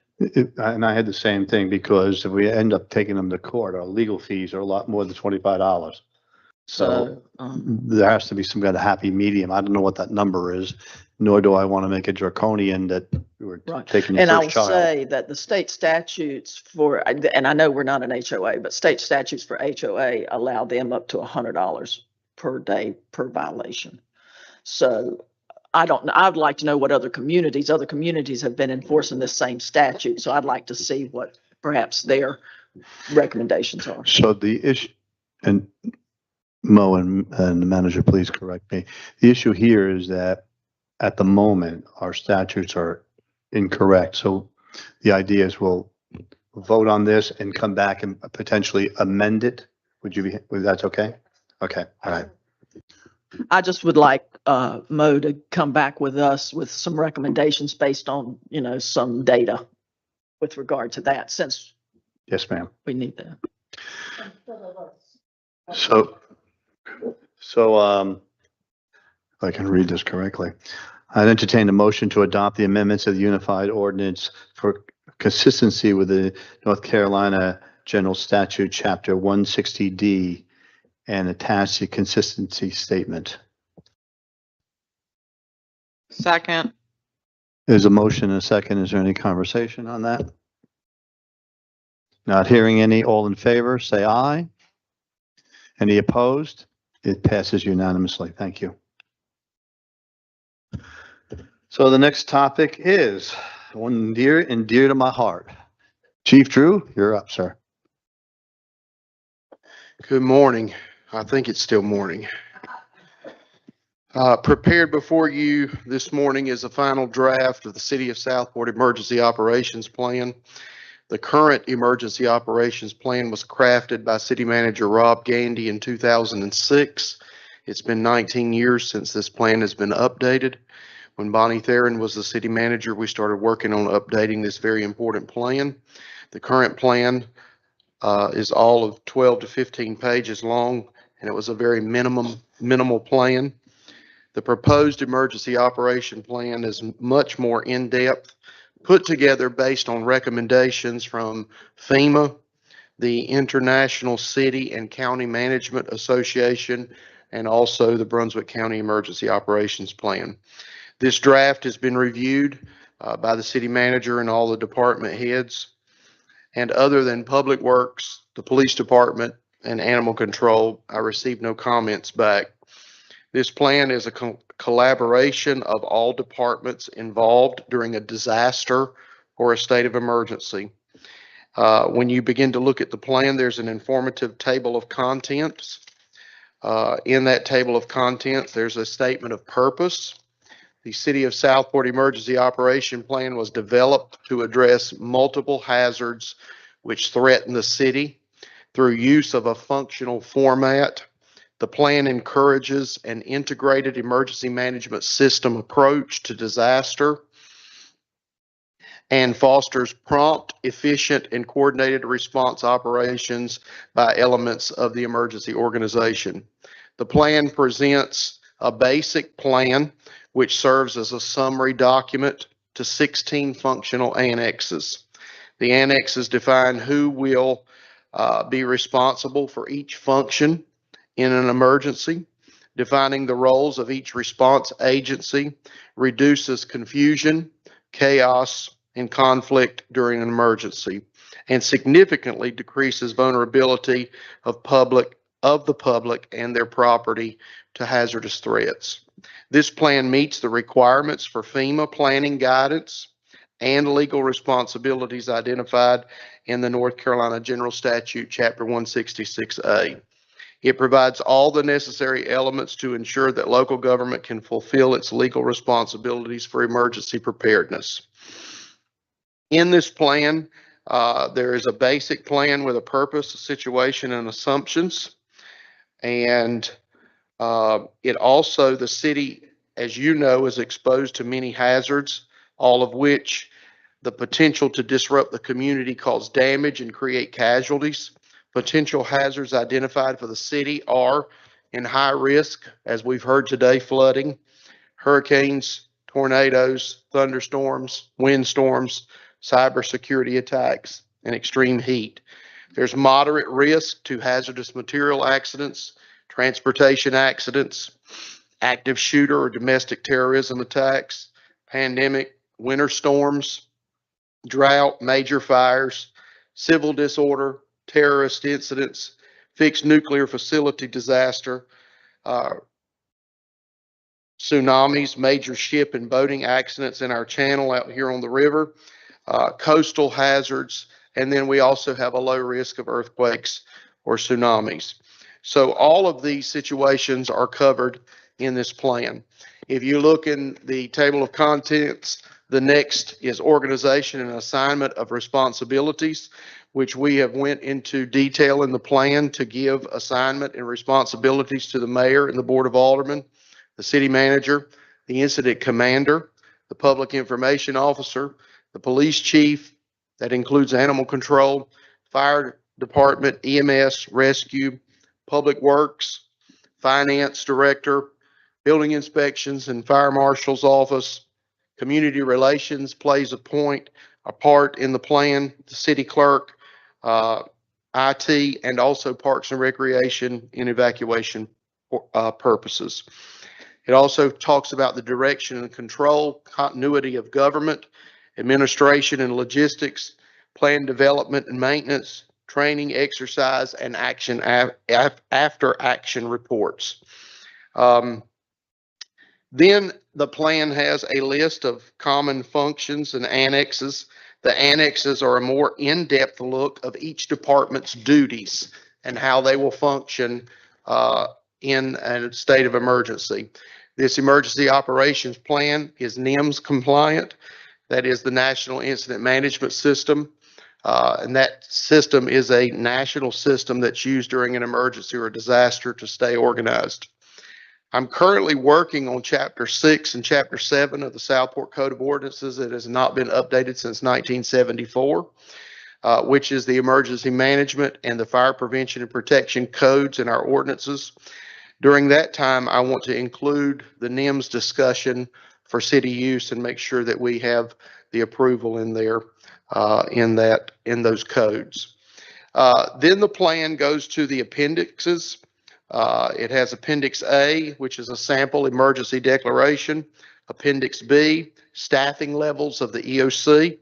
And I had the same thing, because if we end up taking them to court, our legal fees are a lot more than $25. So there has to be some kind of happy medium. I don't know what that number is, nor do I want to make it draconian that we're Right. taking the And I will first child. say that the state statutes and I know we're not an HOA, but state statutes for HOA allow them up to $100 per day per violation. So I don't know. I'd like to know what other communities have been enforcing this same statute. So I'd like to see what perhaps their recommendations are. So the issue, and Mo and the manager, please correct me. The issue here is that at the moment, our statutes are incorrect. So the idea is we'll vote on this and come back and potentially amend it. That's okay? Okay, all right. I just would like Mo to come back with us with some recommendations based on, some data with regard to that, since Yes, ma'am. we need that. So, if I can read this correctly, I'd entertain a motion to adopt the amendments of the Unified Ordinance for consistency with the North Carolina General Statute, Chapter 160D, and attach the consistency statement. Second. There's a motion and a second. Is there any conversation on that? Not hearing any. All in favor, say aye. Any opposed? It passes unanimously. Thank you. So the next topic is one near and dear to my heart. Chief Drew, you're up, sir. Good morning. I think it's still morning. Prepared before you this morning is a final draft of the City of Southport Emergency Operations Plan. The current Emergency Operations Plan was crafted by City Manager Rob Gandy in 2006. It's been 19 years since this plan has been updated. When Bonnie Theron was the city manager, we started working on updating this very important plan. The current plan is all of 12 to 15 pages long, and it was a very minimal plan. The proposed emergency operation plan is much more in-depth, put together based on recommendations from FEMA, the International City and County Management Association, and also the Brunswick County Emergency Operations Plan. This draft has been reviewed by the city manager and all the department heads. And other than Public Works, the Police Department, and Animal Control, I received no comments back. This plan is a collaboration of all departments involved during a disaster or a state of emergency. When you begin to look at the plan, there's an informative table of contents. In that table of contents, there's a statement of purpose. The City of Southport Emergency Operation Plan was developed to address multiple hazards which threaten the city through use of a functional format. The plan encourages an integrated emergency management system approach to disaster and fosters prompt, efficient, and coordinated response operations by elements of the emergency organization. The plan presents a basic plan which serves as a summary document to 16 functional annexes. The annexes define who will be responsible for each function in an emergency. Defining the roles of each response agency reduces confusion, chaos, and conflict during an emergency, and significantly decreases vulnerability of the public and their property to hazardous threats. This plan meets the requirements for FEMA planning guidance and legal responsibilities identified in the North Carolina General Statute, Chapter 166A. It provides all the necessary elements to ensure that local government can fulfill its legal responsibilities for emergency preparedness. In this plan, there is a basic plan with a purpose, a situation, and assumptions. And it also, the city, as you know, is exposed to many hazards, all of which the potential to disrupt the community cause damage and create casualties. Potential hazards identified for the city are in high risk, as we've heard today, flooding, hurricanes, tornadoes, thunderstorms, windstorms, cybersecurity attacks, and extreme heat. There's moderate risk to hazardous material accidents, transportation accidents, active shooter or domestic terrorism attacks, pandemic, winter storms, drought, major fires, civil disorder, terrorist incidents, fixed nuclear facility disaster, tsunamis, major ship and boating accidents in our channel out here on the river, coastal hazards, and then we also have a low risk of earthquakes or tsunamis. So all of these situations are covered in this plan. If you look in the table of contents, the next is organization and assignment of responsibilities, which we have went into detail in the plan to give assignment and responsibilities to the mayor and the board of aldermen, the city manager, the incident commander, the public information officer, the police chief, that includes animal control, fire department, EMS, rescue, public works, finance director, building inspections and fire marshal's office. Community relations plays a part in the plan, the city clerk, IT, and also parks and recreation in evacuation purposes. It also talks about the direction and control, continuity of government, administration and logistics, plan development and maintenance, training, exercise, and action after action reports. Then the plan has a list of common functions and annexes. The annexes are a more in-depth look of each department's duties and how they will function in a state of emergency. This emergency operations plan is NIMS compliant. That is the National Incident Management System. And that system is a national system that's used during an emergency or a disaster to stay organized. I'm currently working on Chapter 6 and Chapter 7 of the Southport Code of Ordinances. It has not been updated since 1974, which is the emergency management and the fire prevention and protection codes in our ordinances. During that time, I want to include the NIMS discussion for city use and make sure that we have the approval in there in those codes. Then the plan goes to the appendixes. It has Appendix A, which is a sample emergency declaration. Appendix B, staffing levels of the EOC.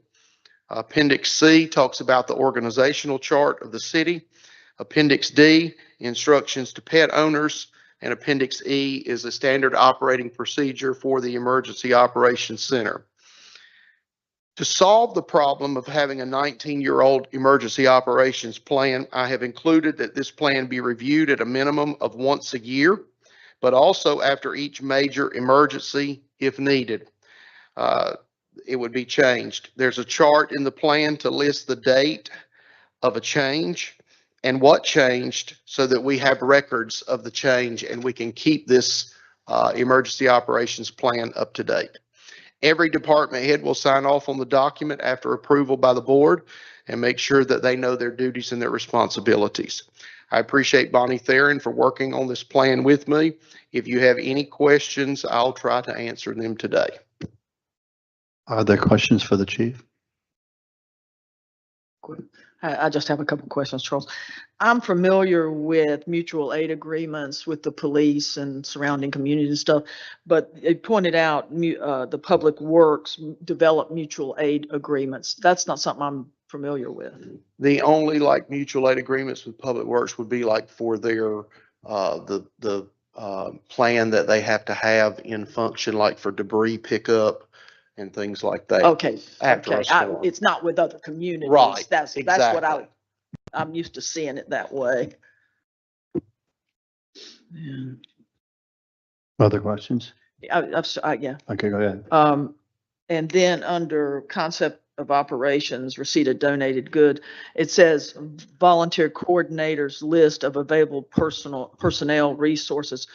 Appendix C talks about the organizational chart of the city. Appendix D, instructions to pet owners. And Appendix E is a standard operating procedure for the Emergency Operations Center. To solve the problem of having a 19-year-old emergency operations plan, I have included that this plan be reviewed at a minimum of once a year, but also after each major emergency if needed. It would be changed. There's a chart in the plan to list the date of a change and what changed so that we have records of the change and we can keep this emergency operations plan up to date. Every department head will sign off on the document after approval by the board and make sure that they know their duties and their responsibilities. I appreciate Bonnie Theron for working on this plan with me. If you have any questions, I'll try to answer them today. Are there questions for the chief? I just have a couple of questions, Charles. I'm familiar with mutual aid agreements with the police and surrounding community and stuff, but it pointed out the public works develop mutual aid agreements. That's not something I'm familiar with. The only like mutual aid agreements with public works would be like for their the plan that they have to have in function, like for debris pickup and things like that. Okay. After a storm. It's not with other communities. Right, That's what exactly. I'm used to seeing it that way. Yeah. Other questions? Yeah. Okay, go ahead. And then under concept of operations, receipt of donated good, it says volunteer coordinators list of available personnel resources.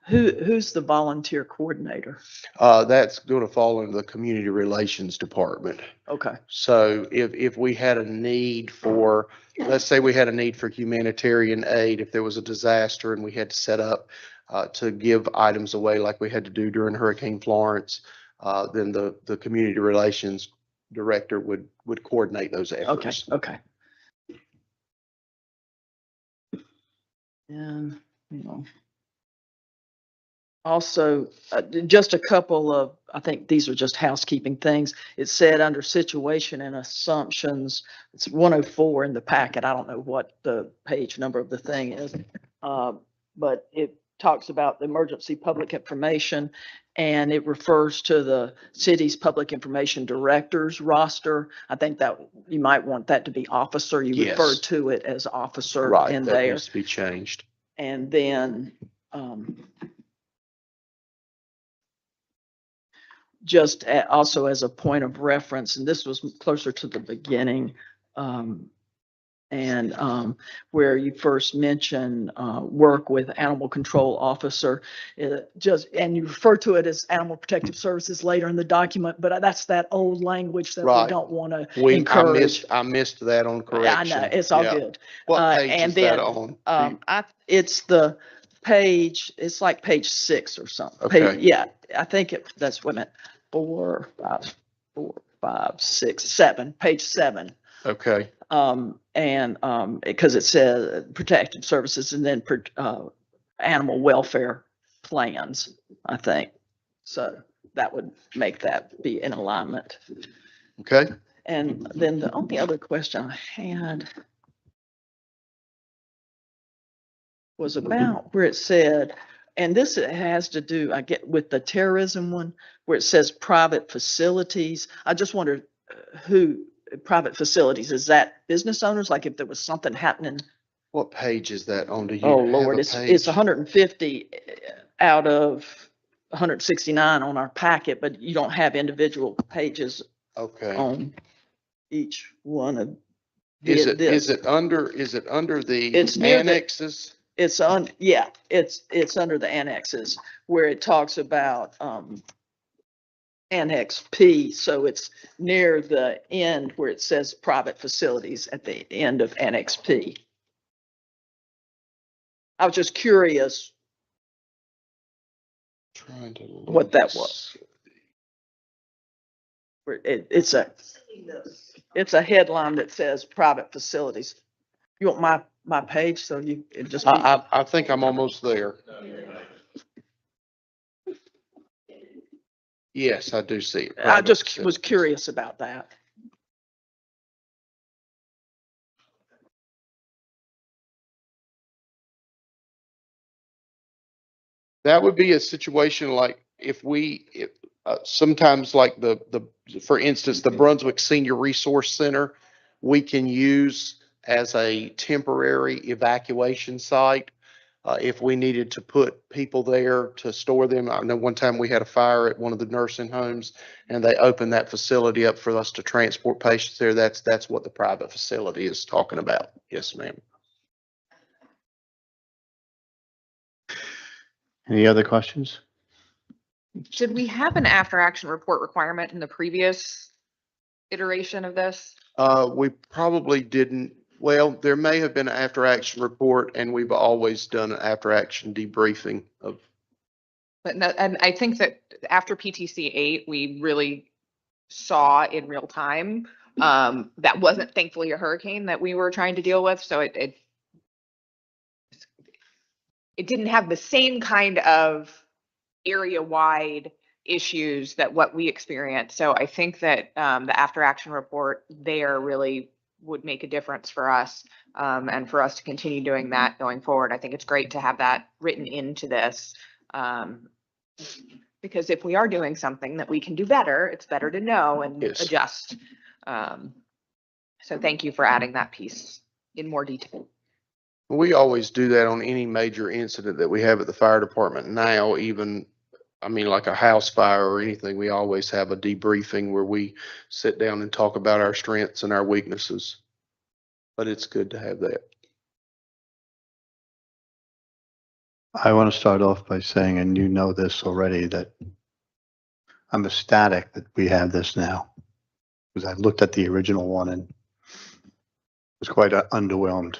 Who's the volunteer coordinator? That's going to fall into the community relations department. Okay. So if we had a need for, let's say we had a need for humanitarian aid, if there was a disaster and we had to set up to give items away like we had to do during Hurricane Florence, then the community relations director would coordinate those efforts. Okay. And, also, just a couple of, I think these are just housekeeping things. It said under situation and assumptions, it's 104 in the packet. I don't know what the page number of the thing is. But it talks about the emergency public information and it refers to the city's public information director's roster. I think that you might want that to be officer. You referred to it as officer in there. That needs to be changed. And then, just also as a point of reference, and this was closer to the beginning, where you first mentioned work with animal control officer, and you refer to it as animal protective services later in the document, but that's that old language that we don't want to encourage. I missed that on correction. I know, it's all good. What page is that on? It's the page, it's like page 6 or something. Okay. I think that's what it, 4, 5, 6, 7, page 7. Okay. Because it says protective services and then animal welfare plans, I think. So that would make that be in alignment. Okay. And then the only other question I had, was about, where it said, and this has to do, I get with the terrorism one, where it says private facilities. I just wondered who, private facilities, is that business owners? Like if there was something happening? What page is that on? Do you Oh, have Lord, a it's page? 150 out of 169 on our packet, but you don't have individual pages Okay. on each one of Is this. it under the It's near the- annexes? It's on, yeah, it's under the annexes where it talks about, Annex P, so it's near the end where it says private facilities at the end of Annex P. I was just curious Trying to what that was. It's a headline that says private facilities. You want my page, so you, it just. I think I'm almost there. Yes, I do see it. I just was curious about that. That would be a situation like if sometimes like for instance, the Brunswick Senior Resource Center, we can use as a temporary evacuation site. If we needed to put people there to store them. I know one time we had a fire at one of the nursing homes and they opened that facility up for us to transport patients there. That's what the private facility is talking about. Yes, ma'am. Any other questions? Did we have an after action report requirement in the previous iteration of this? We probably didn't. Well, there may have been an after action report and we've always done an after action debriefing of. But no, and I think that after PTC 8, we really saw in real time, that wasn't thankfully a hurricane that we were trying to deal with. So it didn't have the same kind of area-wide issues that what we experienced. So I think that the after action report there really would make a difference for us, and for us to continue doing that going forward. I think it's great to have that written into this, because if we are doing something that we can do better, it's better to know and adjust. So thank you for adding that piece in more detail. We always do that on any major incident that we have at the fire department now, even, I mean, like a house fire or anything, we always have a debriefing where we sit down and talk about our strengths and our weaknesses. But it's good to have that. I want to start off by saying, and you know this already, that I'm ecstatic that we have this now. Because I looked at the original one and was quite underwhelmed.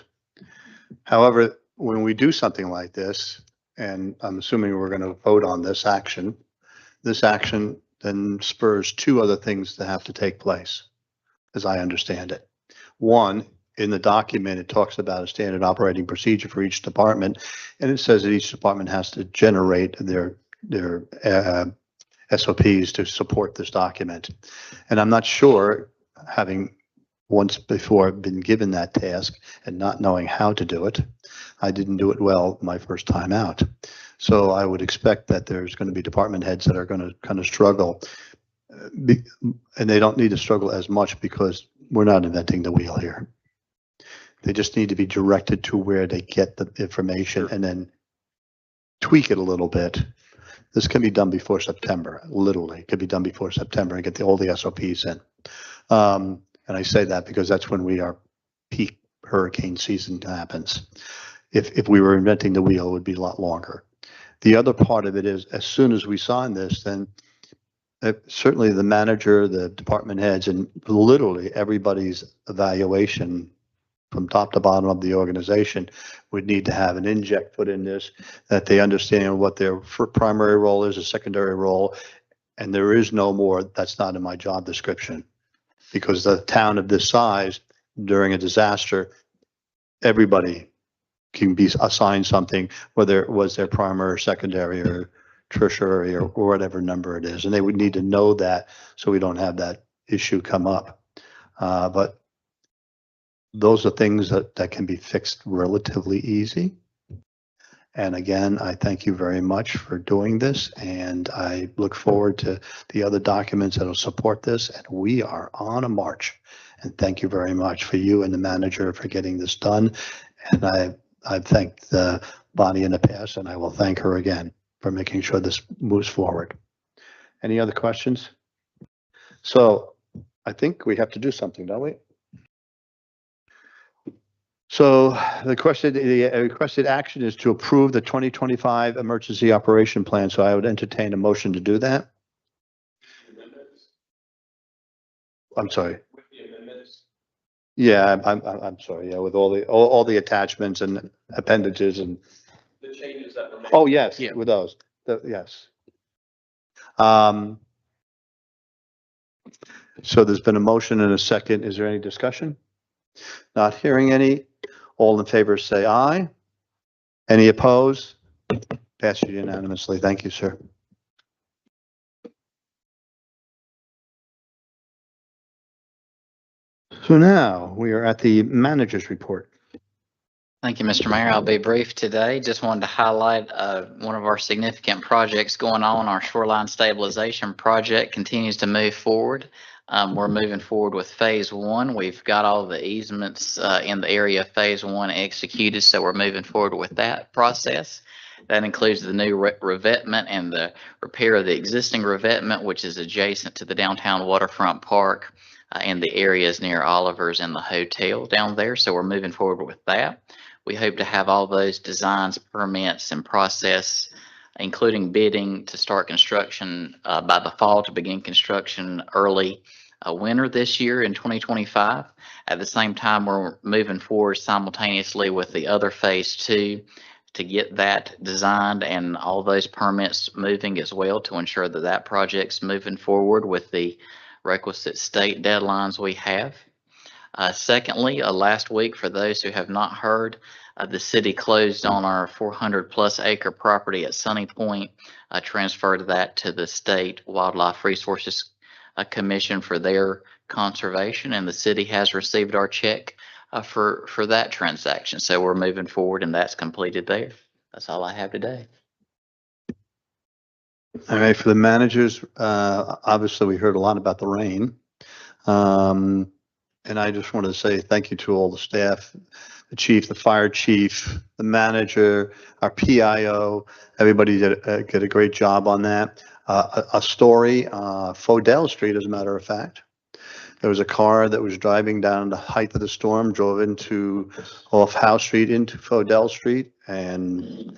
However, when we do something like this, and I'm assuming we're going to vote on this action then spurs two other things that have to take place, as I understand it. One, in the document, it talks about a standard operating procedure for each department, and it says that each department has to generate their SOPs to support this document. And I'm not sure, having once before been given that task and not knowing how to do it, I didn't do it well my first time out. So I would expect that there's going to be department heads that are going to kind of struggle, and they don't need to struggle as much because we're not inventing the wheel here. They just need to be directed to where they get the information and then tweak it a little bit. This can be done before September, literally. It could be done before September and get all the SOPs in. And I say that because that's when our peak hurricane season happens. If we were inventing the wheel, it would be a lot longer. The other part of it is, as soon as we sign this, then certainly the manager, the department heads, and literally everybody's evaluation from top to bottom of the organization would need to have an inject put in this, that they understand what their primary role is, a secondary role, and there is no more, that's not in my job description. Because the town of this size, during a disaster, everybody can be assigned something, whether it was their primary or secondary or tertiary or whatever number it is. And they would need to know that so we don't have that issue come up. But those are things that can be fixed relatively easy. And again, I thank you very much for doing this, and I look forward to the other documents that will support this. And we are on a march. And thank you very much for you and the manager for getting this done. And I've thanked Bonnie in the past, and I will thank her again for making sure this moves forward. Any other questions? So I think we have to do something, don't we? So the requested action is to approve the 2025 emergency operation plan. So I would entertain a motion to do that. I'm sorry. Yeah, I'm sorry. Yeah, with all the attachments and appendages and The changes that were made. oh yes, Yeah. with those. Yes. So there's been a motion and a second. Is there any discussion? Not hearing any. All in favor say aye. Any opposed? Passes unanimously. Thank you, sir. So now we are at the manager's report. Thank you, Mr. Mayor. I'll be brief today. Just wanted to highlight one of our significant projects going on. Our shoreline stabilization project continues to move forward. We're moving forward with phase one. We've got all the easements in the area of phase one executed, so we're moving forward with that process. That includes the new revetment and the repair of the existing revetment, which is adjacent to the downtown waterfront park and the areas near Oliver's and the hotel down there. So we're moving forward with that. We hope to have all those designs, permits, and process, including bidding, to start construction by the fall, to begin construction early winter this year in 2025. At the same time, we're moving forward simultaneously with the other phase two to get that designed and all those permits moving as well, to ensure that that project's moving forward with the requisite state deadlines we have. Secondly, last week, for those who have not heard, the city closed on our 400+ acre property at Sunny Point, transferred that to the State Wildlife Resources Commission for their conservation, and the city has received our check for that transaction. So we're moving forward, and that's completed there. That's all I have today. All right, for the managers, obviously we heard a lot about the rain. And I just want to say thank you to all the staff, the chief, the fire chief, the manager, our PIO, everybody did a great job on that. A story, Fodell Street, as a matter of fact. There was a car that was driving down the height of the storm, drove off House Street into Fodell Street, and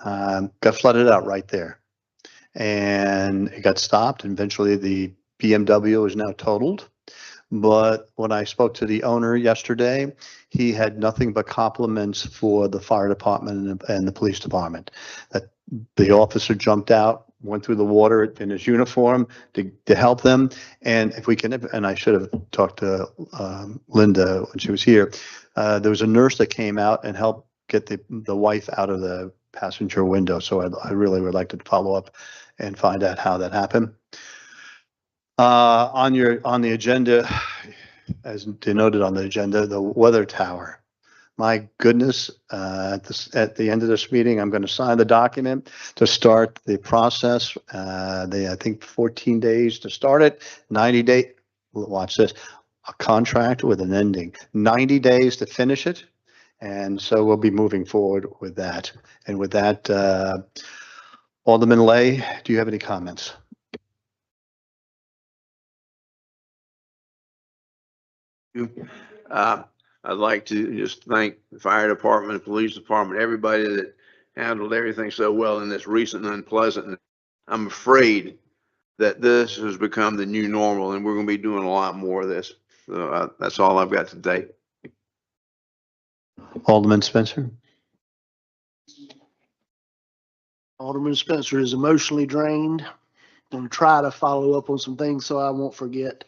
got flooded out right there. And it got stopped, and eventually the BMW is now totaled. But when I spoke to the owner yesterday, he had nothing but compliments for the fire department and the police department. That the officer jumped out, went through the water in his uniform to help them. And if we can, and I should have talked to Linda when she was here, there was a nurse that came out and helped get the wife out of the passenger window. So I really would like to follow up and find out how that happened. On the agenda, as denoted on the agenda, the weather tower. My goodness, at the end of this meeting, I'm going to sign the document to start the process. I think 14 days to start it, 90 days. Watch this, a contract with an ending, 90 days to finish it. And so we'll be moving forward with that. And with that, Alderman Lay, do you have any comments? I'd like to just thank the fire department, the police department, everybody that handled everything so well in this recent unpleasant. I'm afraid that this has become the new normal, and we're going to be doing a lot more of this. So that's all I've got today. Alderman Spencer. Alderman Spencer is emotionally drained. I'm going to try to follow up on some things so I won't forget.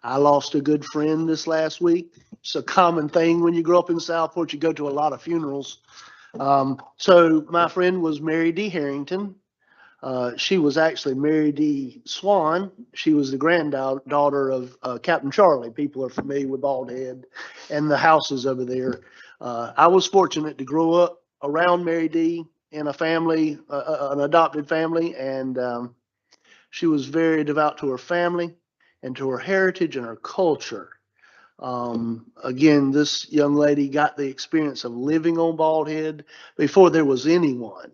I lost a good friend this last week. It's a common thing when you grow up in Southport, you go to a lot of funerals. So my friend was Mary D. Harrington. She was actually Mary D. Swan. She was the granddaughter of Captain Charlie. People are familiar with Bald Head and the houses over there. I was fortunate to grow up around Mary D. in a family, an adopted family, and she was very devout to her family and to her heritage and her culture. Again, this young lady got the experience of living on Bald Head before there was anyone.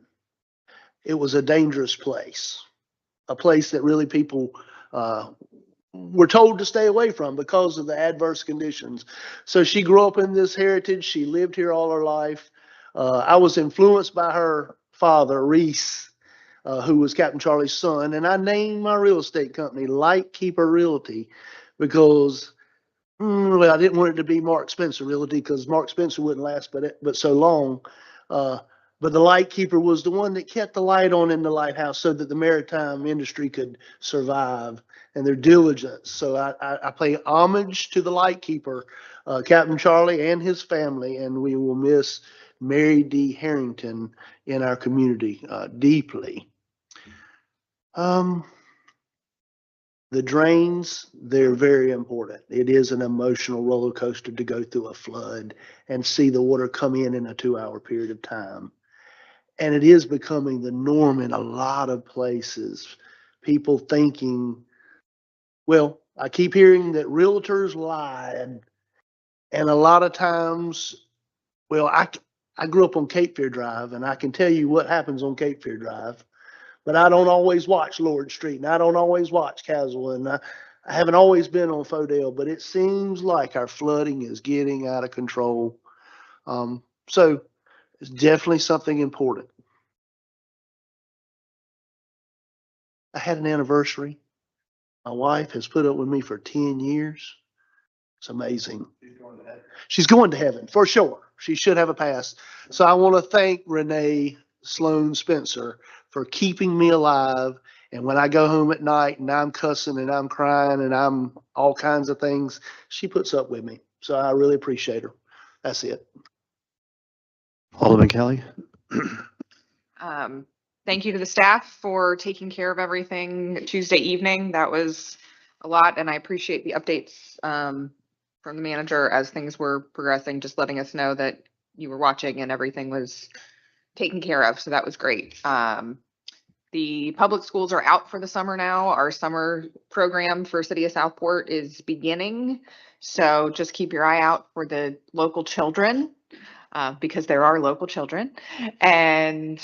It was a dangerous place, a place that really people were told to stay away from because of the adverse conditions. So she grew up in this heritage. She lived here all her life. I was influenced by her father, Reese, who was Captain Charlie's son, and I named my real estate company Lightkeeper Realty because well, I didn't want it to be Mark Spencer Realty because Mark Spencer wouldn't last but so long. But the Lightkeeper was the one that kept the light on in the lighthouse so that the maritime industry could survive and their diligence. So I pay homage to the Lightkeeper, Captain Charlie and his family, and we will miss Mary D. Harrington in our community deeply. The drains, they're very important. It is an emotional roller coaster to go through a flood and see the water come in a 2-hour period of time. And it is becoming the norm in a lot of places. People thinking, well, I keep hearing that realtors lie. And a lot of times, well, I grew up on Cape Fear Drive, and I can tell you what happens on Cape Fear Drive. But I don't always watch Lord Street, and I don't always watch Caswell, and I haven't always been on Fodale, but it seems like our flooding is getting out of control. So it's definitely something important. I had an anniversary. My wife has put up with me for 10 years. It's amazing. She's going to heaven for sure. She should have a pass. So I want to thank Renee Sloan Spencer for keeping me alive. And when I go home at night and I'm cussing and I'm crying and I'm all kinds of things, she puts up with me. So I really appreciate her. That's it. Alderman Kelly. Thank you to the staff for taking care of everything Tuesday evening. That was a lot, and I appreciate the updates from the manager as things were progressing, just letting us know that you were watching and everything was taken care of. So that was great. The public schools are out for the summer now. Our summer program for City of Southport is beginning. So just keep your eye out for the local children because there are local children. And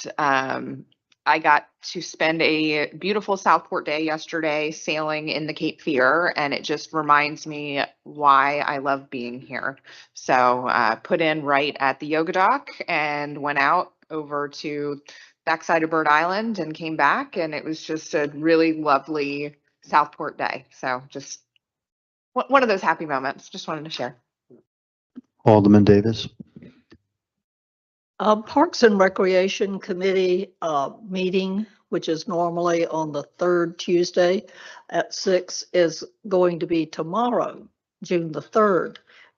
I got to spend a beautiful Southport day yesterday sailing in the Cape Fear, and it just reminds me why I love being here. So put in right at the yoga dock and went out over to backside of Bird Island and came back, and it was just a really lovely Southport day. So just one of those happy moments. Just wanted to share. Alderman Davis. Parks and Recreation Committee meeting, which is normally on the third Tuesday at 6, is going to be tomorrow, June the 3rd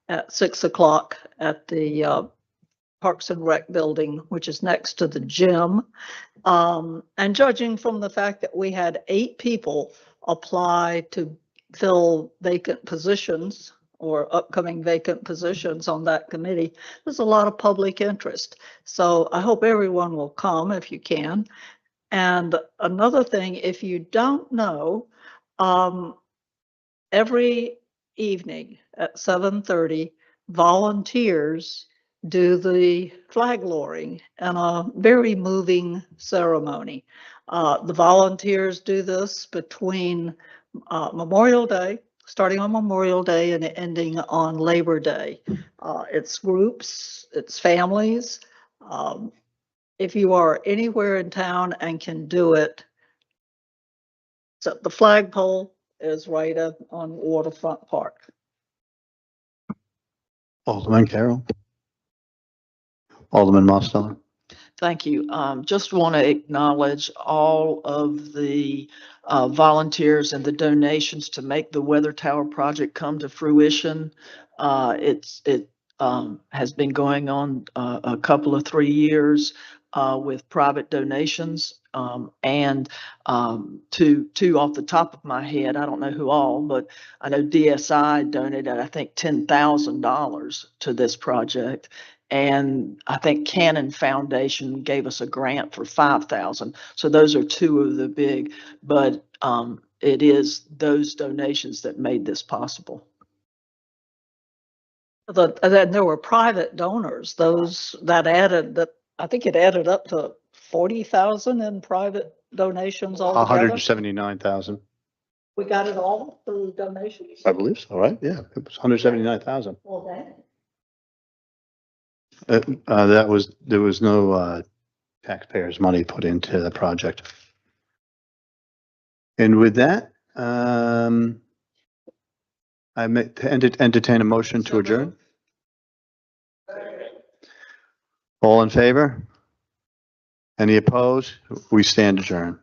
at 6 o'clock at the Parks and Rec building, which is next to the gym. And judging from the fact that we had 8 people apply to fill vacant positions or upcoming vacant positions on that committee, there's a lot of public interest. So I hope everyone will come if you can. And another thing, if you don't know, every evening at 7:30, volunteers do the flag lowering in a very moving ceremony. The volunteers do this between Memorial Day, starting on Memorial Day and ending on Labor Day. It's groups, it's families. If you are anywhere in town and can do it, so the flagpole is right up on Waterfront Park. Alderman Carroll. Alderman Mosteller. Thank you. Just want to acknowledge all of the volunteers and the donations to make the Weather Tower project come to fruition. It has been going on a couple of 3 years with private donations. And two off the top of my head, I don't know who all, but I know DSI donated, I think, $10,000 to this project. And I think Cannon Foundation gave us a grant for 5,000. So those are two of the big, but it is those donations that made this possible. Then there were private donors, those that added that, I think it added up to 40,000 in private donations altogether. 179,000. We got it all through donations. I believe so, right? Yeah, it was 179,000. Well, There was no taxpayers' money put into the project. And with that, I entertain a motion to adjourn. All in favor? Any opposed? We stand adjourned.